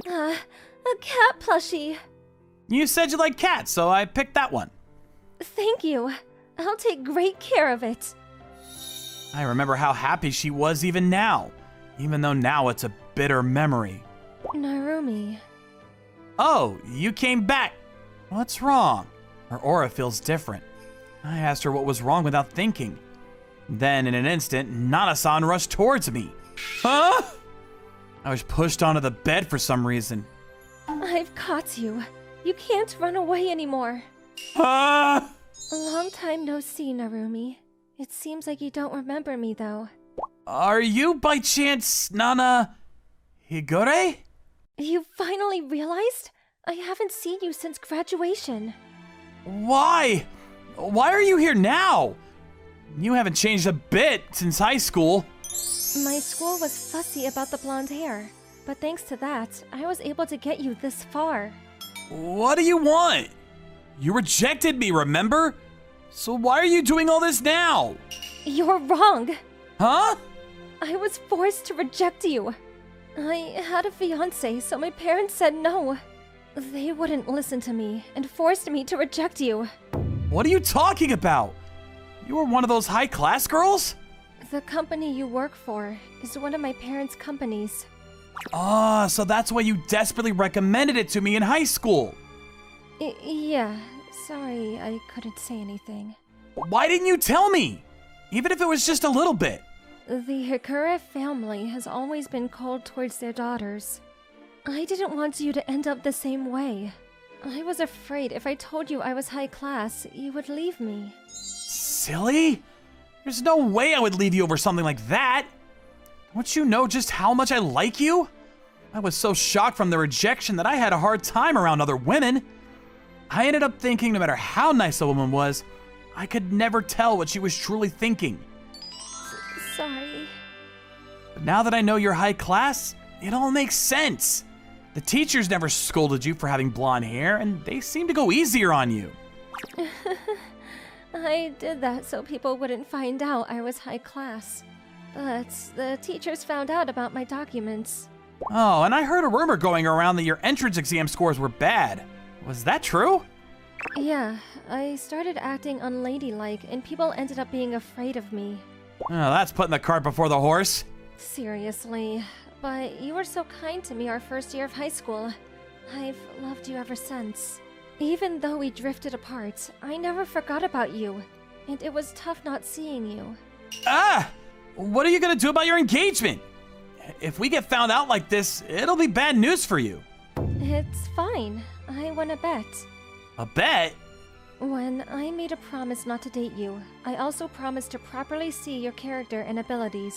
[SPEAKER 5] A cat plushie.
[SPEAKER 7] You said you like cats, so I picked that one.
[SPEAKER 5] Thank you. I'll take great care of it.
[SPEAKER 7] I remember how happy she was even now, even though now it's a bitter memory.
[SPEAKER 5] Narumi.
[SPEAKER 7] Oh, you came back. What's wrong? Her aura feels different. I asked her what was wrong without thinking. Then, in an instant, Nana-san rushed towards me. Huh? I was pushed onto the bed for some reason.
[SPEAKER 5] I've caught you. You can't run away anymore.
[SPEAKER 7] Huh?
[SPEAKER 5] A long time no see, Narumi.
[SPEAKER 6] It seems like you don't remember me, though.
[SPEAKER 7] Are you by chance Nana Higure?
[SPEAKER 6] You finally realized? I haven't seen you since graduation.
[SPEAKER 7] Why? Why are you here now? You haven't changed a bit since high school.
[SPEAKER 6] My school was fussy about the blonde hair, but thanks to that, I was able to get you this far.
[SPEAKER 7] What do you want? You rejected me, remember? So why are you doing all this now?
[SPEAKER 6] You're wrong.
[SPEAKER 7] Huh?
[SPEAKER 6] I was forced to reject you. I had a fiance, so my parents said no. They wouldn't listen to me and forced me to reject you.
[SPEAKER 7] What are you talking about? You were one of those high-class girls?
[SPEAKER 6] The company you work for is one of my parents' companies.
[SPEAKER 7] Ah, so that's why you desperately recommended it to me in high school.
[SPEAKER 6] Yeah, sorry I couldn't say anything.
[SPEAKER 7] Why didn't you tell me? Even if it was just a little bit.
[SPEAKER 6] The Hikura family has always been cold towards their daughters. I didn't want you to end up the same way. I was afraid if I told you I was high class, you would leave me.
[SPEAKER 7] Silly? There's no way I would leave you over something like that. Don't you know just how much I like you? I was so shocked from the rejection that I had a hard time around other women. I ended up thinking no matter how nice a woman was, I could never tell what she was truly thinking.
[SPEAKER 6] Sorry.
[SPEAKER 7] But now that I know you're high class, it all makes sense. The teachers never scolded you for having blonde hair, and they seem to go easier on you.
[SPEAKER 6] I did that so people wouldn't find out I was high class. But the teachers found out about my documents.
[SPEAKER 7] Oh, and I heard a rumor going around that your entrance exam scores were bad. Was that true?
[SPEAKER 6] Yeah, I started acting unladylike and people ended up being afraid of me.
[SPEAKER 7] Oh, that's putting the cart before the horse.
[SPEAKER 6] Seriously, but you were so kind to me our first year of high school. I've loved you ever since. Even though we drifted apart, I never forgot about you, and it was tough not seeing you.
[SPEAKER 7] Ah! What are you gonna do about your engagement? If we get found out like this, it'll be bad news for you.
[SPEAKER 6] It's fine. I won a bet.
[SPEAKER 7] A bet?
[SPEAKER 6] When I made a promise not to date you, I also promised to properly see your character and abilities.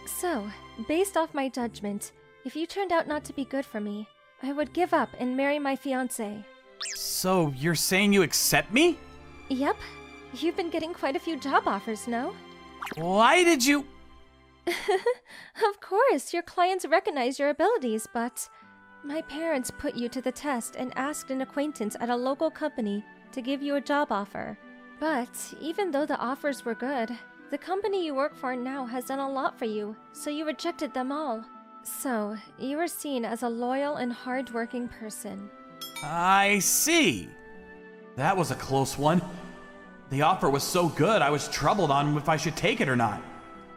[SPEAKER 6] So, based off my judgment, if you turned out not to be good for me, I would give up and marry my fiancé.
[SPEAKER 7] So, you're saying you accept me?
[SPEAKER 6] Yep. You've been getting quite a few job offers, no?
[SPEAKER 7] Why did you...
[SPEAKER 6] Of course, your clients recognize your abilities, but my parents put you to the test and asked an acquaintance at a local company to give you a job offer. But even though the offers were good, the company you work for now has done a lot for you, so you rejected them all. So, you were seen as a loyal and hardworking person.
[SPEAKER 7] I see. That was a close one. The offer was so good, I was troubled on if I should take it or not.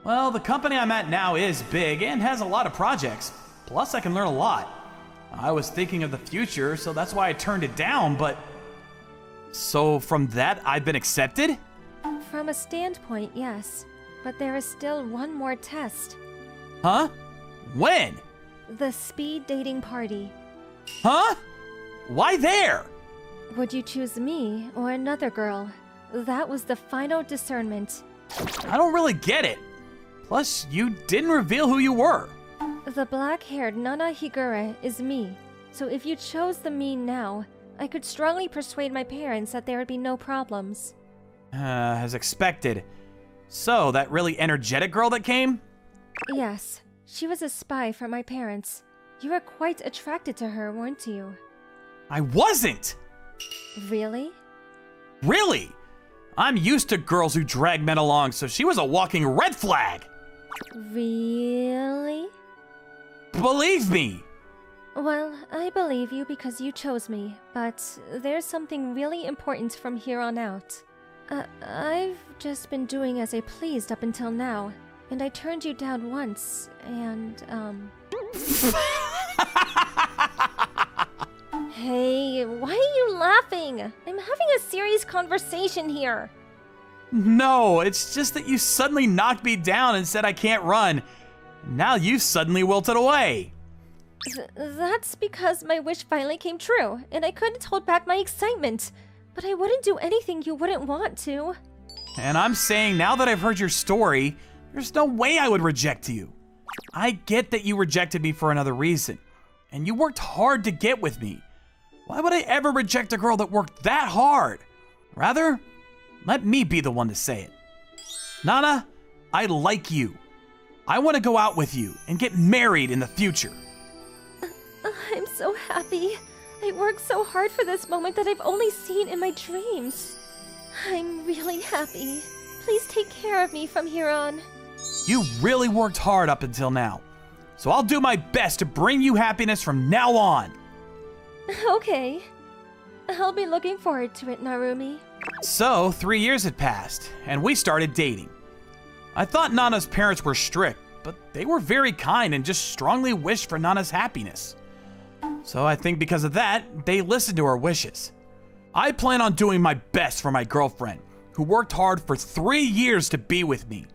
[SPEAKER 7] Well, the company I'm at now is big and has a lot of projects. Plus, I can learn a lot. I was thinking of the future, so that's why I turned it down, but... So, from that, I've been accepted?
[SPEAKER 6] From a standpoint, yes. But there is still one more test.
[SPEAKER 7] Huh? When?
[SPEAKER 6] The speed dating party.
[SPEAKER 7] Huh? Why there?
[SPEAKER 6] Would you choose me or another girl? That was the final discernment.
[SPEAKER 7] I don't really get it. Plus, you didn't reveal who you were.
[SPEAKER 6] The black-haired Nana Higure is me. So if you chose the me now, I could strongly persuade my parents that there would be no problems.
[SPEAKER 7] As expected. So, that really energetic girl that came?
[SPEAKER 6] Yes, she was a spy for my parents. You were quite attracted to her, weren't you?
[SPEAKER 7] I wasn't!
[SPEAKER 6] Really?
[SPEAKER 7] Really? I'm used to girls who drag men along, so she was a walking red flag!
[SPEAKER 6] Really?
[SPEAKER 7] Believe me!
[SPEAKER 6] Well, I believe you because you chose me, but there's something really important from here on out. I've just been doing as I pleased up until now, and I turned you down once, and, Hey, why are you laughing? I'm having a serious conversation here.
[SPEAKER 7] No, it's just that you suddenly knocked me down and said I can't run. Now you suddenly wilted away.
[SPEAKER 6] That's because my wish finally came true, and I couldn't hold back my excitement. But I wouldn't do anything you wouldn't want to.
[SPEAKER 7] And I'm saying now that I've heard your story, there's no way I would reject you. I get that you rejected me for another reason, and you worked hard to get with me. Why would I ever reject a girl that worked that hard? Rather, let me be the one to say it. Nana, I like you. I want to go out with you and get married in the future.
[SPEAKER 6] I'm so happy. I worked so hard for this moment that I've only seen in my dreams. I'm really happy. Please take care of me from here on.
[SPEAKER 7] You really worked hard up until now, so I'll do my best to bring you happiness from now on.
[SPEAKER 6] Okay. I'll be looking forward to it, Narumi.
[SPEAKER 7] So, 3 years had passed, and we started dating. I thought Nana's parents were strict, but they were very kind and just strongly wished for Nana's happiness. So I think because of that, they listened to her wishes. I plan on doing my best for my girlfriend, who worked hard for 3 years to be with me,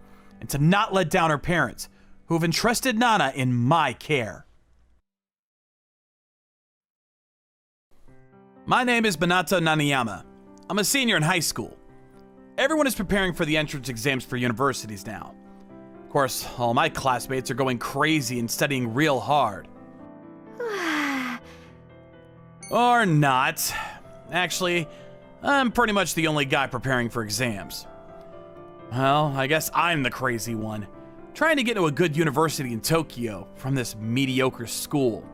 [SPEAKER 7] and to not let down her parents, who have entrusted Nana in my care. My name is Minato Nanayama. I'm a senior in high school. Everyone is preparing for the entrance exams for universities now. Of course, all my classmates are going crazy and studying real hard. Or not. Actually, I'm pretty much the only guy preparing for exams. Well, I guess I'm the crazy one, trying to get to a good university in Tokyo from this mediocre school.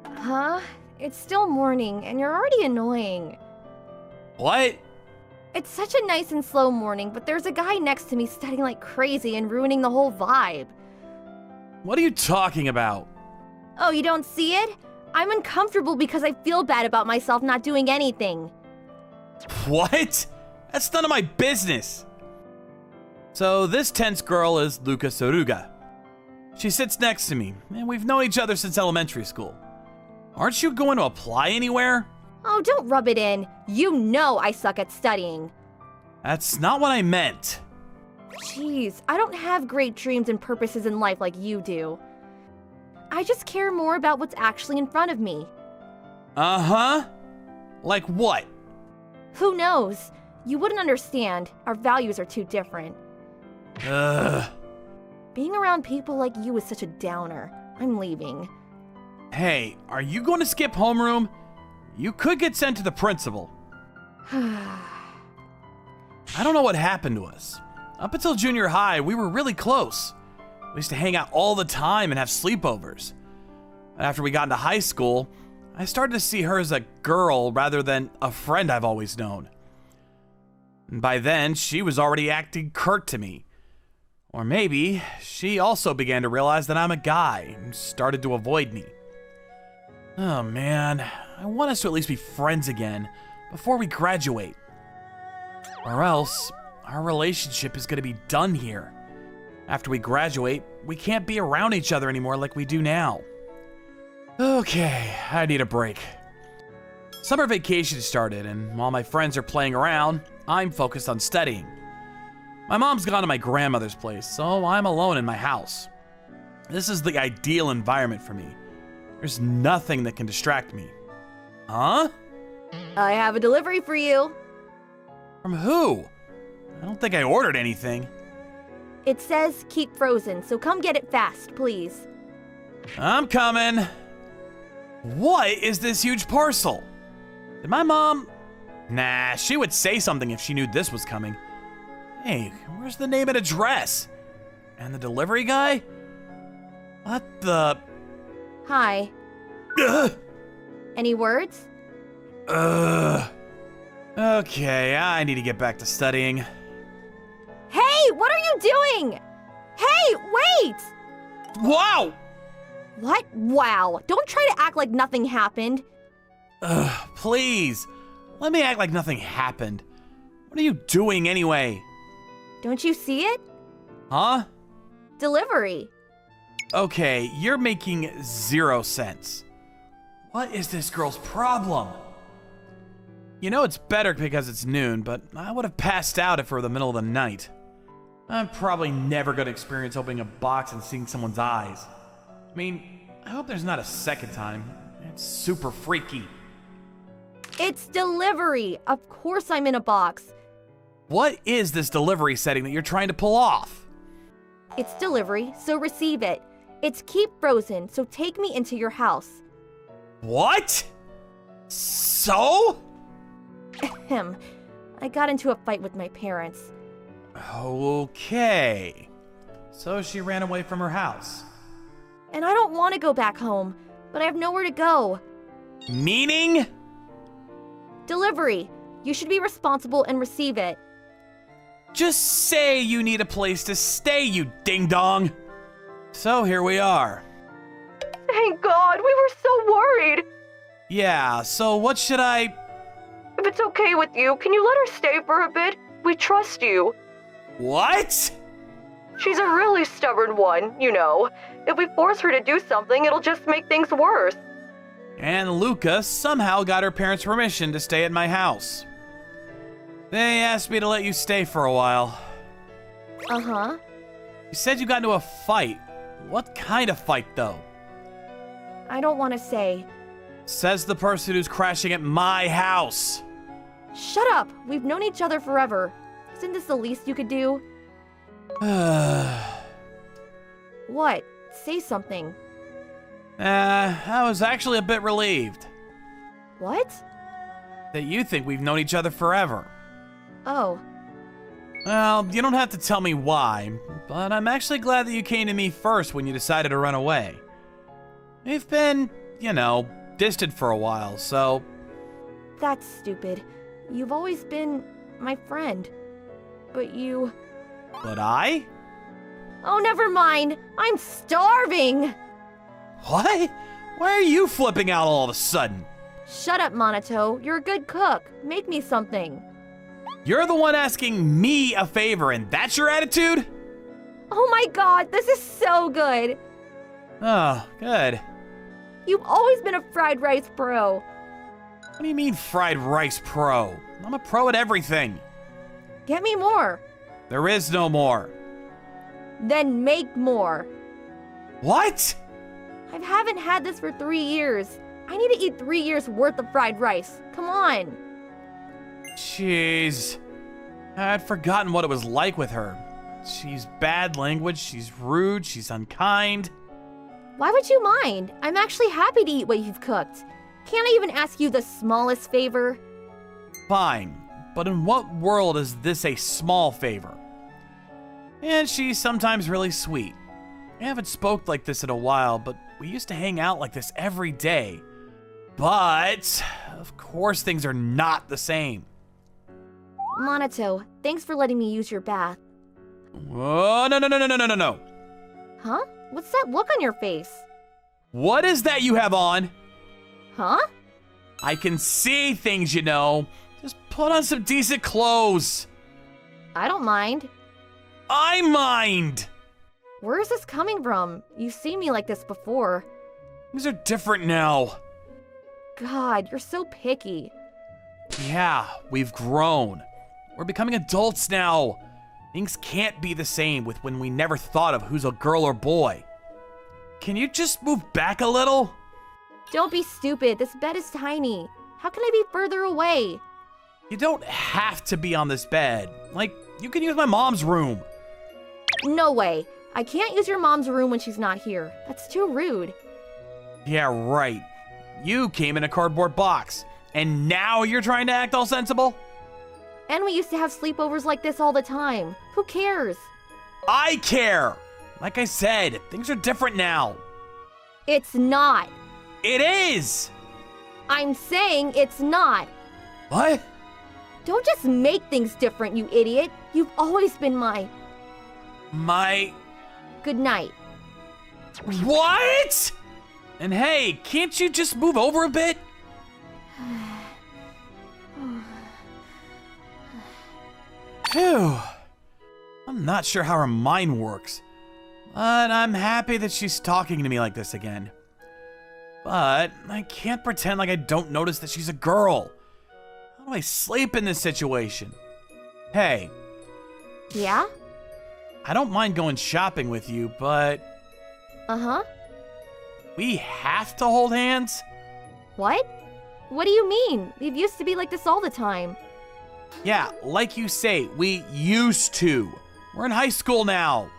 [SPEAKER 6] Huh? It's still morning, and you're already annoying.
[SPEAKER 7] What?
[SPEAKER 6] It's such a nice and slow morning, but there's a guy next to me studying like crazy and ruining the whole vibe.
[SPEAKER 7] What are you talking about?
[SPEAKER 6] Oh, you don't see it? I'm uncomfortable because I feel bad about myself not doing anything.
[SPEAKER 7] What? That's none of my business. So this tense girl is Luka Soruga. She sits next to me, and we've known each other since elementary school. Aren't you going to apply anywhere?
[SPEAKER 6] Oh, don't rub it in. You know I suck at studying.
[SPEAKER 7] That's not what I meant.
[SPEAKER 6] Jeez, I don't have great dreams and purposes in life like you do. I just care more about what's actually in front of me.
[SPEAKER 7] Uh-huh? Like what?
[SPEAKER 6] Who knows? You wouldn't understand. Our values are too different.
[SPEAKER 7] Ugh.
[SPEAKER 6] Being around people like you is such a downer. I'm leaving.
[SPEAKER 7] Hey, are you going to skip homeroom? You could get sent to the principal. I don't know what happened to us. Up until junior high, we were really close. We used to hang out all the time and have sleepovers. After we got into high school, I started to see her as a girl rather than a friend I've always known. And by then, she was already acting curt to me. Or maybe she also began to realize that I'm a guy and started to avoid me. Oh man, I want us to at least be friends again before we graduate. Or else, our relationship is going to be done here. After we graduate, we can't be around each other anymore like we do now. Okay, I need a break. Summer vacation started, and while my friends are playing around, I'm focused on studying. My mom's gone to my grandmother's place, so I'm alone in my house. This is the ideal environment for me. There's nothing that can distract me. Huh?
[SPEAKER 6] I have a delivery for you.
[SPEAKER 7] From who? I don't think I ordered anything.
[SPEAKER 6] It says keep frozen, so come get it fast, please.
[SPEAKER 7] I'm coming. What is this huge parcel? Did my mom... Nah, she would say something if she knew this was coming. Hey, where's the name and address? And the delivery guy? What the...
[SPEAKER 6] Hi.
[SPEAKER 7] Ugh.
[SPEAKER 6] Any words?
[SPEAKER 7] Okay, I need to get back to studying.
[SPEAKER 6] Hey, what are you doing? Hey, wait!
[SPEAKER 7] Wow!
[SPEAKER 6] What? Wow. Don't try to act like nothing happened.
[SPEAKER 7] Please. Let me act like nothing happened. What are you doing anyway?
[SPEAKER 6] Don't you see it?
[SPEAKER 7] Huh?
[SPEAKER 6] Delivery.
[SPEAKER 7] Okay, you're making 0 sense. What is this girl's problem? You know it's better because it's noon, but I would have passed out if it were the middle of the night. I'm probably never going to experience opening a box and seeing someone's eyes. I mean, I hope there's not a second time. It's super freaky.
[SPEAKER 6] It's delivery. Of course I'm in a box.
[SPEAKER 7] What is this delivery setting that you're trying to pull off?
[SPEAKER 6] It's delivery, so receive it. It's keep frozen, so take me into your house.
[SPEAKER 7] What? So?
[SPEAKER 6] Ahem. I got into a fight with my parents.
[SPEAKER 7] Okay. So she ran away from her house.
[SPEAKER 6] And I don't want to go back home, but I have nowhere to go.
[SPEAKER 7] Meaning?
[SPEAKER 6] Delivery. You should be responsible and receive it.
[SPEAKER 7] Just say you need a place to stay, you ding-dong. So here we are.
[SPEAKER 6] Thank God, we were so worried.
[SPEAKER 7] Yeah, so what should I...
[SPEAKER 6] If it's okay with you, can you let her stay for a bit? We trust you.
[SPEAKER 7] What?
[SPEAKER 6] She's a really stubborn one, you know. If we force her to do something, it'll just make things worse.
[SPEAKER 7] And Luca somehow got her parents' permission to stay at my house. They asked me to let you stay for a while.
[SPEAKER 6] Uh-huh.
[SPEAKER 7] You said you got into a fight. What kind of fight, though?
[SPEAKER 6] I don't want to say.
[SPEAKER 7] Says the person who's crashing at my house.
[SPEAKER 6] Shut up! We've known each other forever. Isn't this the least you could do? What? Say something.
[SPEAKER 7] I was actually a bit relieved
[SPEAKER 6] What?
[SPEAKER 7] that you think we've known each other forever.
[SPEAKER 6] Oh.
[SPEAKER 7] Well, you don't have to tell me why, but I'm actually glad that you came to me first when you decided to run away. We've been, distant for a while, so...
[SPEAKER 6] That's stupid. You've always been my friend. But you...
[SPEAKER 7] But I?
[SPEAKER 6] Oh, never mind. I'm starving!
[SPEAKER 7] What? Why are you flipping out all of a sudden?
[SPEAKER 6] Shut up, Monato. You're a good cook. Make me something.
[SPEAKER 7] You're the one asking me a favor, and that's your attitude?
[SPEAKER 6] Oh my god, this is so good.
[SPEAKER 7] Oh, good.
[SPEAKER 6] You've always been a fried rice pro.
[SPEAKER 7] What do you mean fried rice pro? I'm a pro at everything.
[SPEAKER 6] Get me more.
[SPEAKER 7] There is no more.
[SPEAKER 6] Then make more.
[SPEAKER 7] What?
[SPEAKER 6] I haven't had this for 3 years. I need to eat 3 years worth of fried rice. Come on.
[SPEAKER 7] Jeez. I'd forgotten what it was like with her. She's bad language, she's rude, she's unkind.
[SPEAKER 6] Why would you mind? I'm actually happy to eat what you've cooked. Can't I even ask you the smallest favor?
[SPEAKER 7] Fine, but in what world is this a small favor? And she's sometimes really sweet. I haven't spoke like this in a while, but we used to hang out like this every day. But, of course, things are not the same.
[SPEAKER 6] Monato, thanks for letting me use your bath.
[SPEAKER 7] Oh, no.
[SPEAKER 6] Huh? What's that look on your face?
[SPEAKER 7] What is that you have on?
[SPEAKER 6] Huh?
[SPEAKER 7] I can see things, Just put on some decent clothes.
[SPEAKER 6] I don't mind.
[SPEAKER 7] I mind!
[SPEAKER 6] Where is this coming from? You've seen me like this before.
[SPEAKER 7] Things are different now.
[SPEAKER 6] God, you're so picky.
[SPEAKER 7] Yeah, we've grown. We're becoming adults now. Things can't be the same with when we never thought of who's a girl or boy. Can you just move back a little?
[SPEAKER 6] Don't be stupid. This bed is tiny. How can I be further away?
[SPEAKER 7] You don't have to be on this bed. Like, you can use my mom's room.
[SPEAKER 6] No way. I can't use your mom's room when she's not here. That's too rude.
[SPEAKER 7] Yeah, right. You came in a cardboard box, and now you're trying to act all sensible?
[SPEAKER 6] And we used to have sleepovers like this all the time. Who cares?
[SPEAKER 7] I care! Like I said, things are different now.
[SPEAKER 6] It's not.
[SPEAKER 7] It is!
[SPEAKER 6] I'm saying it's not.
[SPEAKER 7] What?
[SPEAKER 6] Don't just make things different, you idiot. You've always been my... Good night.
[SPEAKER 7] What? And hey, can't you just move over a bit? Phew. I'm not sure how her mind works, but I'm happy that she's talking to me like this again. But I can't pretend like I don't notice that she's a girl. How do I sleep in this situation? Hey.
[SPEAKER 6] Yeah?
[SPEAKER 7] I don't mind going shopping with you, but...
[SPEAKER 6] Uh-huh.
[SPEAKER 7] We have to hold hands?
[SPEAKER 6] What? What do you mean? We've used to be like this all the time.
[SPEAKER 7] Yeah, like you say, we used to. We're in high school now.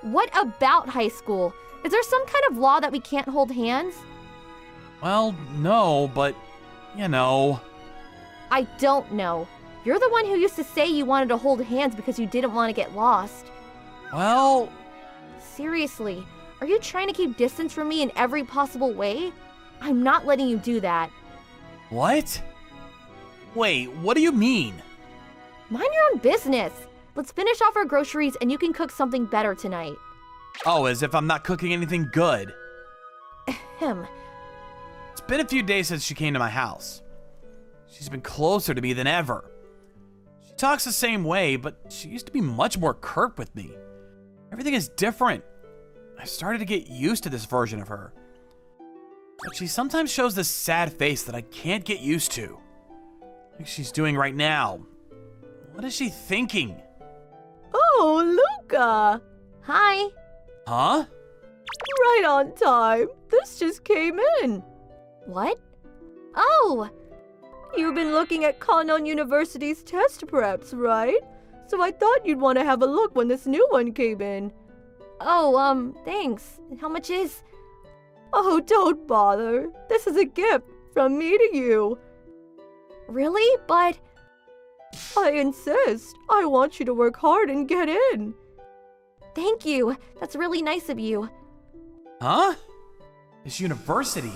[SPEAKER 6] What about high school? Is there some kind of law that we can't hold hands?
[SPEAKER 7] Well, no, but, you know.
[SPEAKER 6] I don't know. You're the one who used to say you wanted to hold hands because you didn't want to get lost.
[SPEAKER 7] Well,
[SPEAKER 6] seriously, are you trying to keep distance from me in every possible way? I'm not letting you do that.
[SPEAKER 7] what? Wait, what do you mean?
[SPEAKER 6] Mind your own business. Let's finish off our groceries and you can cook something better tonight.
[SPEAKER 7] Oh, as if I'm not cooking anything good.
[SPEAKER 6] Ahem.
[SPEAKER 7] It's been a few days since she came to my house. She's been closer to me than ever. She talks the same way, but she used to be much more curt with me. Everything is different. I started to get used to this version of her. But she sometimes shows this sad face that I can't get used to. Like she's doing right now. What is she thinking?
[SPEAKER 6] Oh, Luca! Hi.
[SPEAKER 7] Huh?
[SPEAKER 6] Right on time. This just came in. What? Oh! You've been looking at Kanon University's test preps, right? So I thought you'd want to have a look when this new one came in. Oh, thanks. How much is... Oh, don't bother. This is a gift from me to you. Really? But... I insist. I want you to work hard and get in. Thank you. That's really nice of you.
[SPEAKER 7] Huh? This university.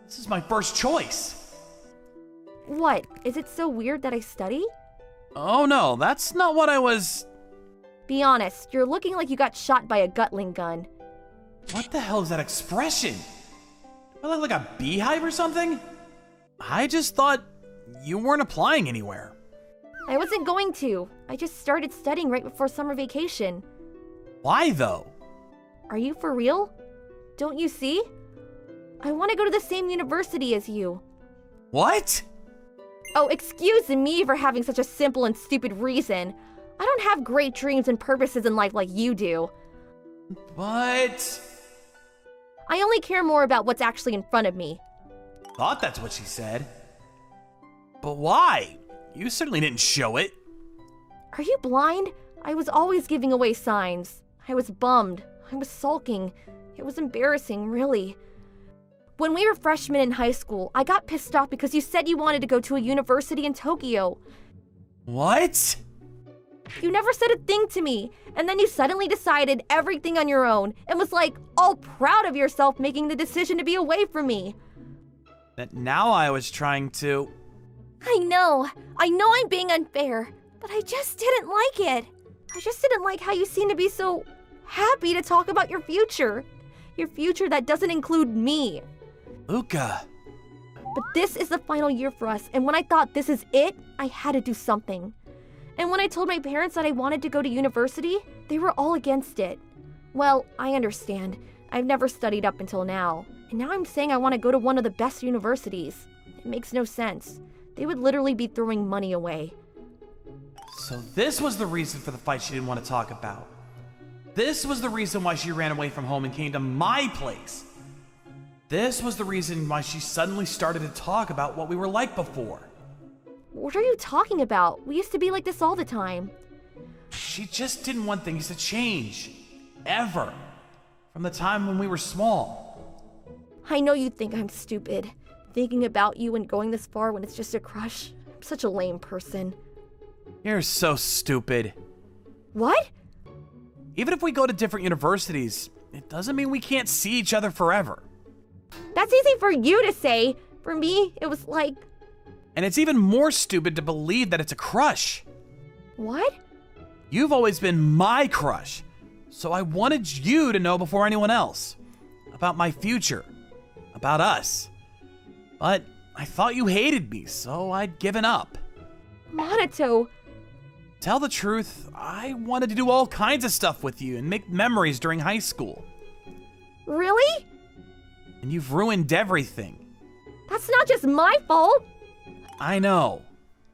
[SPEAKER 7] This is my first choice.
[SPEAKER 6] What? Is it so weird that I study?
[SPEAKER 7] Oh no, that's not what I was...
[SPEAKER 6] Be honest, you're looking like you got shot by a Gatling gun.
[SPEAKER 7] What the hell is that expression? Do I look like a beehive or something? I just thought you weren't applying anywhere.
[SPEAKER 6] I wasn't going to. I just started studying right before summer vacation.
[SPEAKER 7] Why though?
[SPEAKER 6] Are you for real? Don't you see? I want to go to the same university as you.
[SPEAKER 7] What?
[SPEAKER 6] Oh, excuse me for having such a simple and stupid reason. I don't have great dreams and purposes in life like you do.
[SPEAKER 7] But...
[SPEAKER 6] I only care more about what's actually in front of me.
[SPEAKER 7] Thought that's what she said. But why? You certainly didn't show it.
[SPEAKER 6] Are you blind? I was always giving away signs. I was bummed. I was sulking. It was embarrassing, really. When we were freshmen in high school, I got pissed off because you said you wanted to go to a university in Tokyo.
[SPEAKER 7] What?
[SPEAKER 6] You never said a thing to me, and then you suddenly decided everything on your own and was like all proud of yourself making the decision to be away from me.
[SPEAKER 7] That now I was trying to...
[SPEAKER 6] I know I'm being unfair, but I just didn't like it. I just didn't like how you seem to be so happy to talk about your future. Your future that doesn't include me.
[SPEAKER 7] Luca.
[SPEAKER 6] But this is the final year for us, and when I thought this is it, I had to do something. And when I told my parents that I wanted to go to university, they were all against it. Well, I understand. I've never studied up until now, and now I'm saying I want to go to one of the best universities. It makes no sense. They would literally be throwing money away.
[SPEAKER 7] So this was the reason for the fight she didn't want to talk about. This was the reason why she ran away from home and came to my place. This was the reason why she suddenly started to talk about what we were like before.
[SPEAKER 6] What are you talking about? We used to be like this all the time.
[SPEAKER 7] She just didn't want things to change. Ever. From the time when we were small.
[SPEAKER 6] I know you think I'm stupid. Thinking about you and going this far when it's just a crush. I'm such a lame person.
[SPEAKER 7] You're so stupid.
[SPEAKER 6] What?
[SPEAKER 7] Even if we go to different universities, it doesn't mean we can't see each other forever.
[SPEAKER 6] That's easy for you to say. For me, it was like...
[SPEAKER 7] And it's even more stupid to believe that it's a crush.
[SPEAKER 6] What?
[SPEAKER 7] You've always been my crush. So I wanted you to know before anyone else. About my future. About us. But I thought you hated me, so I'd given up.
[SPEAKER 6] Minato.
[SPEAKER 7] Tell the truth, I wanted to do all kinds of stuff with you and make memories during high school.
[SPEAKER 6] Really?
[SPEAKER 7] And you've ruined everything.
[SPEAKER 6] That's not just my fault.
[SPEAKER 7] I know.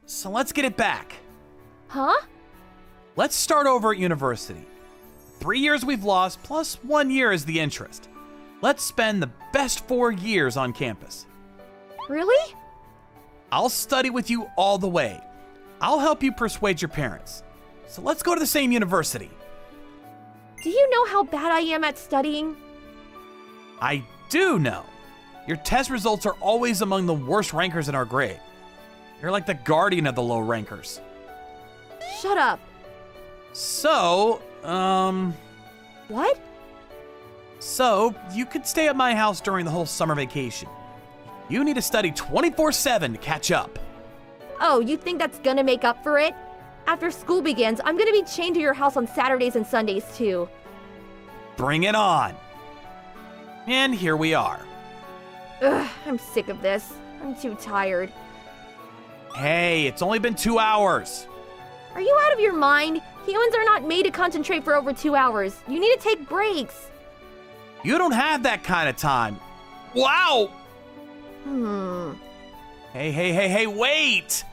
[SPEAKER 7] So let's get it back.
[SPEAKER 6] Huh?
[SPEAKER 7] Let's start over at university. 3 years we've lost, plus 1 year is the interest. Let's spend the best 4 years on campus.
[SPEAKER 6] Really?
[SPEAKER 7] I'll study with you all the way. I'll help you persuade your parents. So let's go to the same university.
[SPEAKER 6] Do you know how bad I am at studying?
[SPEAKER 7] I do know. Your test results are always among the worst rankers in our grade. You're like the guardian of the low rankers.
[SPEAKER 6] Shut up.
[SPEAKER 7] So,
[SPEAKER 6] What?
[SPEAKER 7] So, you could stay at my house during the whole summer vacation. You need to study 24/7 to catch up.
[SPEAKER 6] Oh, you think that's gonna make up for it? After school begins, I'm gonna be chained to your house on Saturdays and Sundays too.
[SPEAKER 7] Bring it on. And here we are.
[SPEAKER 6] Ugh, I'm sick of this. I'm too tired.
[SPEAKER 7] Hey, it's only been 2 hours.
[SPEAKER 6] Are you out of your mind? Humans are not made to concentrate for over 2 hours. You need to take breaks.
[SPEAKER 7] You don't have that kind of time. Wow! Hey, wait!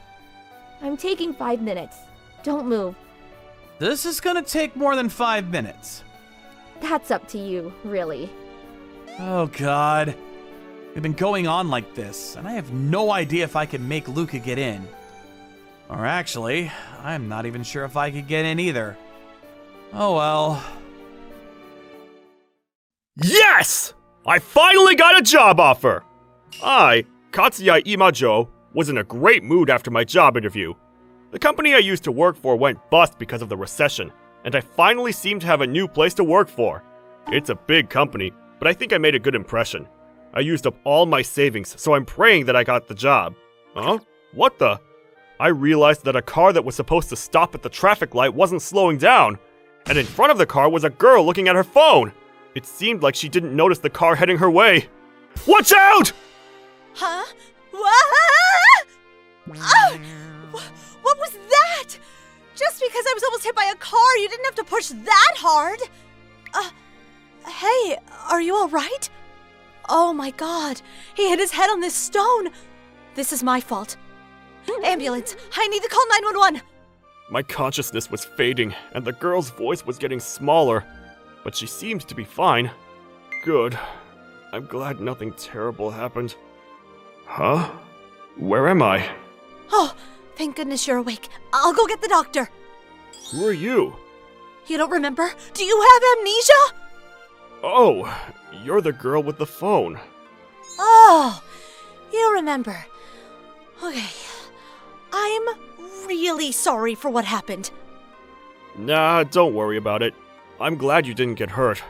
[SPEAKER 6] I'm taking 5 minutes. Don't move.
[SPEAKER 7] This is gonna take more than 5 minutes.
[SPEAKER 6] That's up to you, really.
[SPEAKER 7] Oh God. We've been going on like this, and I have no idea if I can make Luca get in. Or actually, I'm not even sure if I could get in either. Oh well.
[SPEAKER 9] Yes! I finally got a job offer! I, Katsuya Imajo, was in a great mood after my job interview. The company I used to work for went bust because of the recession, and I finally seem to have a new place to work for. It's a big company, but I think I made a good impression. I used up all my savings, so I'm praying that I got the job. Huh? What the? I realized that a car that was supposed to stop at the traffic light wasn't slowing down, and in front of the car was a girl looking at her phone. It seemed like she didn't notice the car heading her way. Watch out!
[SPEAKER 11] Huh? Oh! What was that? Just because I was almost hit by a car, you didn't have to push that hard. Hey, are you all right? Oh my God, he hit his head on this stone. This is my fault. Ambulance, I need to call 911.
[SPEAKER 9] My consciousness was fading, and the girl's voice was getting smaller, but she seemed to be fine. Good. I'm glad nothing terrible happened. Huh? Where am I?
[SPEAKER 11] Oh, thank goodness you're awake. I'll go get the doctor.
[SPEAKER 9] Who are you?
[SPEAKER 11] You don't remember? Do you have amnesia?
[SPEAKER 9] Oh, you're the girl with the phone.
[SPEAKER 11] Oh, you remember. Okay. I'm really sorry for what happened.
[SPEAKER 9] Nah, don't worry about it. I'm glad you didn't get hurt.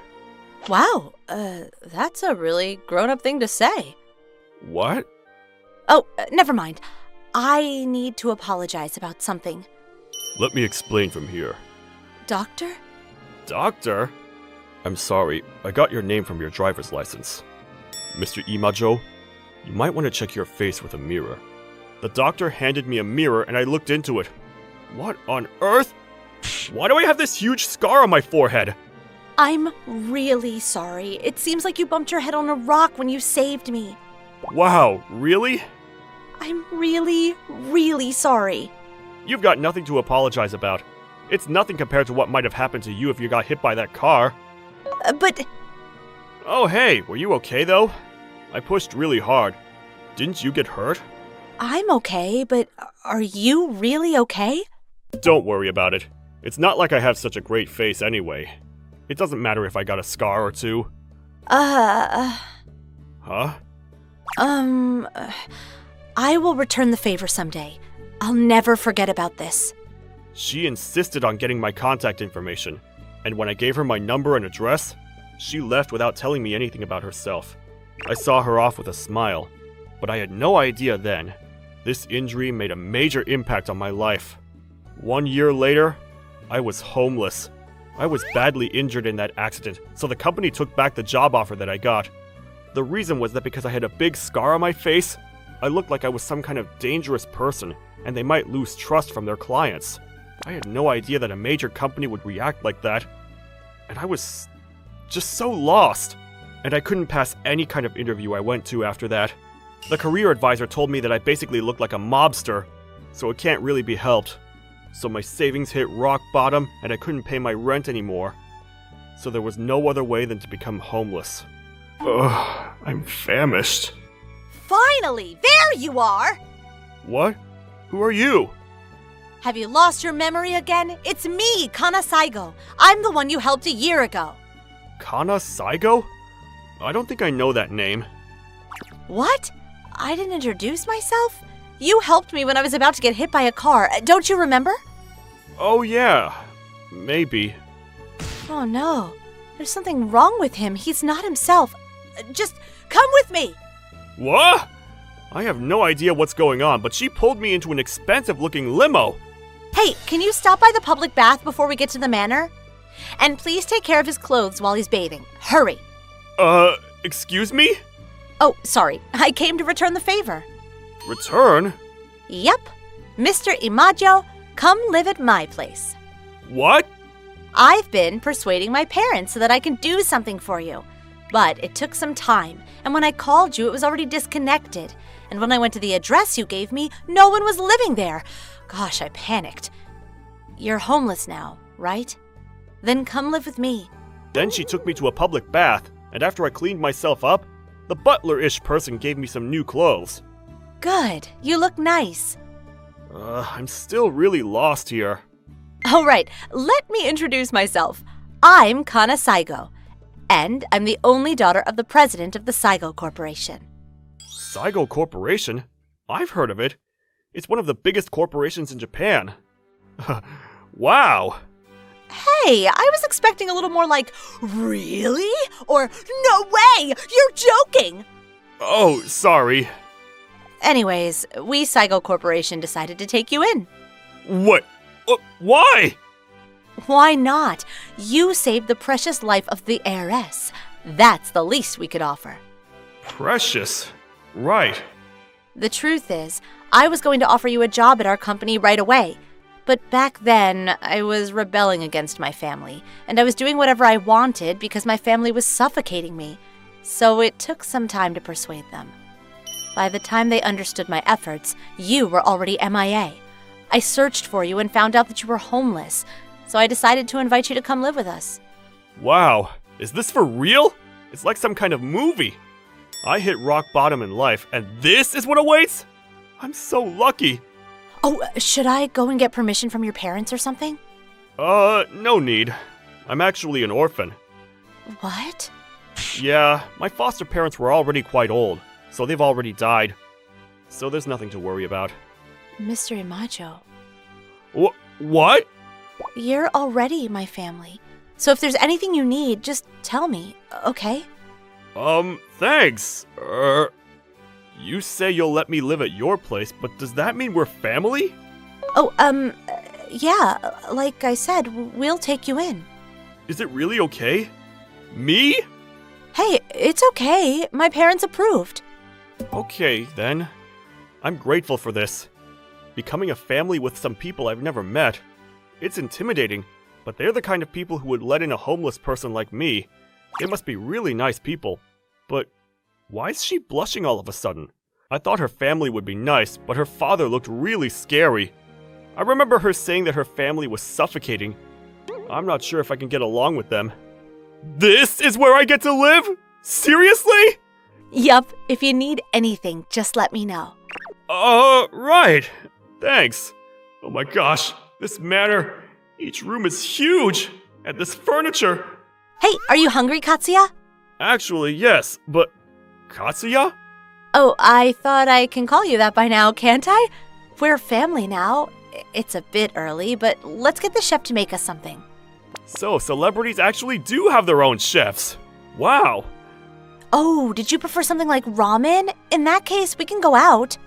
[SPEAKER 11] Wow, that's a really grown-up thing to say.
[SPEAKER 9] What?
[SPEAKER 11] Oh, never mind. I need to apologize about something.
[SPEAKER 9] Let me explain from here.
[SPEAKER 11] Doctor?
[SPEAKER 9] Doctor? I'm sorry, I got your name from your driver's license. Mr. Imajo, you might want to check your face with a mirror. The doctor handed me a mirror and I looked into it. What on earth? Why do I have this huge scar on my forehead?
[SPEAKER 11] I'm really sorry. It seems like you bumped your head on a rock when you saved me.
[SPEAKER 9] Wow, really?
[SPEAKER 11] I'm really, really sorry.
[SPEAKER 9] You've got nothing to apologize about. It's nothing compared to what might have happened to you if you got hit by that car.
[SPEAKER 11] But...
[SPEAKER 9] Oh hey, were you okay though? I pushed really hard. Didn't you get hurt?
[SPEAKER 11] I'm okay, but are you really okay?
[SPEAKER 9] Don't worry about it. It's not like I have such a great face anyway. It doesn't matter if I got a scar or two. Huh?
[SPEAKER 11] I will return the favor someday. I'll never forget about this.
[SPEAKER 9] She insisted on getting my contact information, and when I gave her my number and address, she left without telling me anything about herself. I saw her off with a smile, but I had no idea then. This injury made a major impact on my life. 1 year later, I was homeless. I was badly injured in that accident, so the company took back the job offer that I got. The reason was that because I had a big scar on my face, I looked like I was some kind of dangerous person, and they might lose trust from their clients. I had no idea that a major company would react like that, and I was just so lost. And I couldn't pass any kind of interview I went to after that. The career advisor told me that I basically looked like a mobster, so it can't really be helped. So my savings hit rock bottom, and I couldn't pay my rent anymore. So there was no other way than to become homeless. Ugh, I'm famished.
[SPEAKER 11] Finally, there you are!
[SPEAKER 9] What? Who are you?
[SPEAKER 11] Have you lost your memory again? It's me, Kana Saigo. I'm the one you helped a year ago.
[SPEAKER 9] Kana Saigo? I don't think I know that name.
[SPEAKER 11] What? I didn't introduce myself? You helped me when I was about to get hit by a car. Don't you remember?
[SPEAKER 9] Oh yeah, maybe.
[SPEAKER 11] Oh no. There's something wrong with him. He's not himself. Just come with me.
[SPEAKER 9] What? I have no idea what's going on, but she pulled me into an expensive-looking limo.
[SPEAKER 11] Hey, can you stop by the public bath before we get to the manor? And please take care of his clothes while he's bathing. Hurry.
[SPEAKER 9] Excuse me?
[SPEAKER 11] Oh, sorry. I came to return the favor.
[SPEAKER 9] Return?
[SPEAKER 11] Yep. Mr. Imajo, come live at my place.
[SPEAKER 9] What?
[SPEAKER 11] I've been persuading my parents so that I can do something for you. But it took some time, and when I called you, it was already disconnected. And when I went to the address you gave me, no one was living there. Gosh, I panicked. You're homeless now, right? Then come live with me.
[SPEAKER 9] Then she took me to a public bath, and after I cleaned myself up, the butler-ish person gave me some new clothes.
[SPEAKER 11] Good. You look nice.
[SPEAKER 9] I'm still really lost here.
[SPEAKER 11] All right, let me introduce myself. I'm Kana Saigo, and I'm the only daughter of the president of the Saigo Corporation.
[SPEAKER 9] Saigo Corporation? I've heard of it. It's one of the biggest corporations in Japan. Wow.
[SPEAKER 11] Hey, I was expecting a little more like, really? Or, no way! You're joking!
[SPEAKER 9] Oh, sorry.
[SPEAKER 11] Anyways, we Saigo Corporation decided to take you in.
[SPEAKER 9] What? Why?
[SPEAKER 11] Why not? You saved the precious life of the heiress. That's the least we could offer.
[SPEAKER 9] Precious? Right.
[SPEAKER 11] The truth is, I was going to offer you a job at our company right away. But back then, I was rebelling against my family, and I was doing whatever I wanted because my family was suffocating me. So it took some time to persuade them. By the time they understood my efforts, you were already MIA. I searched for you and found out that you were homeless, so I decided to invite you to come live with us.
[SPEAKER 9] Wow, is this for real? It's like some kind of movie. I hit rock bottom in life, and this is what awaits? I'm so lucky.
[SPEAKER 11] Oh, should I go and get permission from your parents or something?
[SPEAKER 9] No need. I'm actually an orphan.
[SPEAKER 11] What?
[SPEAKER 9] Yeah, my foster parents were already quite old, so they've already died. So there's nothing to worry about.
[SPEAKER 11] Mr. Imajo.
[SPEAKER 9] What?
[SPEAKER 11] You're already my family. So if there's anything you need, just tell me, okay?
[SPEAKER 9] Thanks. You say you'll let me live at your place, but does that mean we're family?
[SPEAKER 11] Oh, yeah, like I said, we'll take you in.
[SPEAKER 9] Is it really okay? Me?
[SPEAKER 11] Hey, it's okay. My parents approved.
[SPEAKER 9] Okay, then. I'm grateful for this. Becoming a family with some people I've never met. It's intimidating, but they're the kind of people who would let in a homeless person like me. They must be really nice people. But why is she blushing all of a sudden? I thought her family would be nice, but her father looked really scary. I remember her saying that her family was suffocating. I'm not sure if I can get along with them. This is where I get to live? Seriously?
[SPEAKER 11] Yup, if you need anything, just let me know.
[SPEAKER 9] Right. Thanks. Oh my gosh, this manor. Each room is huge. And this furniture.
[SPEAKER 11] Hey, are you hungry, Katsuya?
[SPEAKER 9] Actually, yes, but... Katsuya?
[SPEAKER 11] Oh, I thought I can call you that by now, can't I? We're family now. It's a bit early, but let's get the chef to make us something.
[SPEAKER 9] So, celebrities actually do have their own chefs. Wow.
[SPEAKER 11] Oh, did you prefer something like ramen? In that case, we can go out.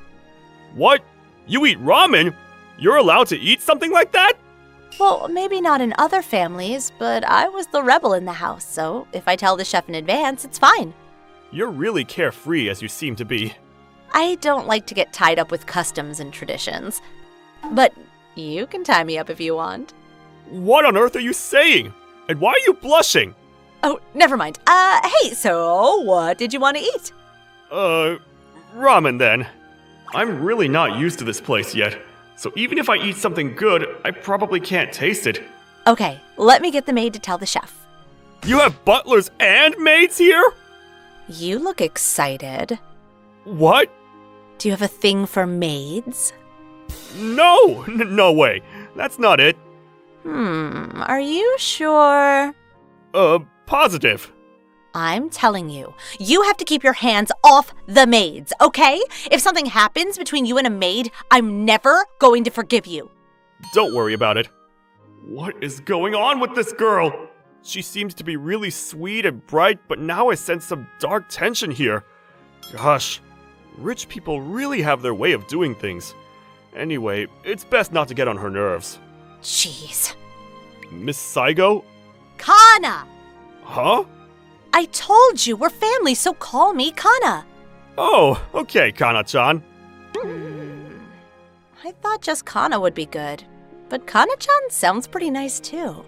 [SPEAKER 9] What? You eat ramen? You're allowed to eat something like that?
[SPEAKER 11] Well, maybe not in other families, but I was the rebel in the house, so if I tell the chef in advance, it's fine.
[SPEAKER 9] You're really carefree as you seem to be.
[SPEAKER 11] I don't like to get tied up with customs and traditions. But you can tie me up if you want.
[SPEAKER 9] What on earth are you saying? And why are you blushing?
[SPEAKER 11] Oh, never mind. Hey, so what did you want to eat?
[SPEAKER 9] Ramen then. I'm really not used to this place yet, so even if I eat something good, I probably can't taste it.
[SPEAKER 11] Okay, let me get the maid to tell the chef.
[SPEAKER 9] You have butlers and maids here?
[SPEAKER 11] You look excited.
[SPEAKER 9] What?
[SPEAKER 11] Do you have a thing for maids?
[SPEAKER 9] No! No way. That's not it.
[SPEAKER 11] Are you sure?
[SPEAKER 9] Positive.
[SPEAKER 11] I'm telling you, you have to keep your hands off the maids, okay? If something happens between you and a maid, I'm never going to forgive you.
[SPEAKER 9] Don't worry about it. What is going on with this girl? She seems to be really sweet and bright, but now I sense some dark tension here. Gosh, rich people really have their way of doing things. Anyway, it's best not to get on her nerves.
[SPEAKER 11] Jeez.
[SPEAKER 9] Miss Saigo?
[SPEAKER 11] Kana!
[SPEAKER 9] Huh?
[SPEAKER 11] I told you, we're family, so call me Kana.
[SPEAKER 9] Oh, okay, Kana-chan.
[SPEAKER 11] I thought just Kana would be good, but Kana-chan sounds pretty nice too.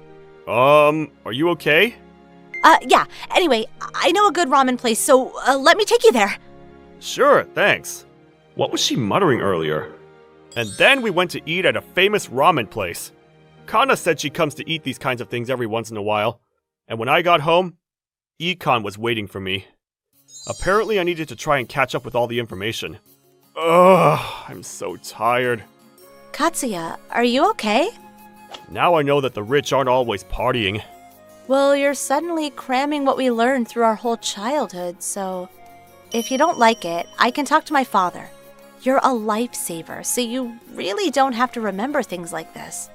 [SPEAKER 9] Are you okay?
[SPEAKER 11] Yeah, anyway, I know a good ramen place, so let me take you there.
[SPEAKER 9] Sure, thanks. What was she muttering earlier? And then we went to eat at a famous ramen place. Kana said she comes to eat these kinds of things every once in a while. And when I got home, Econ was waiting for me. Apparently I needed to try and catch up with all the information. Ugh, I'm so tired.
[SPEAKER 11] Katsuya, are you okay?
[SPEAKER 9] Now I know that the rich aren't always partying.
[SPEAKER 11] Well, you're suddenly cramming what we learned through our whole childhood, so if you don't like it, I can talk to my father. You're a lifesaver, so you really don't have to remember things like this.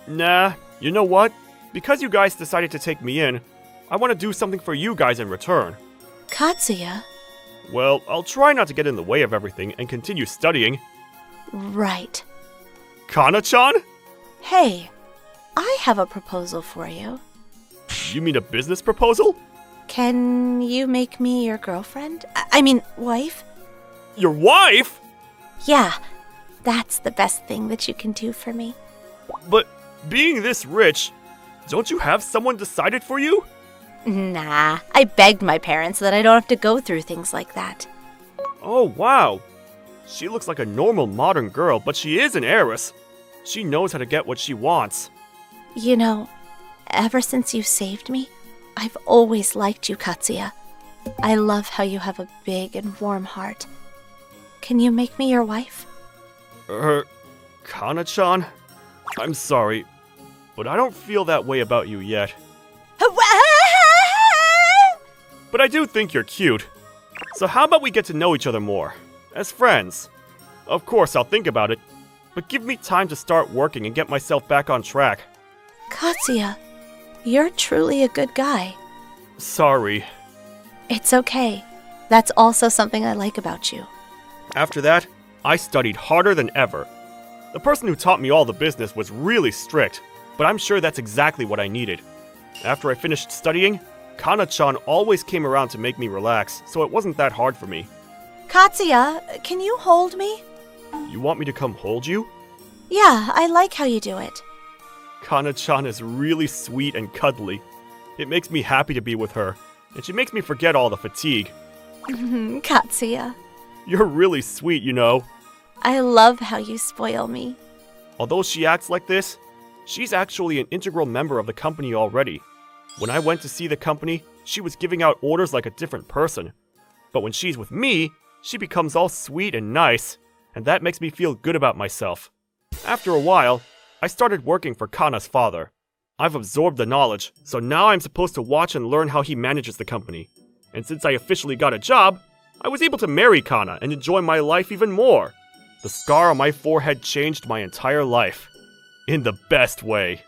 [SPEAKER 9] Nah, you know what? Because you guys decided to take me in, I want to do something for you guys in return.
[SPEAKER 11] Katsuya?
[SPEAKER 9] Well, I'll try not to get in the way of everything and continue studying.
[SPEAKER 11] Right.
[SPEAKER 9] Kana-chan?
[SPEAKER 11] Hey, I have a proposal for you.
[SPEAKER 9] You mean a business proposal?
[SPEAKER 11] Can you make me your girlfriend? I mean, wife?
[SPEAKER 9] Your wife?
[SPEAKER 11] Yeah, that's the best thing that you can do for me.
[SPEAKER 9] But being this rich, don't you have someone decided for you?
[SPEAKER 11] Nah, I begged my parents so that I don't have to go through things like that.
[SPEAKER 9] Oh, wow. She looks like a normal modern girl, but she is an heiress. She knows how to get what she wants.
[SPEAKER 11] You know, ever since you saved me, I've always liked you, Katsuya. I love how you have a big and warm heart. Can you make me your wife?
[SPEAKER 9] Kana-chan? I'm sorry, but I don't feel that way about you yet. But I do think you're cute. So how about we get to know each other more, as friends? Of course, I'll think about it, but give me time to start working and get myself back on track.
[SPEAKER 11] Katsuya, you're truly a good guy.
[SPEAKER 9] Sorry.
[SPEAKER 11] It's okay. That's also something I like about you.
[SPEAKER 9] After that, I studied harder than ever. The person who taught me all the business was really strict, but I'm sure that's exactly what I needed. After I finished studying, Kana-chan always came around to make me relax, so it wasn't that hard for me.
[SPEAKER 11] Katsuya, can you hold me?
[SPEAKER 9] You want me to come hold you?
[SPEAKER 11] Yeah, I like how you do it.
[SPEAKER 9] Kana-chan is really sweet and cuddly. It makes me happy to be with her, and she makes me forget all the fatigue.
[SPEAKER 11] Katsuya.
[SPEAKER 9] You're really sweet, you know.
[SPEAKER 11] I love how you spoil me.
[SPEAKER 9] Although she acts like this, she's actually an integral member of the company already. When I went to see the company, she was giving out orders like a different person. But when she's with me, she becomes all sweet and nice, and that makes me feel good about myself. After a while, I started working for Kana's father. I've absorbed the knowledge, so now I'm supposed to watch and learn how he manages the company. And since I officially got a job, I was able to marry Kana and enjoy my life even more. The scar on my forehead changed my entire life. In the best way.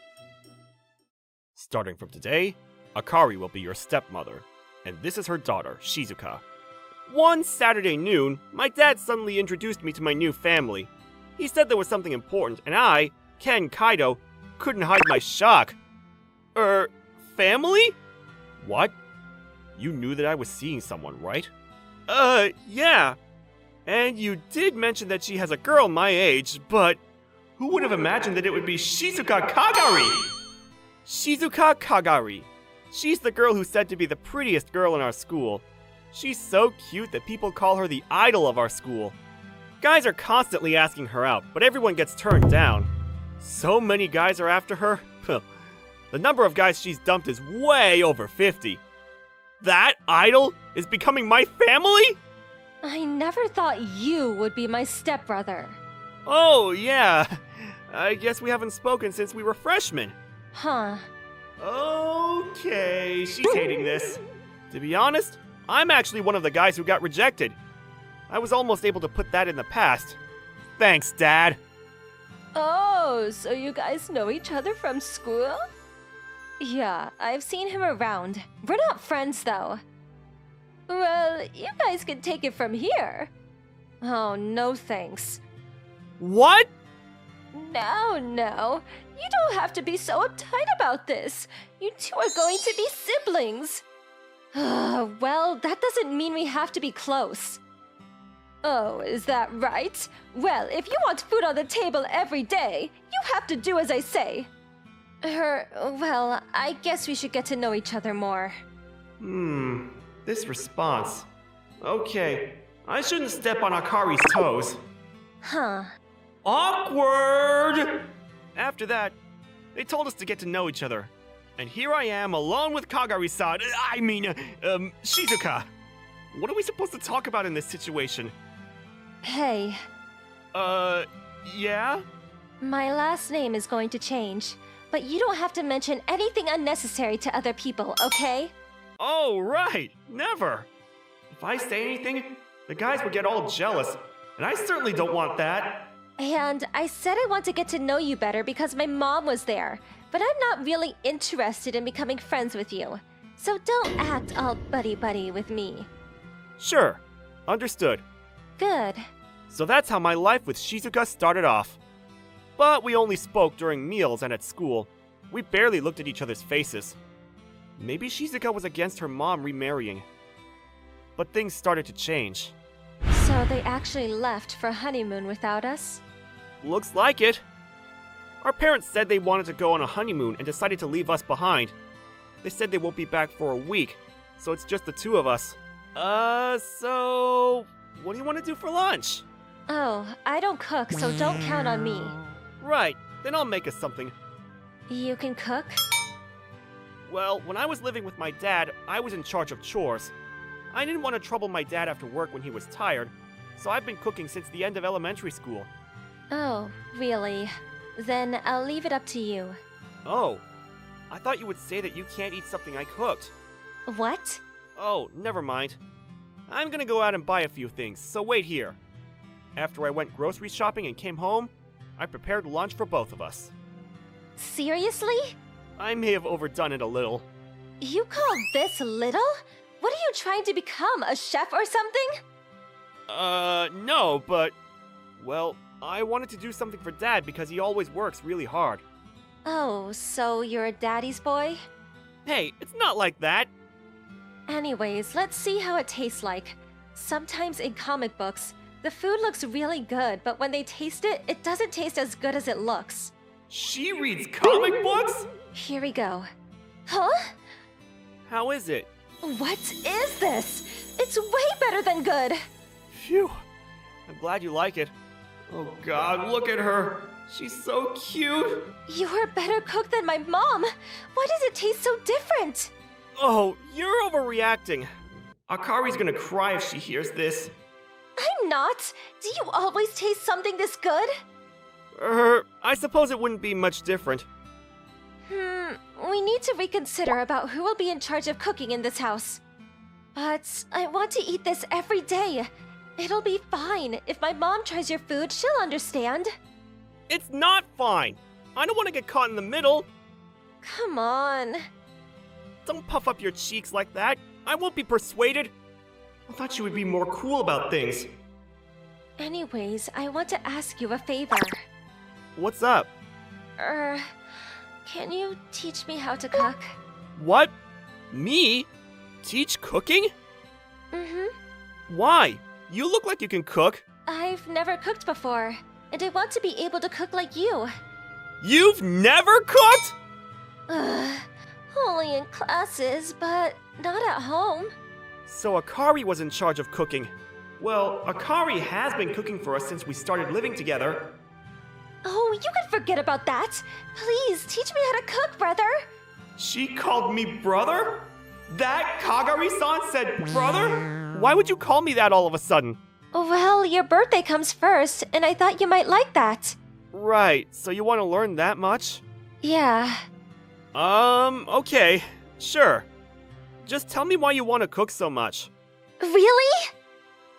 [SPEAKER 9] Starting from today, Akari will be your stepmother, and this is her daughter, Shizuka. One Saturday noon, my dad suddenly introduced me to my new family. He said there was something important, and I, Ken Kaido, couldn't hide my shock. Family? What? You knew that I was seeing someone, right? Yeah. And you did mention that she has a girl my age, but who would have imagined that it would be Shizuka Kagari? Shizuka Kagari. She's the girl who's said to be the prettiest girl in our school. She's so cute that people call her the idol of our school. Guys are constantly asking her out, but everyone gets turned down. So many guys are after her. The number of guys she's dumped is way over 50. That idol is becoming my family?
[SPEAKER 5] I never thought you would be my stepbrother.
[SPEAKER 9] Oh, yeah. I guess we haven't spoken since we were freshmen.
[SPEAKER 5] Huh.
[SPEAKER 9] Okay, she's hating this. To be honest, I'm actually one of the guys who got rejected. I was almost able to put that in the past. Thanks, Dad.
[SPEAKER 5] Oh, so you guys know each other from school? Yeah, I've seen him around. We're not friends, though. Well, you guys can take it from here. Oh, no thanks.
[SPEAKER 9] What?
[SPEAKER 5] No. You don't have to be so uptight about this. You two are going to be siblings. Well, that doesn't mean we have to be close. Oh, is that right? Well, if you want food on the table every day, you have to do as I say. Well, I guess we should get to know each other more.
[SPEAKER 9] This response. Okay, I shouldn't step on Akari's toes.
[SPEAKER 5] Huh.
[SPEAKER 9] Awkward! After that, they told us to get to know each other. And here I am, alone with Kagari-san. Shizuka. What are we supposed to talk about in this situation?
[SPEAKER 5] Hey,
[SPEAKER 9] Yeah?
[SPEAKER 5] my last name is going to change, but you don't have to mention anything unnecessary to other people, okay?
[SPEAKER 9] Oh, right! Never! If I say anything, the guys would get all jealous, and I certainly don't want that.
[SPEAKER 5] And I said I want to get to know you better because my mom was there, but I'm not really interested in becoming friends with you. So don't act all buddy-buddy with me.
[SPEAKER 9] Sure. Understood.
[SPEAKER 5] Good.
[SPEAKER 9] So that's how my life with Shizuka started off. But we only spoke during meals and at school. We barely looked at each other's faces. Maybe Shizuka was against her mom remarrying. But things started to change.
[SPEAKER 5] So they actually left for honeymoon without us?
[SPEAKER 9] Looks like it. Our parents said they wanted to go on a honeymoon and decided to leave us behind. They said they won't be back for a week, so it's just the two of us. So what do you want to do for lunch?
[SPEAKER 5] Oh, I don't cook, so don't count on me.
[SPEAKER 9] Right, then I'll make us something.
[SPEAKER 5] You can cook?
[SPEAKER 9] Well, when I was living with my dad, I was in charge of chores. I didn't want to trouble my dad after work when he was tired, so I've been cooking since the end of elementary school.
[SPEAKER 5] Oh, really? Then I'll leave it up to you.
[SPEAKER 9] Oh, I thought you would say that you can't eat something I cooked.
[SPEAKER 5] What?
[SPEAKER 9] Oh, never mind. I'm gonna go out and buy a few things, so wait here. After I went grocery shopping and came home, I prepared lunch for both of us.
[SPEAKER 5] Seriously?
[SPEAKER 9] I may have overdone it a little.
[SPEAKER 5] You call this little? What are you trying to become, a chef or something?
[SPEAKER 9] No, but... Well, I wanted to do something for Dad because he always works really hard.
[SPEAKER 5] Oh, so you're a daddy's boy?
[SPEAKER 9] Hey, it's not like that.
[SPEAKER 5] Anyways, let's see how it tastes like. Sometimes in comic books, the food looks really good, but when they taste it, it doesn't taste as good as it looks.
[SPEAKER 9] She reads comic books?
[SPEAKER 5] Here we go. Huh?
[SPEAKER 9] How is it?
[SPEAKER 5] What is this? It's way better than good!
[SPEAKER 9] Phew. I'm glad you like it. Oh god, look at her. She's so cute.
[SPEAKER 5] You're a better cook than my mom. Why does it taste so different?
[SPEAKER 9] Oh, you're overreacting. Akari's gonna cry if she hears this.
[SPEAKER 5] I'm not. Do you always taste something this good?
[SPEAKER 9] I suppose it wouldn't be much different.
[SPEAKER 5] We need to reconsider about who will be in charge of cooking in this house. But I want to eat this every day. It'll be fine. If my mom tries your food, she'll understand.
[SPEAKER 9] It's not fine. I don't want to get caught in the middle.
[SPEAKER 5] Come on.
[SPEAKER 9] Don't puff up your cheeks like that. I won't be persuaded. I thought you would be more cool about things.
[SPEAKER 5] Anyways, I want to ask you a favor.
[SPEAKER 9] What's up?
[SPEAKER 5] Can you teach me how to cook?
[SPEAKER 9] What? Me? Teach cooking? Why? You look like you can cook.
[SPEAKER 5] I've never cooked before, and I want to be able to cook like you.
[SPEAKER 9] You've never cooked?
[SPEAKER 5] Only in classes, but not at home.
[SPEAKER 9] So Akari was in charge of cooking. Well, Akari has been cooking for us since we started living together.
[SPEAKER 5] Oh, you can forget about that. Please, teach me how to cook, brother.
[SPEAKER 9] She called me brother? That Kagari-san said brother? Why would you call me that all of a sudden?
[SPEAKER 5] Well, your birthday comes first, and I thought you might like that.
[SPEAKER 9] Right, so you want to learn that much?
[SPEAKER 5] Yeah.
[SPEAKER 9] Okay. Sure. Just tell me why you want to cook so much.
[SPEAKER 5] Really?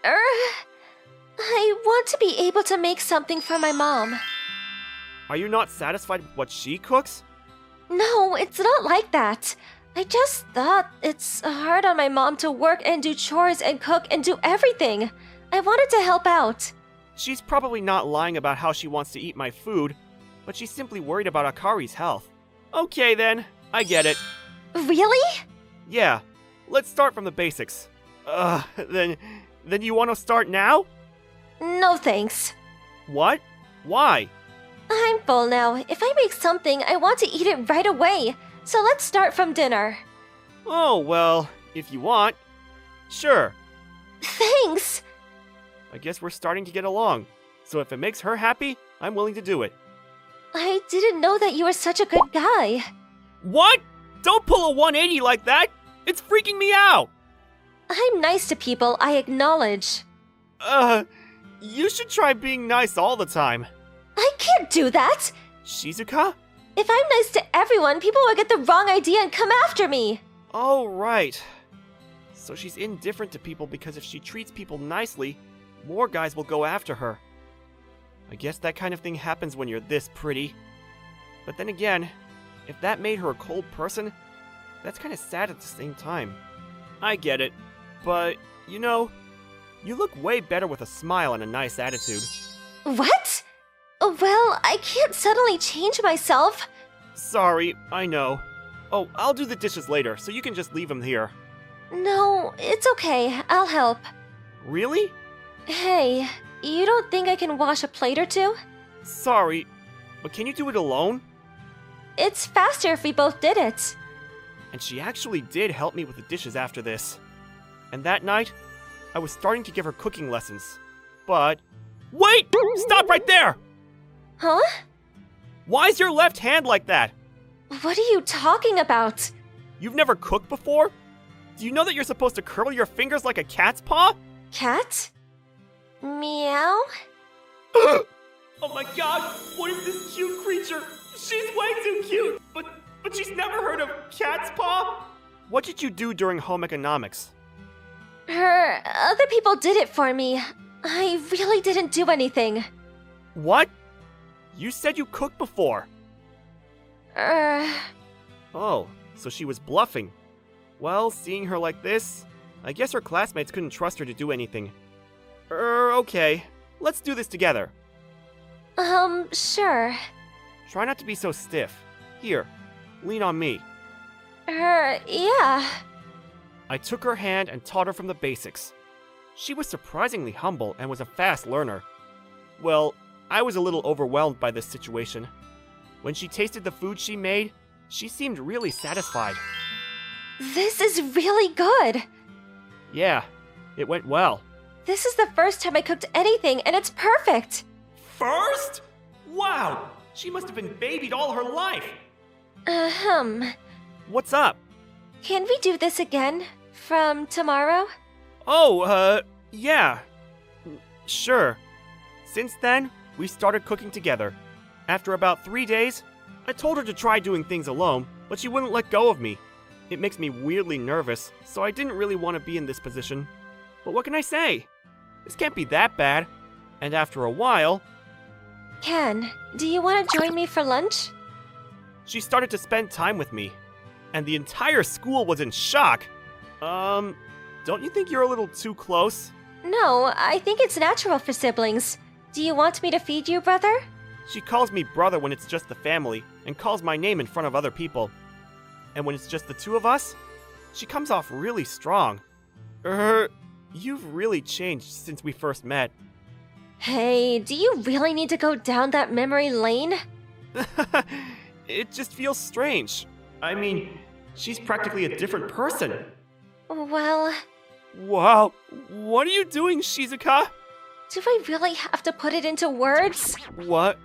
[SPEAKER 5] I want to be able to make something for my mom.
[SPEAKER 9] Are you not satisfied with what she cooks?
[SPEAKER 5] No, it's not like that. I just thought it's hard on my mom to work and do chores and cook and do everything. I wanted to help out.
[SPEAKER 9] She's probably not lying about how she wants to eat my food, but she's simply worried about Akari's health. Okay then, I get it.
[SPEAKER 5] Really?
[SPEAKER 9] Yeah, let's start from the basics. Then you want to start now?
[SPEAKER 5] No thanks.
[SPEAKER 9] What? Why?
[SPEAKER 5] I'm full now. If I make something, I want to eat it right away. So let's start from dinner.
[SPEAKER 9] Oh, well, if you want. Sure.
[SPEAKER 5] Thanks!
[SPEAKER 9] I guess we're starting to get along. So if it makes her happy, I'm willing to do it.
[SPEAKER 5] I didn't know that you were such a good guy.
[SPEAKER 9] What? Don't pull a 180 like that! It's freaking me out!
[SPEAKER 5] I'm nice to people, I acknowledge.
[SPEAKER 9] You should try being nice all the time.
[SPEAKER 5] I can't do that!
[SPEAKER 9] Shizuka?
[SPEAKER 5] If I'm nice to everyone, people will get the wrong idea and come after me.
[SPEAKER 9] Oh, right. So she's indifferent to people because if she treats people nicely, more guys will go after her. I guess that kind of thing happens when you're this pretty. But then again, if that made her a cold person, that's kind of sad at the same time. I get it, but, you know, you look way better with a smile and a nice attitude.
[SPEAKER 5] What? Well, I can't suddenly change myself.
[SPEAKER 9] Sorry, I know. Oh, I'll do the dishes later, so you can just leave them here.
[SPEAKER 5] No, it's okay. I'll help.
[SPEAKER 9] Really?
[SPEAKER 5] Hey, you don't think I can wash a plate or two?
[SPEAKER 9] Sorry, but can you do it alone?
[SPEAKER 5] It's faster if we both did it.
[SPEAKER 9] And she actually did help me with the dishes after this. And that night, I was starting to give her cooking lessons. But... Wait! Stop right there!
[SPEAKER 5] Huh?
[SPEAKER 9] Why's your left hand like that?
[SPEAKER 5] What are you talking about?
[SPEAKER 9] You've never cooked before? Do you know that you're supposed to curl your fingers like a cat's paw?
[SPEAKER 5] Cat? Meow?
[SPEAKER 9] Oh my god, what is this cute creature? She's way too cute! But she's never heard of cat's paw? What did you do during home economics?
[SPEAKER 5] Other people did it for me. I really didn't do anything.
[SPEAKER 9] What? You said you cooked before. Oh, so she was bluffing. Well, seeing her like this, I guess her classmates couldn't trust her to do anything. Okay. Let's do this together.
[SPEAKER 5] Sure.
[SPEAKER 9] Try not to be so stiff. Here, lean on me.
[SPEAKER 5] Yeah.
[SPEAKER 9] I took her hand and taught her from the basics. She was surprisingly humble and was a fast learner. Well, I was a little overwhelmed by this situation. When she tasted the food she made, she seemed really satisfied.
[SPEAKER 5] This is really good.
[SPEAKER 9] Yeah, it went well.
[SPEAKER 5] This is the first time I cooked anything, and it's perfect.
[SPEAKER 9] First? Wow, she must have been babied all her life. What's up?
[SPEAKER 5] Can we do this again? From tomorrow?
[SPEAKER 9] Oh, yeah. Sure. Since then, we started cooking together. After about 3 days, I told her to try doing things alone, but she wouldn't let go of me. It makes me weirdly nervous, so I didn't really want to be in this position. But what can I say? This can't be that bad. And after a while...
[SPEAKER 5] Ken, do you want to join me for lunch?
[SPEAKER 9] She started to spend time with me. And the entire school was in shock. Don't you think you're a little too close?
[SPEAKER 5] No, I think it's natural for siblings. Do you want me to feed you, brother?
[SPEAKER 9] She calls me brother when it's just the family, and calls my name in front of other people. And when it's just the two of us, she comes off really strong. You've really changed since we first met.
[SPEAKER 5] Hey, do you really need to go down that memory lane?
[SPEAKER 9] It just feels strange. I mean, she's practically a different person.
[SPEAKER 5] Well...
[SPEAKER 9] Wow, what are you doing, Shizuka?
[SPEAKER 5] Do I really have to put it into words?
[SPEAKER 9] What?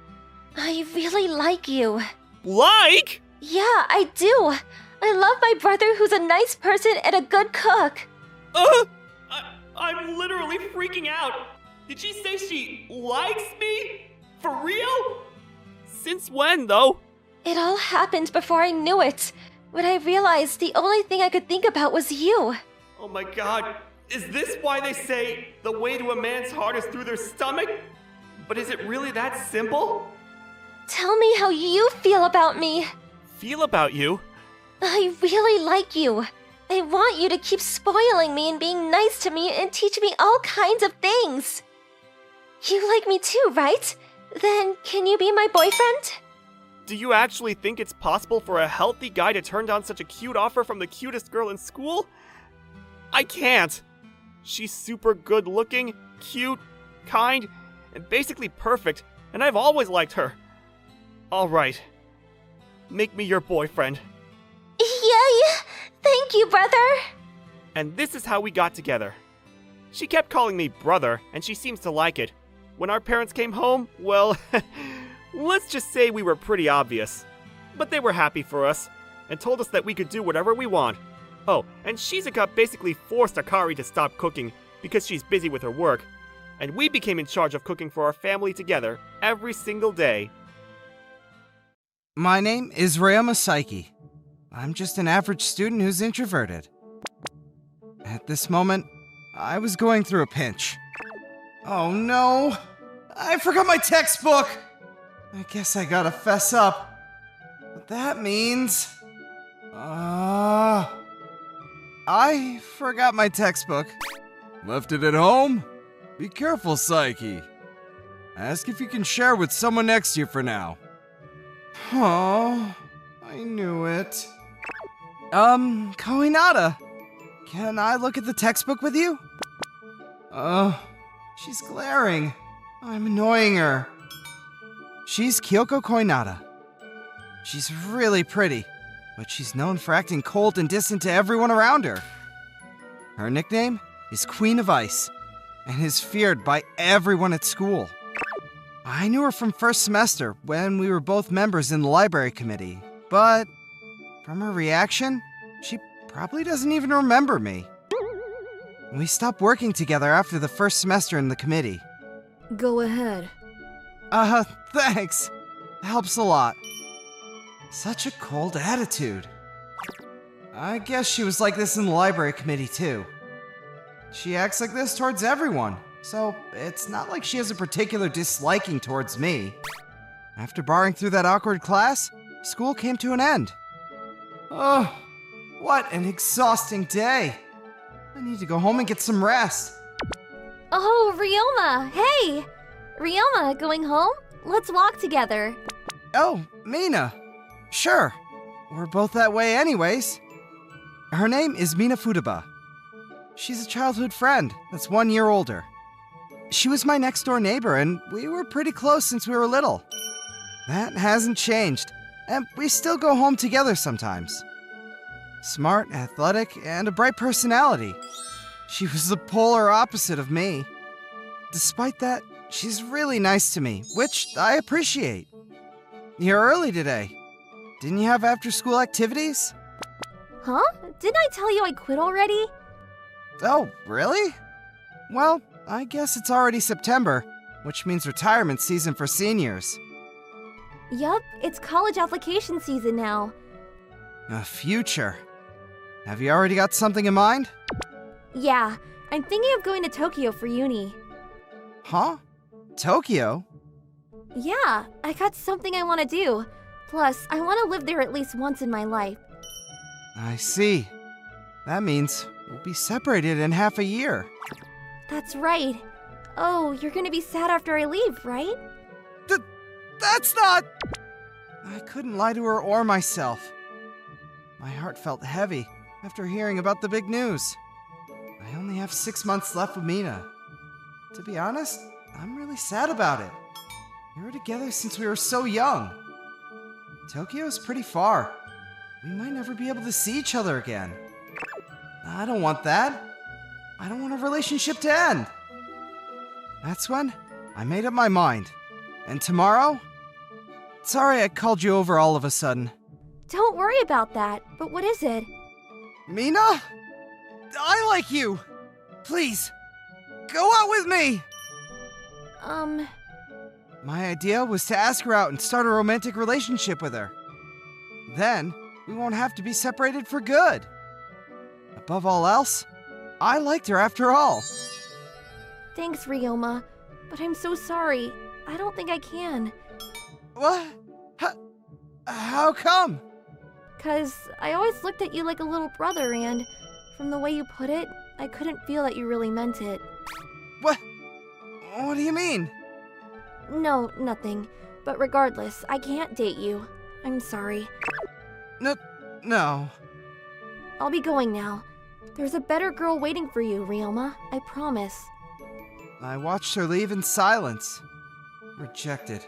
[SPEAKER 5] I really like you.
[SPEAKER 9] Like?
[SPEAKER 5] Yeah, I do. I love my brother who's a nice person and a good cook.
[SPEAKER 9] I'm literally freaking out.
[SPEAKER 8] Did she say she likes me? For real? Since when, though?
[SPEAKER 5] It all happened before I knew it. When I realized the only thing I could think about was you.
[SPEAKER 8] Oh my god, is this why they say the way to a man's heart is through their stomach? But is it really that simple?
[SPEAKER 5] Tell me how you feel about me.
[SPEAKER 8] Feel about you?
[SPEAKER 5] I really like you. I want you to keep spoiling me and being nice to me and teach me all kinds of things. You like me too, right? Then can you be my boyfriend?
[SPEAKER 8] Do you actually think it's possible for a healthy guy to turn down such a cute offer from the cutest girl in school? I can't. She's super good looking, cute, kind, and basically perfect, and I've always liked her. Alright. Make me your boyfriend.
[SPEAKER 5] Yay! Thank you, brother!
[SPEAKER 8] And this is how we got together. She kept calling me brother, and she seems to like it. When our parents came home, well, let's just say we were pretty obvious. But they were happy for us, and told us that we could do whatever we want. Oh, and Shizuka basically forced Akari to stop cooking because she's busy with her work, and we became in charge of cooking for our family together every single day.
[SPEAKER 4] My name is Ryoma Saiki. I'm just an average student who's introverted. At this moment, I was going through a pinch. Oh no! I forgot my textbook! I guess I gotta fess up. But that means... I forgot my textbook. Left it at home? Be careful, Saiki. Ask if you can share with someone next to you for now. Oh, I knew it. Kohinata, can I look at the textbook with you? She's glaring. I'm annoying her. She's Kyoko Kohinata. She's really pretty, but she's known for acting cold and distant to everyone around her. Her nickname is Queen of Ice, and is feared by everyone at school. I knew her from first semester when we were both members in the library committee, but from her reaction, she probably doesn't even remember me. We stopped working together after the first semester in the committee.
[SPEAKER 6] Go ahead.
[SPEAKER 4] Thanks. Helps a lot. Such a cold attitude. I guess she was like this in the library committee too. She acts like this towards everyone, so it's not like she has a particular disliking towards me. After barring through that awkward class, school came to an end. Oh, what an exhausting day. I need to go home and get some rest.
[SPEAKER 6] Oh, Ryoma! Hey! Ryoma, going home? Let's walk together.
[SPEAKER 4] Oh, Mina. Sure. We're both that way anyways. Her name is Mina Futaba. She's a childhood friend that's 1 year older. She was my next door neighbor and we were pretty close since we were little. That hasn't changed, and we still go home together sometimes. Smart, athletic, and a bright personality. She was the polar opposite of me. Despite that, she's really nice to me, which I appreciate. You're early today. Didn't you have after-school activities?
[SPEAKER 6] Huh? Didn't I tell you I quit already?
[SPEAKER 4] Oh, really? Well, I guess it's already September, which means retirement season for seniors.
[SPEAKER 6] Yup, it's college application season now.
[SPEAKER 4] A future. Have you already got something in mind?
[SPEAKER 6] Yeah, I'm thinking of going to Tokyo for uni.
[SPEAKER 4] Huh? Tokyo?
[SPEAKER 6] Yeah, I got something I want to do. Plus, I want to live there at least once in my life.
[SPEAKER 4] I see. That means we'll be separated in half a year.
[SPEAKER 6] That's right. Oh, you're gonna be sad after I leave, right?
[SPEAKER 4] That's not... I couldn't lie to her or myself. My heart felt heavy after hearing about the big news. I only have 6 months left with Mina. To be honest, I'm really sad about it. We were together since we were so young. Tokyo's pretty far. We might never be able to see each other again. I don't want that. I don't want our relationship to end. That's when I made up my mind. And tomorrow? Sorry I called you over all of a sudden.
[SPEAKER 6] Don't worry about that, but what is it?
[SPEAKER 4] Mina? I like you! Please, go out with me! My idea was to ask her out and start a romantic relationship with her. Then, we won't have to be separated for good. Above all else, I liked her after all.
[SPEAKER 6] Thanks, Ryoma, but I'm so sorry. I don't think I can.
[SPEAKER 4] What? How come?
[SPEAKER 6] 'Cause I always looked at you like a little brother, and from the way you put it, I couldn't feel that you really meant it.
[SPEAKER 4] What? What do you mean?
[SPEAKER 6] No, nothing. But regardless, I can't date you. I'm sorry.
[SPEAKER 4] No.
[SPEAKER 6] I'll be going now. There's a better girl waiting for you, Ryoma. I promise.
[SPEAKER 4] I watched her leave in silence. Rejected.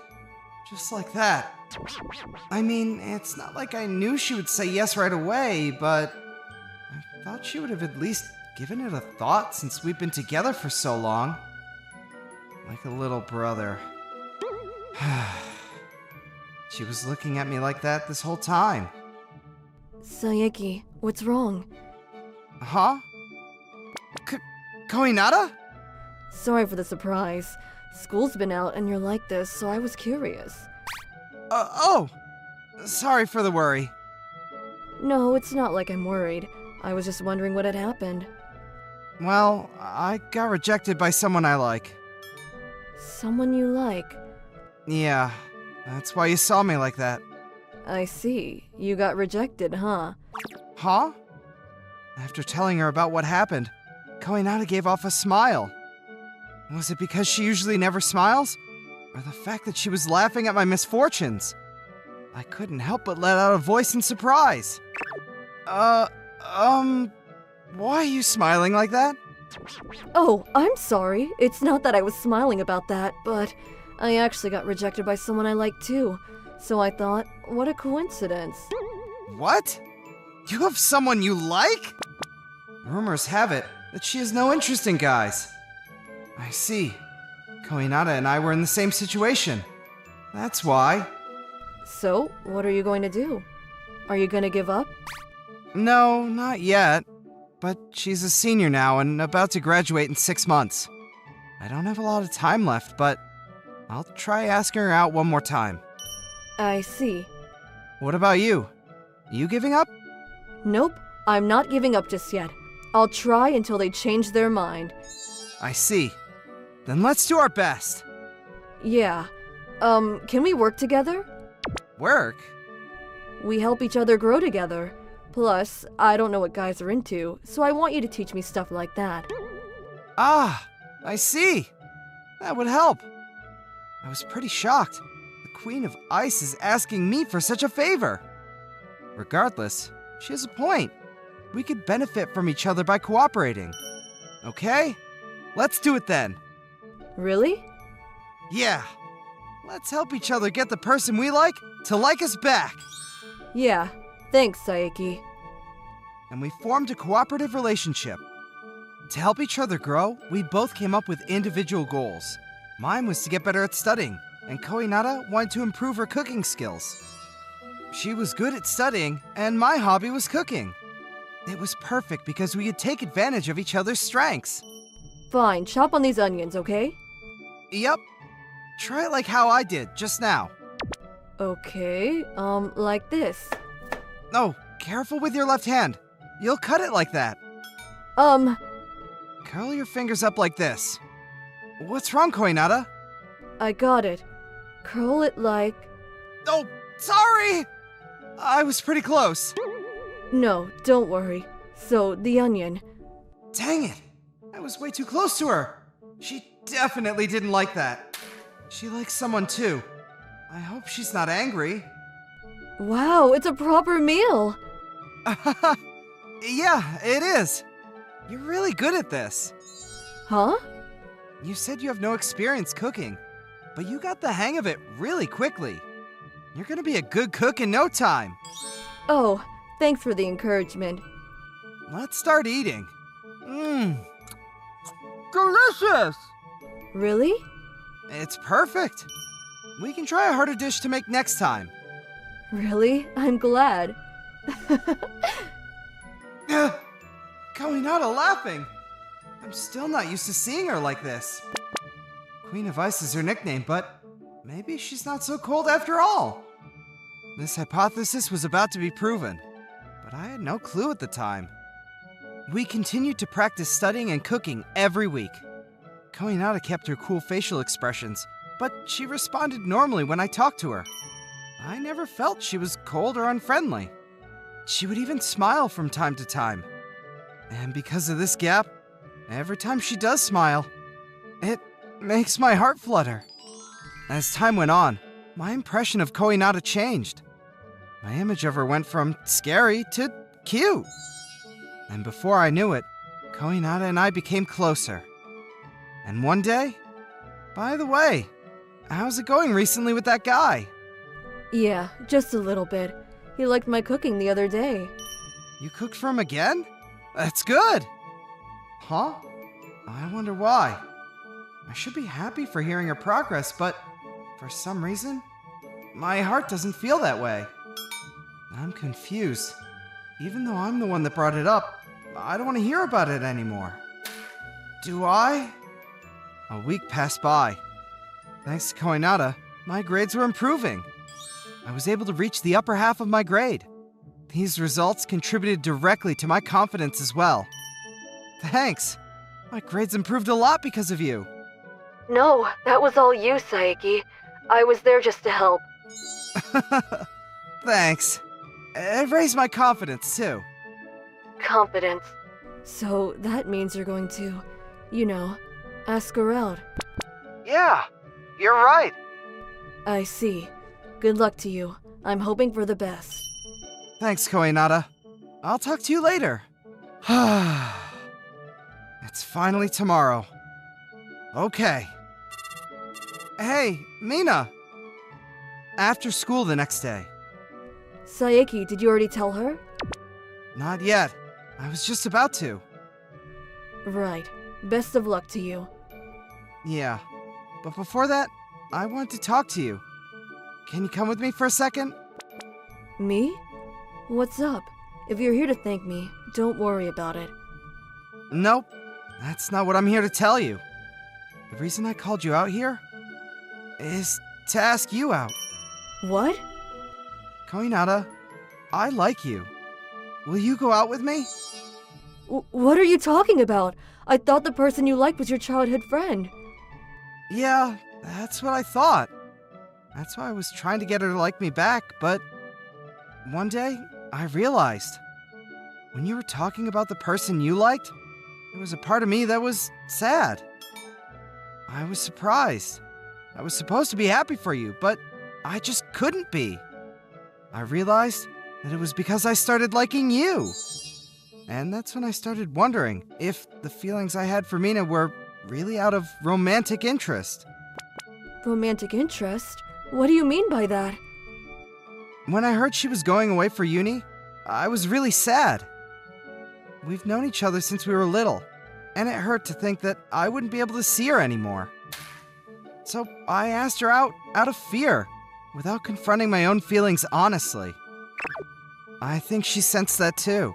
[SPEAKER 4] Just like that. I mean, it's not like I knew she would say yes right away, but I thought she would have at least given it a thought since we've been together for so long. Like a little brother. She was looking at me like that this whole time.
[SPEAKER 6] Sayeki, what's wrong?
[SPEAKER 4] Huh? Koinata?
[SPEAKER 6] Sorry for the surprise. School's been out and you're like this, so I was curious.
[SPEAKER 4] Oh! Sorry for the worry.
[SPEAKER 6] No, it's not like I'm worried. I was just wondering what had happened.
[SPEAKER 4] Well, I got rejected by someone I like.
[SPEAKER 6] Someone you like?
[SPEAKER 4] Yeah, that's why you saw me like that.
[SPEAKER 6] I see. You got rejected, huh?
[SPEAKER 4] Huh? After telling her about what happened, Koinata gave off a smile. Was it because she usually never smiles? Or the fact that she was laughing at my misfortunes? I couldn't help but let out a voice in surprise. Why are you smiling like that?
[SPEAKER 6] Oh, I'm sorry. It's not that I was smiling about that, but I actually got rejected by someone I like too. So I thought, what a coincidence.
[SPEAKER 4] What? You have someone you like? Rumors have it that she has no interest in guys. I see. Koinata and I were in the same situation. That's why.
[SPEAKER 6] So, what are you going to do? Are you going to give up?
[SPEAKER 4] No, not yet. But she's a senior now and about to graduate in 6 months. I don't have a lot of time left, but I'll try asking her out one more time.
[SPEAKER 6] I see.
[SPEAKER 4] What about you? You giving up?
[SPEAKER 6] Nope, I'm not giving up just yet. I'll try until they change their mind.
[SPEAKER 4] I see. Then let's do our best.
[SPEAKER 6] Yeah. Can we work together?
[SPEAKER 4] Work?
[SPEAKER 6] We help each other grow together. Plus, I don't know what guys are into, so I want you to teach me stuff like that.
[SPEAKER 4] Ah, I see. That would help. I was pretty shocked. The Queen of Ice is asking me for such a favor. Regardless, she has a point. We could benefit from each other by cooperating. Okay? Let's do it then.
[SPEAKER 6] Really?
[SPEAKER 4] Yeah. Let's help each other get the person we like to like us back.
[SPEAKER 6] Yeah. Thanks, Sayeki.
[SPEAKER 4] And we formed a cooperative relationship. To help each other grow, we both came up with individual goals. Mine was to get better at studying, and Koinata wanted to improve her cooking skills. She was good at studying, and my hobby was cooking. It was perfect because we could take advantage of each other's strengths.
[SPEAKER 6] Fine, chop on these onions, okay?
[SPEAKER 4] Yep. Try it like how I did just now.
[SPEAKER 6] Okay, like this.
[SPEAKER 4] No, careful with your left hand. You'll cut it like that. Curl your fingers up like this. What's wrong, Koinata?
[SPEAKER 6] I got it. Curl it like...
[SPEAKER 4] Oh, sorry! I was pretty close.
[SPEAKER 6] No, don't worry. So, the onion.
[SPEAKER 4] Dang it! I was way too close to her. She definitely didn't like that. She likes someone too. I hope she's not angry.
[SPEAKER 6] Wow, it's a proper meal!
[SPEAKER 4] Yeah, it is. You're really good at this.
[SPEAKER 6] Huh?
[SPEAKER 4] You said you have no experience cooking, but you got the hang of it really quickly. You're gonna be a good cook in no time.
[SPEAKER 6] Oh, thanks for the encouragement.
[SPEAKER 4] Let's start eating. Delicious!
[SPEAKER 6] Really?
[SPEAKER 4] It's perfect. We can try a harder dish to make next time.
[SPEAKER 6] Really? I'm glad.
[SPEAKER 4] Koinata laughing. I'm still not used to seeing her like this. Queen of Ice is her nickname, but maybe she's not so cold after all. This hypothesis was about to be proven, but I had no clue at the time. We continued to practice studying and cooking every week. Koinata kept her cool facial expressions, but she responded normally when I talked to her. I never felt she was cold or unfriendly. She would even smile from time to time. And because of this gap, every time she does smile, it makes my heart flutter. As time went on, my impression of Koinata changed. My image of her went from scary to cute. And before I knew it, Koinata and I became closer. And one day, by the way, how's it going recently with that guy?
[SPEAKER 6] Yeah, just a little bit. He liked my cooking the other day.
[SPEAKER 4] You cooked for him again? That's good! Huh? I wonder why. I should be happy for hearing her progress, but for some reason, my heart doesn't feel that way. I'm confused. Even though I'm the one that brought it up, I don't want to hear about it anymore. Do I? A week passed by. Thanks to Koinata, my grades were improving. I was able to reach the upper half of my grade. These results contributed directly to my confidence as well. Thanks. My grades improved a lot because of you.
[SPEAKER 6] No, that was all you, Saeki. I was there just to help.
[SPEAKER 4] Thanks. It raised my confidence, too.
[SPEAKER 6] Confidence. So that means you're going to, ask her out.
[SPEAKER 4] Yeah, you're right.
[SPEAKER 6] I see. Good luck to you. I'm hoping for the best.
[SPEAKER 4] Thanks, Koinata. I'll talk to you later. It's finally tomorrow. Okay. Hey, Mina! After school the next day.
[SPEAKER 6] Saeki, did you already tell her?
[SPEAKER 4] Not yet. I was just about to.
[SPEAKER 6] Right. Best of luck to you.
[SPEAKER 4] Yeah. But before that, I wanted to talk to you. Can you come with me for a second?
[SPEAKER 6] Me? What's up? If you're here to thank me, don't worry about it.
[SPEAKER 4] Nope. That's not what I'm here to tell you. The reason I called you out here is to ask you out.
[SPEAKER 6] What?
[SPEAKER 4] Koinata, I like you. Will you go out with me?
[SPEAKER 6] What are you talking about? I thought the person you liked was your childhood friend.
[SPEAKER 4] Yeah, that's what I thought. That's why I was trying to get her to like me back, but one day I realized when you were talking about the person you liked, there was a part of me that was sad. I was surprised. I was supposed to be happy for you, but I just couldn't be. I realized that it was because I started liking you. And that's when I started wondering if the feelings I had for Mina were really out of romantic interest.
[SPEAKER 6] Romantic interest? What do you mean by that?
[SPEAKER 4] When I heard she was going away for uni, I was really sad. We've known each other since we were little, and it hurt to think that I wouldn't be able to see her anymore. So I asked her out of fear, without confronting my own feelings honestly. I think she sensed that too.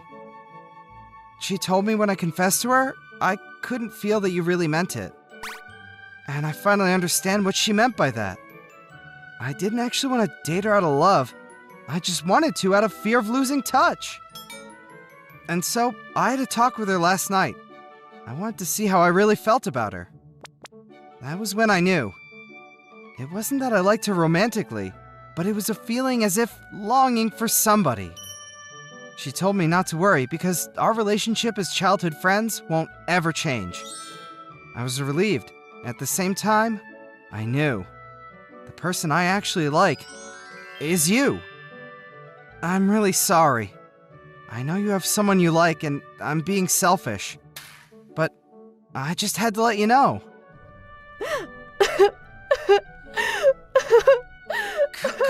[SPEAKER 4] She told me when I confessed to her, I couldn't feel that you really meant it. And I finally understand what she meant by that. I didn't actually want to date her out of love. I just wanted to out of fear of losing touch. And so I had a talk with her last night. I wanted to see how I really felt about her. That was when I knew. It wasn't that I liked her romantically, but it was a feeling as if longing for somebody. She told me not to worry because our relationship as childhood friends won't ever change. I was relieved. At the same time, I knew. The person I actually like is you. I'm really sorry. I know you have someone you like and I'm being selfish. But I just had to let you know.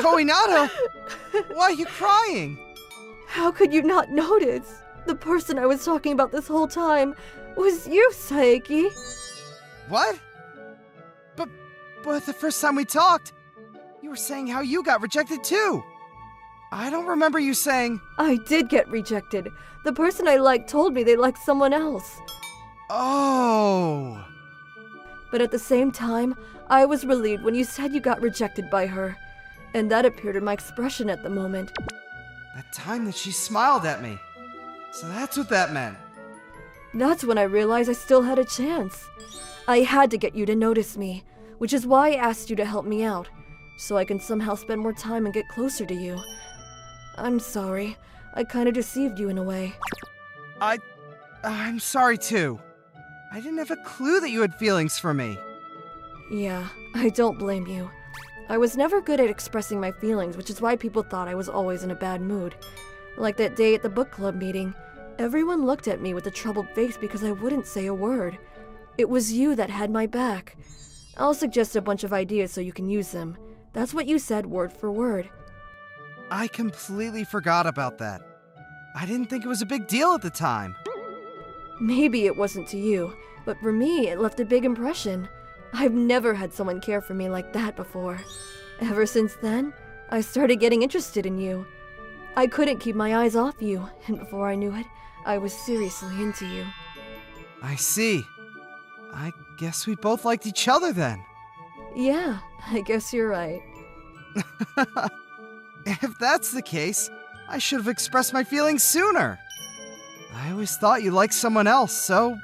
[SPEAKER 4] Koinata! Why are you crying?
[SPEAKER 6] How could you not notice? The person I was talking about this whole time was you, Saeki.
[SPEAKER 4] What? But the first time we talked, you were saying how you got rejected too. I don't remember you saying...
[SPEAKER 6] I did get rejected. The person I liked told me they liked someone else.
[SPEAKER 4] Oh.
[SPEAKER 6] But at the same time, I was relieved when you said you got rejected by her. And that appeared in my expression at the moment.
[SPEAKER 4] That time that she smiled at me. So that's what that meant.
[SPEAKER 6] That's when I realized I still had a chance. I had to get you to notice me, which is why I asked you to help me out, so I can somehow spend more time and get closer to you. I'm sorry. I kind of deceived you in a way.
[SPEAKER 4] I'm sorry too. I didn't have a clue that you had feelings for me.
[SPEAKER 6] Yeah, I don't blame you. I was never good at expressing my feelings, which is why people thought I was always in a bad mood. Like that day at the book club meeting. Everyone looked at me with a troubled face because I wouldn't say a word. It was you that had my back. I'll suggest a bunch of ideas so you can use them. That's what you said word for word.
[SPEAKER 4] I completely forgot about that. I didn't think it was a big deal at the time.
[SPEAKER 6] Maybe it wasn't to you, but for me, it left a big impression. I've never had someone care for me like that before. Ever since then, I started getting interested in you. I couldn't keep my eyes off you, and before I knew it, I was seriously into you.
[SPEAKER 4] I see. I guess we both liked each other then.
[SPEAKER 6] Yeah, I guess you're right.
[SPEAKER 4] If that's the case, I should have expressed my feelings sooner. I always thought you liked someone else, so...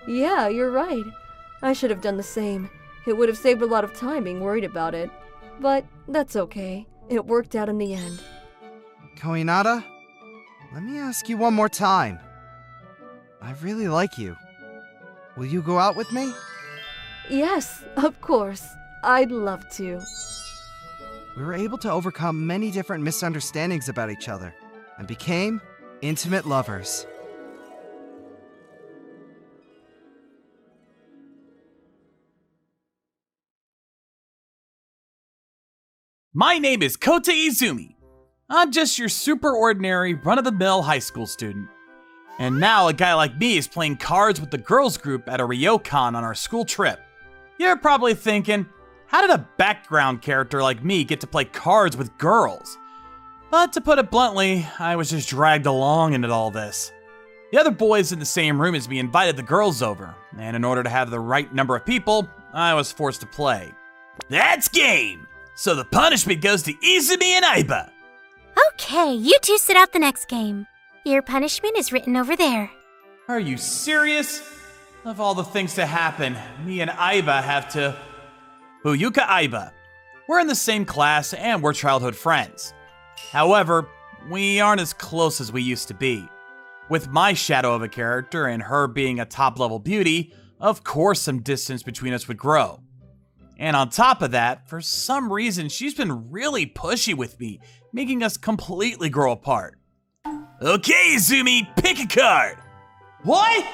[SPEAKER 6] Yeah, you're right. I should have done the same. It would have saved a lot of time being worried about it. But that's okay. It worked out in the end.
[SPEAKER 4] Koinada, let me ask you one more time. I really like you. Will you go out with me?
[SPEAKER 6] Yes, of course. I'd love to.
[SPEAKER 4] We were able to overcome many different misunderstandings about each other and became intimate lovers.
[SPEAKER 7] My name is Kota Izumi. I'm just your super ordinary, run-of-the-mill high school student. And now a guy like me is playing cards with the girls group at a ryokan on our school trip. You're probably thinking, how did a background character like me get to play cards with girls? But to put it bluntly, I was just dragged along into all this. The other boys in the same room as me invited the girls over, and in order to have the right number of people, I was forced to play. That's game! So the punishment goes to Izumi and Aiba.
[SPEAKER 12] Okay, you two sit out the next game. Your punishment is written over there.
[SPEAKER 7] Are you serious? Of all the things to happen, me and Aiba have to... Fuyuka Aiba. We're in the same class and we're childhood friends. However, we aren't as close as we used to be. With my shadow of a character and her being a top-level beauty, of course some distance between us would grow. And on top of that, for some reason, she's been really pushy with me, making us completely grow apart. Okay, Izumi, pick a card. What?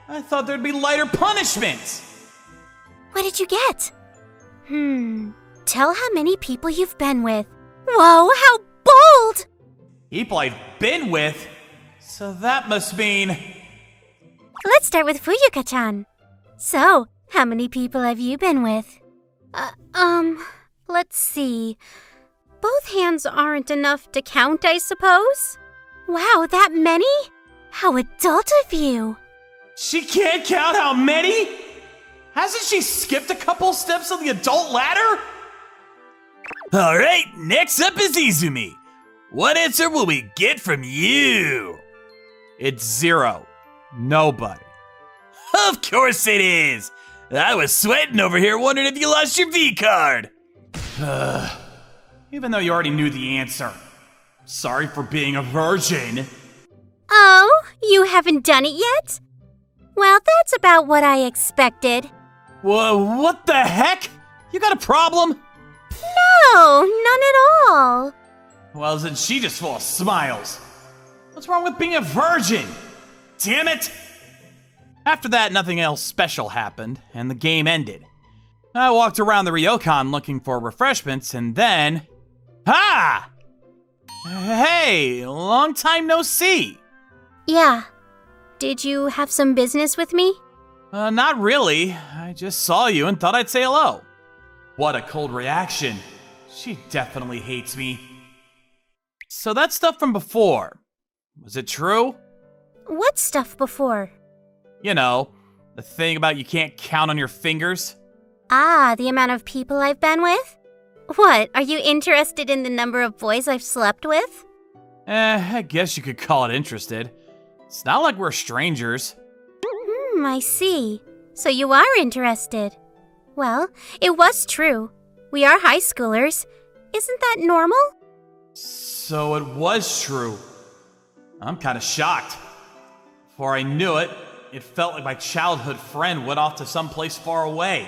[SPEAKER 7] I thought there'd be lighter punishments.
[SPEAKER 12] What did you get? Tell how many people you've been with. Whoa, how bold!
[SPEAKER 7] People I've been with? So that must mean...
[SPEAKER 12] Let's start with Fuyuka-chan. So, how many people have you been with? Let's see. Both hands aren't enough to count, I suppose? Wow, that many? How adult of you!
[SPEAKER 7] She can't count how many? Hasn't she skipped a couple steps on the adult ladder? Alright, next up is Izumi. What answer will we get from you? It's 0. Nobody. Of course it is! I was sweating over here wondering if you lost your V card. Even though you already knew the answer. Sorry for being a virgin.
[SPEAKER 12] Oh, you haven't done it yet? Well, that's about what I expected.
[SPEAKER 7] Whoa, what the heck? You got a problem?
[SPEAKER 12] No, none at all.
[SPEAKER 7] Well, isn't she just full of smiles? What's wrong with being a virgin? Damn it! After that, nothing else special happened, and the game ended. I walked around the ryokan looking for refreshments, and then... Ha! Hey, long time no see.
[SPEAKER 12] Yeah. Did you have some business with me?
[SPEAKER 7] Not really. I just saw you and thought I'd say hello. What a cold reaction. She definitely hates me. So that stuff from before, was it true?
[SPEAKER 12] What stuff before?
[SPEAKER 7] You know, The thing about you can't count on your fingers?
[SPEAKER 12] Ah, the amount of people I've been with? What, are you interested in the number of boys I've slept with?
[SPEAKER 7] I guess you could call it interested. It's not like we're strangers.
[SPEAKER 12] I see. So you are interested. Well, it was true. We are high schoolers. Isn't that normal?
[SPEAKER 7] So it was true. I'm kind of shocked. Before I knew it, it felt like my childhood friend went off to someplace far away.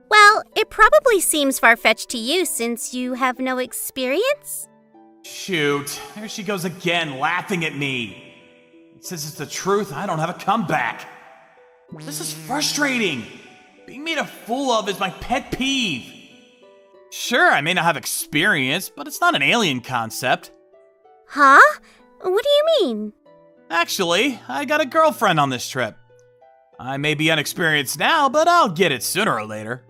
[SPEAKER 12] Well, it probably seems far-fetched to you since you have no experience.
[SPEAKER 7] Shoot, there she goes again, laughing at me. Since it's the truth, I don't have a comeback. This is frustrating. Being made a fool of is my pet peeve. Sure, I may not have experience, but it's not an alien concept.
[SPEAKER 12] Huh? What do you mean?
[SPEAKER 7] Actually, I got a girlfriend on this trip. I may be inexperienced now, but I'll get it sooner or later.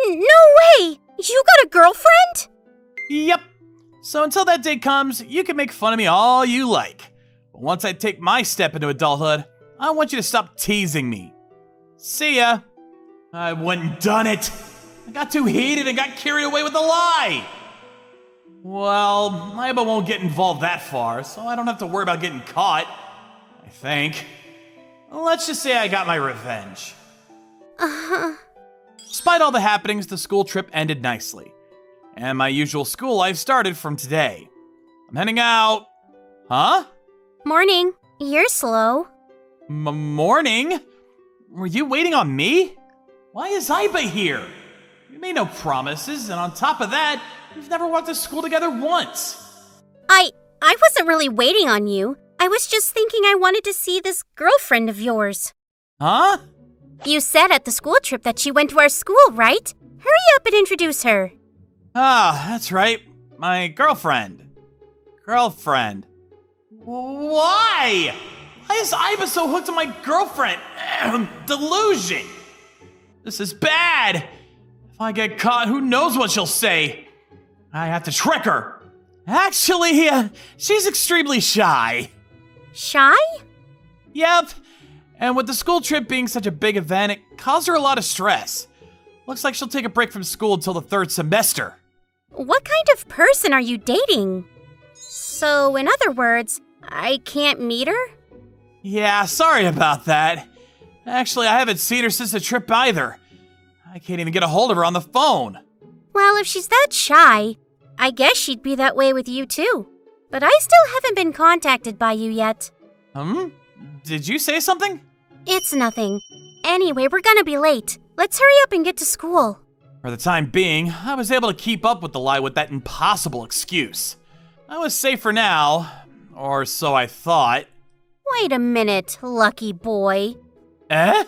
[SPEAKER 12] No way! You got a girlfriend?
[SPEAKER 7] Yep. So until that day comes, you can make fun of me all you like. But once I take my step into adulthood, I want you to stop teasing me. See ya. I wouldn't done it. I got too heated and got carried away with the lie. Well, Aiba won't get involved that far, so I don't have to worry about getting caught. I think. Let's just say I got my revenge. Despite all the happenings, the school trip ended nicely. And my usual school life started from today. I'm heading out. Huh?
[SPEAKER 12] Morning. You're slow.
[SPEAKER 7] Morning? Were you waiting on me? Why is Aiba here? We made no promises, and on top of that, we've never walked to school together once.
[SPEAKER 12] I wasn't really waiting on you. I was just thinking I wanted to see this girlfriend of yours.
[SPEAKER 7] Huh?
[SPEAKER 12] You said at the school trip that she went to our school, right? Hurry up and introduce her.
[SPEAKER 7] Ah, that's right. My girlfriend. Girlfriend. Why? Why is Aiba so hooked on my girlfriend? Delusion. This is bad. If I get caught, who knows what she'll say? I have to trick her. Actually, she's extremely shy.
[SPEAKER 12] Shy?
[SPEAKER 7] Yep. And with the school trip being such a big event, it caused her a lot of stress. Looks like she'll take a break from school until the third semester.
[SPEAKER 12] What kind of person are you dating? So, in other words, I can't meet her?
[SPEAKER 7] Yeah, sorry about that. Actually, I haven't seen her since the trip either. I can't even get a hold of her on the phone.
[SPEAKER 12] Well, if she's that shy, I guess she'd be that way with you too. But I still haven't been contacted by you yet.
[SPEAKER 7] Did you say something?
[SPEAKER 12] It's nothing. Anyway, we're gonna be late. Let's hurry up and get to school.
[SPEAKER 7] For the time being, I was able to keep up with the lie with that impossible excuse. I was safe for now, or so I thought.
[SPEAKER 12] Wait a minute, lucky boy.
[SPEAKER 7] Eh?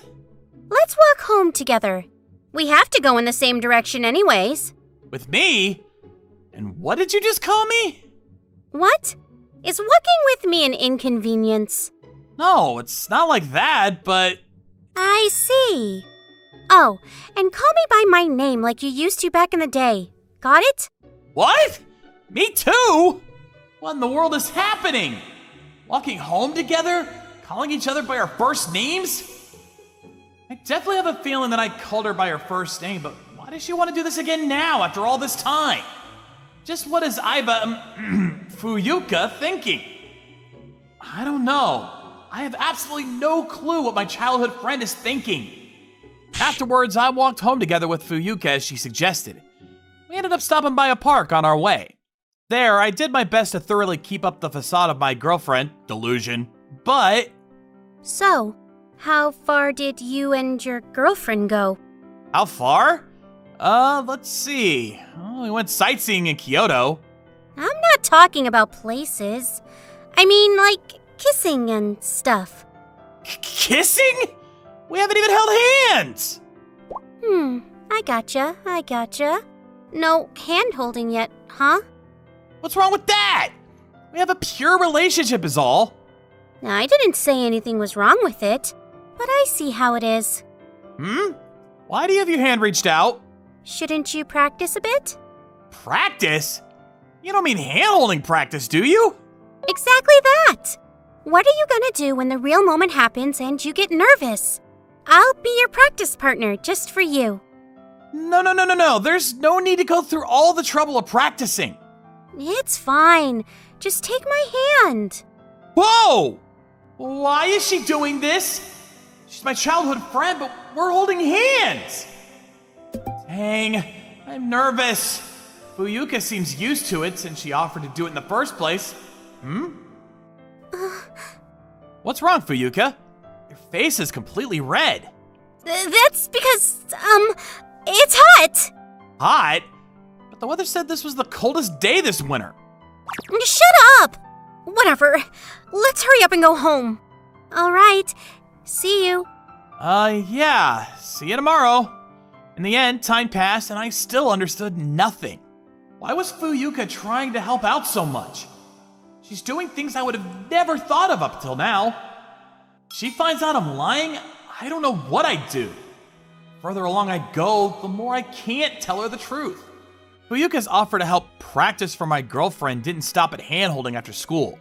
[SPEAKER 12] Let's walk home together. We have to go in the same direction anyways.
[SPEAKER 7] With me? And what did you just call me?
[SPEAKER 12] What? Is walking with me an inconvenience?
[SPEAKER 7] No, it's not like that, but...
[SPEAKER 12] I see. Oh, and call me by my name like you used to back in the day. Got it?
[SPEAKER 7] What? Me too? What in the world is happening? Walking home together? Calling each other by our first names? I definitely have a feeling that I called her by her first name, but why does she want to do this again now after all this time? Just what is Aiba, Fuyuka thinking? I don't know. I have absolutely no clue what my childhood friend is thinking. Afterwards, I walked home together with Fuyuka as she suggested. We ended up stopping by a park on our way. There, I did my best to thoroughly keep up the facade of my girlfriend, Delusion, but...
[SPEAKER 12] So, how far did you and your girlfriend go?
[SPEAKER 7] How far? Let's see. Oh, we went sightseeing in Kyoto.
[SPEAKER 12] I'm not talking about places. I mean, like, kissing and stuff.
[SPEAKER 7] Kissing? We haven't even held hands!
[SPEAKER 12] I gotcha. No hand-holding yet, huh?
[SPEAKER 7] What's wrong with that? We have a pure relationship is all.
[SPEAKER 12] I didn't say anything was wrong with it, but I see how it is.
[SPEAKER 7] Why do you have your hand reached out?
[SPEAKER 12] Shouldn't you practice a bit?
[SPEAKER 7] Practice? You don't mean hand-holding practice, do you?
[SPEAKER 12] Exactly that! What are you gonna do when the real moment happens and you get nervous? I'll be your practice partner just for you.
[SPEAKER 7] No. There's no need to go through all the trouble of practicing.
[SPEAKER 12] It's fine. Just take my hand.
[SPEAKER 7] Whoa! Why is she doing this? She's my childhood friend, but we're holding hands. Dang, I'm nervous. Fuyuka seems used to it since she offered to do it in the first place. What's wrong, Fuyuka? Your face is completely red.
[SPEAKER 12] That's because, it's hot.
[SPEAKER 7] Hot? But the weather said this was the coldest day this winter.
[SPEAKER 12] Shut up! Whatever. Let's hurry up and go home. All right. See you.
[SPEAKER 7] Yeah. See you tomorrow. In the end, time passed and I still understood nothing. Why was Fuyuka trying to help out so much? She's doing things I would have never thought of up till now. She finds out I'm lying, I don't know what I'd do. The further along I go, the more I can't tell her the truth. Fuyuka's offer to help practice for my girlfriend didn't stop at hand-holding after school.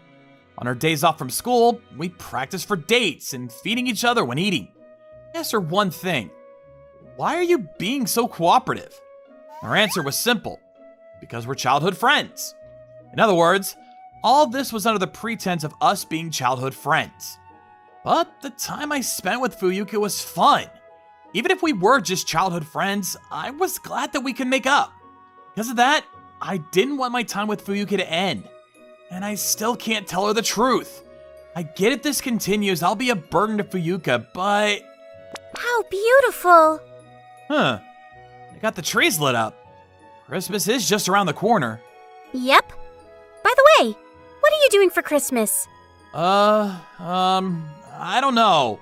[SPEAKER 7] On her days off from school, we practiced for dates and feeding each other when eating. I asked her one thing. Why are you being so cooperative? Her answer was simple. Because we're childhood friends. In other words, all this was under the pretense of us being childhood friends. But the time I spent with Fuyuka was fun. Even if we were just childhood friends, I was glad that we could make up. Because of that, I didn't want my time with Fuyuka to end. And I still can't tell her the truth. I get if this continues, I'll be a burden to Fuyuka, but...
[SPEAKER 12] How beautiful.
[SPEAKER 7] I got the trees lit up. Christmas is just around the corner.
[SPEAKER 12] Yep. By the way, what are you doing for Christmas?
[SPEAKER 7] I don't know.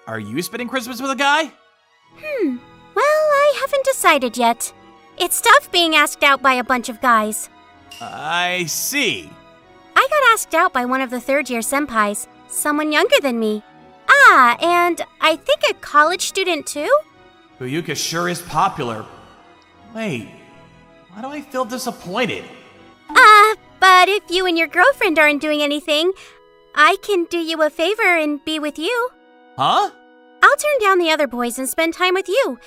[SPEAKER 7] Are you spending Christmas with a guy?
[SPEAKER 12] Well, I haven't decided yet. It's tough being asked out by a bunch of guys.
[SPEAKER 7] I see.
[SPEAKER 12] I got asked out by one of the third-year senpais, someone younger than me. And I think a college student too?
[SPEAKER 7] Fuyuka sure is popular. Wait, why do I feel disappointed?
[SPEAKER 12] But if you and your girlfriend aren't doing anything, I can do you a favor and be with you.
[SPEAKER 7] Huh?
[SPEAKER 12] I'll turn down the other boys and spend time with you,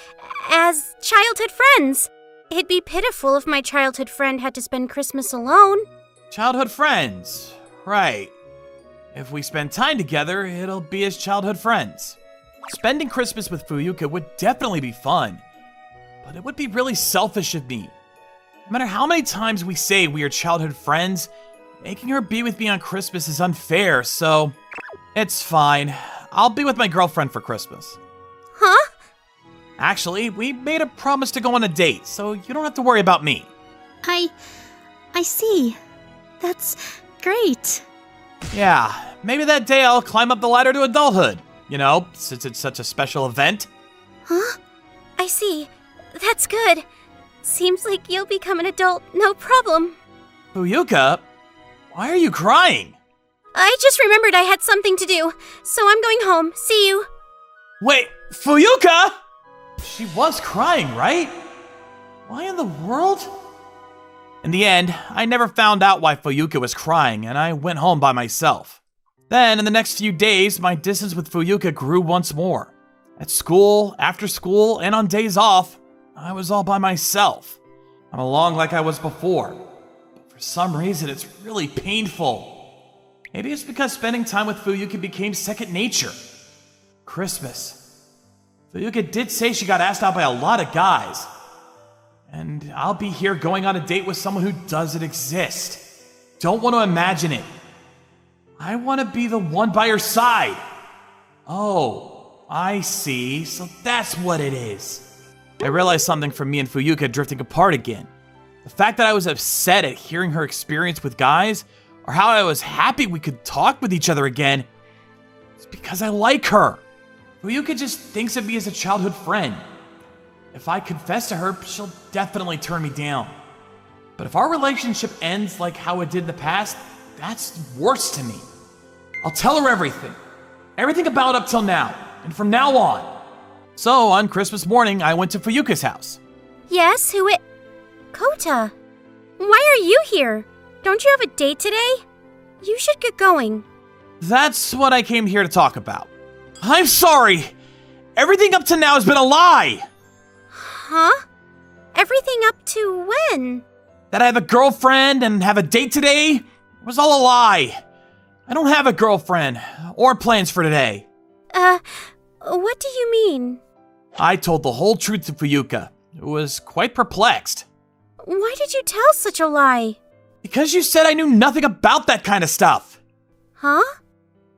[SPEAKER 12] as childhood friends. It'd be pitiful if my childhood friend had to spend Christmas alone.
[SPEAKER 7] Childhood friends, right. If we spend time together, it'll be as childhood friends. Spending Christmas with Fuyuka would definitely be fun, but it would be really selfish of me. No matter how many times we say we are childhood friends, making her be with me on Christmas is unfair, so it's fine. I'll be with my girlfriend for Christmas.
[SPEAKER 12] Huh?
[SPEAKER 7] Actually, we made a promise to go on a date, so you don't have to worry about me.
[SPEAKER 12] I see. That's great.
[SPEAKER 7] Yeah, maybe that day I'll climb up the ladder to adulthood. You know, since it's such a special event.
[SPEAKER 12] Huh? I see. That's good. Seems like you'll become an adult, no problem.
[SPEAKER 7] Fuyuka, why are you crying?
[SPEAKER 12] I just remembered I had something to do, so I'm going home. See you.
[SPEAKER 7] Wait, Fuyuka? She was crying, right? Why in the world? In the end, I never found out why Fuyuka was crying, and I went home by myself. Then, in the next few days, my distance with Fuyuka grew once more. At school, after school, and on days off, I was all by myself. I'm along like I was before, but for some reason, it's really painful. Maybe it's because spending time with Fuyuka became second nature. Christmas. Fuyuka did say she got asked out by a lot of guys. And I'll be here going on a date with someone who doesn't exist. Don't want to imagine it. I want to be the one by her side. Oh, I see. So that's what it is. I realized something from me and Fuyuka drifting apart again. The fact that I was upset at hearing her experience with guys, or how I was happy we could talk with each other again, is because I like her. Fuyuka just thinks of me as a childhood friend. If I confess to her, she'll definitely turn me down. But if our relationship ends like how it did in the past, that's worse to me. I'll tell her everything. Everything about up till now, and from now on. So, on Christmas morning, I went to Fuyuka's house.
[SPEAKER 12] Yes, Kota, why are you here? Don't you have a date today? You should get going.
[SPEAKER 7] That's what I came here to talk about. I'm sorry! Everything up to now has been a lie!
[SPEAKER 12] Huh? Everything up to when?
[SPEAKER 7] That I have a girlfriend and have a date today was all a lie. I don't have a girlfriend or plans for today.
[SPEAKER 12] What do you mean?
[SPEAKER 7] I told the whole truth to Fuyuka, who was quite perplexed.
[SPEAKER 12] Why did you tell such a lie?
[SPEAKER 7] Because you said I knew nothing about that kind of stuff.
[SPEAKER 12] Huh?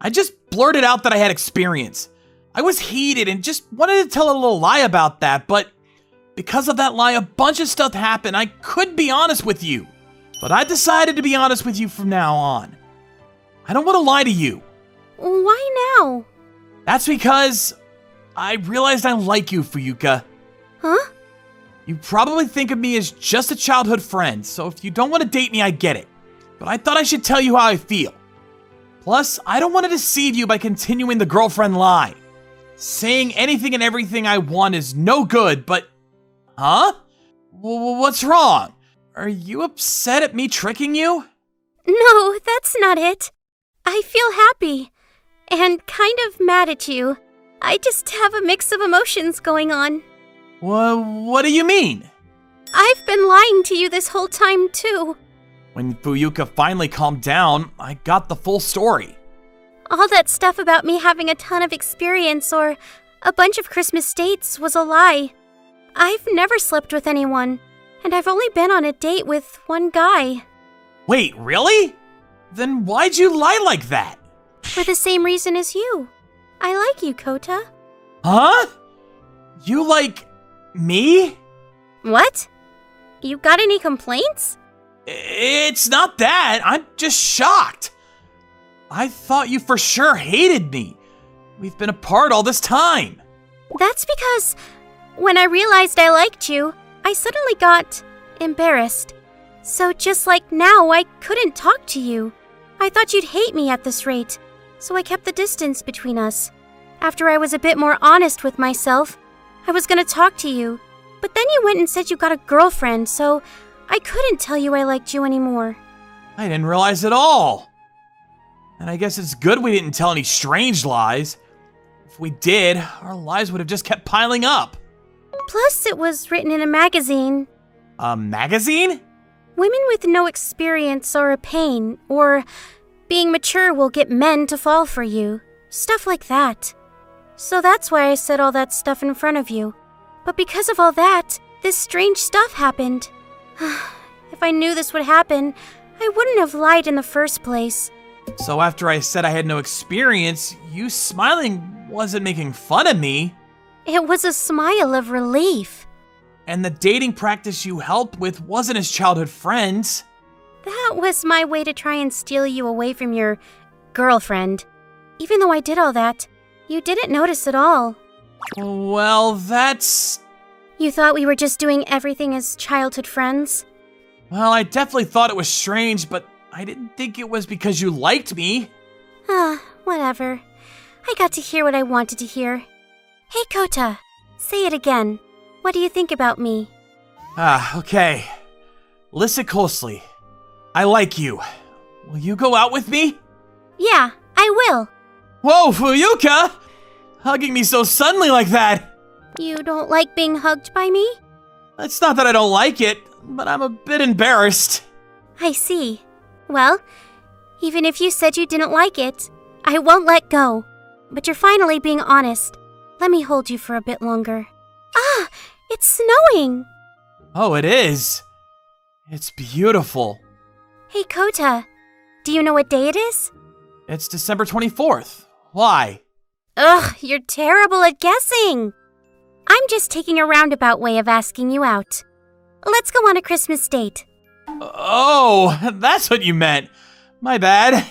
[SPEAKER 7] I just blurted out that I had experience. I was heated and just wanted to tell a little lie about that, but because of that lie, a bunch of stuff happened. I could be honest with you, but I decided to be honest with you from now on. I don't want to lie to you.
[SPEAKER 12] Why now?
[SPEAKER 7] That's because I realized I like you, Fuyuka.
[SPEAKER 12] Huh?
[SPEAKER 7] You probably think of me as just a childhood friend, so if you don't want to date me, I get it. But I thought I should tell you how I feel. Plus, I don't want to deceive you by continuing the girlfriend lie. Saying anything and everything I want is no good, but... Huh? What's wrong? Are you upset at me tricking you?
[SPEAKER 12] No, that's not it. I feel happy. And kind of mad at you. I just have a mix of emotions going on.
[SPEAKER 7] What do you mean?
[SPEAKER 12] I've been lying to you this whole time, too.
[SPEAKER 7] When Fuyuka finally calmed down, I got the full story.
[SPEAKER 12] All that stuff about me having a ton of experience or a bunch of Christmas dates was a lie. I've never slept with anyone, and I've only been on a date with one guy.
[SPEAKER 7] Wait, really? Then why'd you lie like that?
[SPEAKER 12] For the same reason as you. I like you, Kota.
[SPEAKER 7] Huh? You like me?
[SPEAKER 12] What? You got any complaints?
[SPEAKER 7] It's not that. I'm just shocked. I thought you for sure hated me. We've been apart all this time.
[SPEAKER 12] That's because when I realized I liked you, I suddenly got embarrassed. So just like now, I couldn't talk to you. I thought you'd hate me at this rate, so I kept the distance between us. After I was a bit more honest with myself, I was gonna talk to you, but then you went and said you got a girlfriend, so I couldn't tell you I liked you anymore.
[SPEAKER 7] I didn't realize at all. And I guess it's good we didn't tell any strange lies. If we did, our lies would have just kept piling up.
[SPEAKER 12] Plus, it was written in a magazine.
[SPEAKER 7] A magazine?
[SPEAKER 12] Women with no experience are a pain, or being mature will get men to fall for you. Stuff like that. So that's why I said all that stuff in front of you. But because of all that, this strange stuff happened. If I knew this would happen, I wouldn't have lied in the first place.
[SPEAKER 7] So after I said I had no experience, you smiling wasn't making fun of me.
[SPEAKER 12] It was a smile of relief.
[SPEAKER 7] And the dating practice you helped with wasn't as childhood friends.
[SPEAKER 12] That was my way to try and steal you away from your girlfriend. Even though I did all that, you didn't notice at all.
[SPEAKER 7] Well, that's...
[SPEAKER 12] You thought we were just doing everything as childhood friends?
[SPEAKER 7] Well, I definitely thought it was strange, but I didn't think it was because you liked me.
[SPEAKER 12] Whatever. I got to hear what I wanted to hear. Hey, Kota, say it again. What do you think about me?
[SPEAKER 7] Okay. Listen closely. I like you. Will you go out with me?
[SPEAKER 12] Yeah, I will.
[SPEAKER 7] Whoa, Fuyuka! Hugging me so suddenly like that!
[SPEAKER 12] You don't like being hugged by me?
[SPEAKER 7] It's not that I don't like it, but I'm a bit embarrassed.
[SPEAKER 12] I see. Well, even if you said you didn't like it, I won't let go. But you're finally being honest. Let me hold you for a bit longer. Ah, it's snowing!
[SPEAKER 7] Oh, it is. It's beautiful.
[SPEAKER 12] Hey, Kota, do you know what day it is?
[SPEAKER 7] It's December 24th. Why?
[SPEAKER 12] Ugh, you're terrible at guessing. I'm just taking a roundabout way of asking you out. Let's go on a Christmas date.
[SPEAKER 7] Oh, that's what you meant. My bad.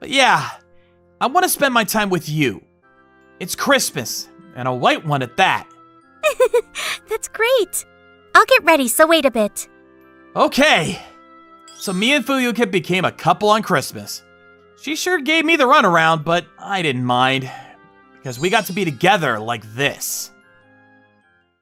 [SPEAKER 7] But yeah, I want to spend my time with you. It's Christmas, and a white one at that.
[SPEAKER 12] That's great. I'll get ready, so wait a bit.
[SPEAKER 7] Okay. So me and Fuyuka became a couple on Christmas. She sure gave me the runaround, but I didn't mind. Because we got to be together like this.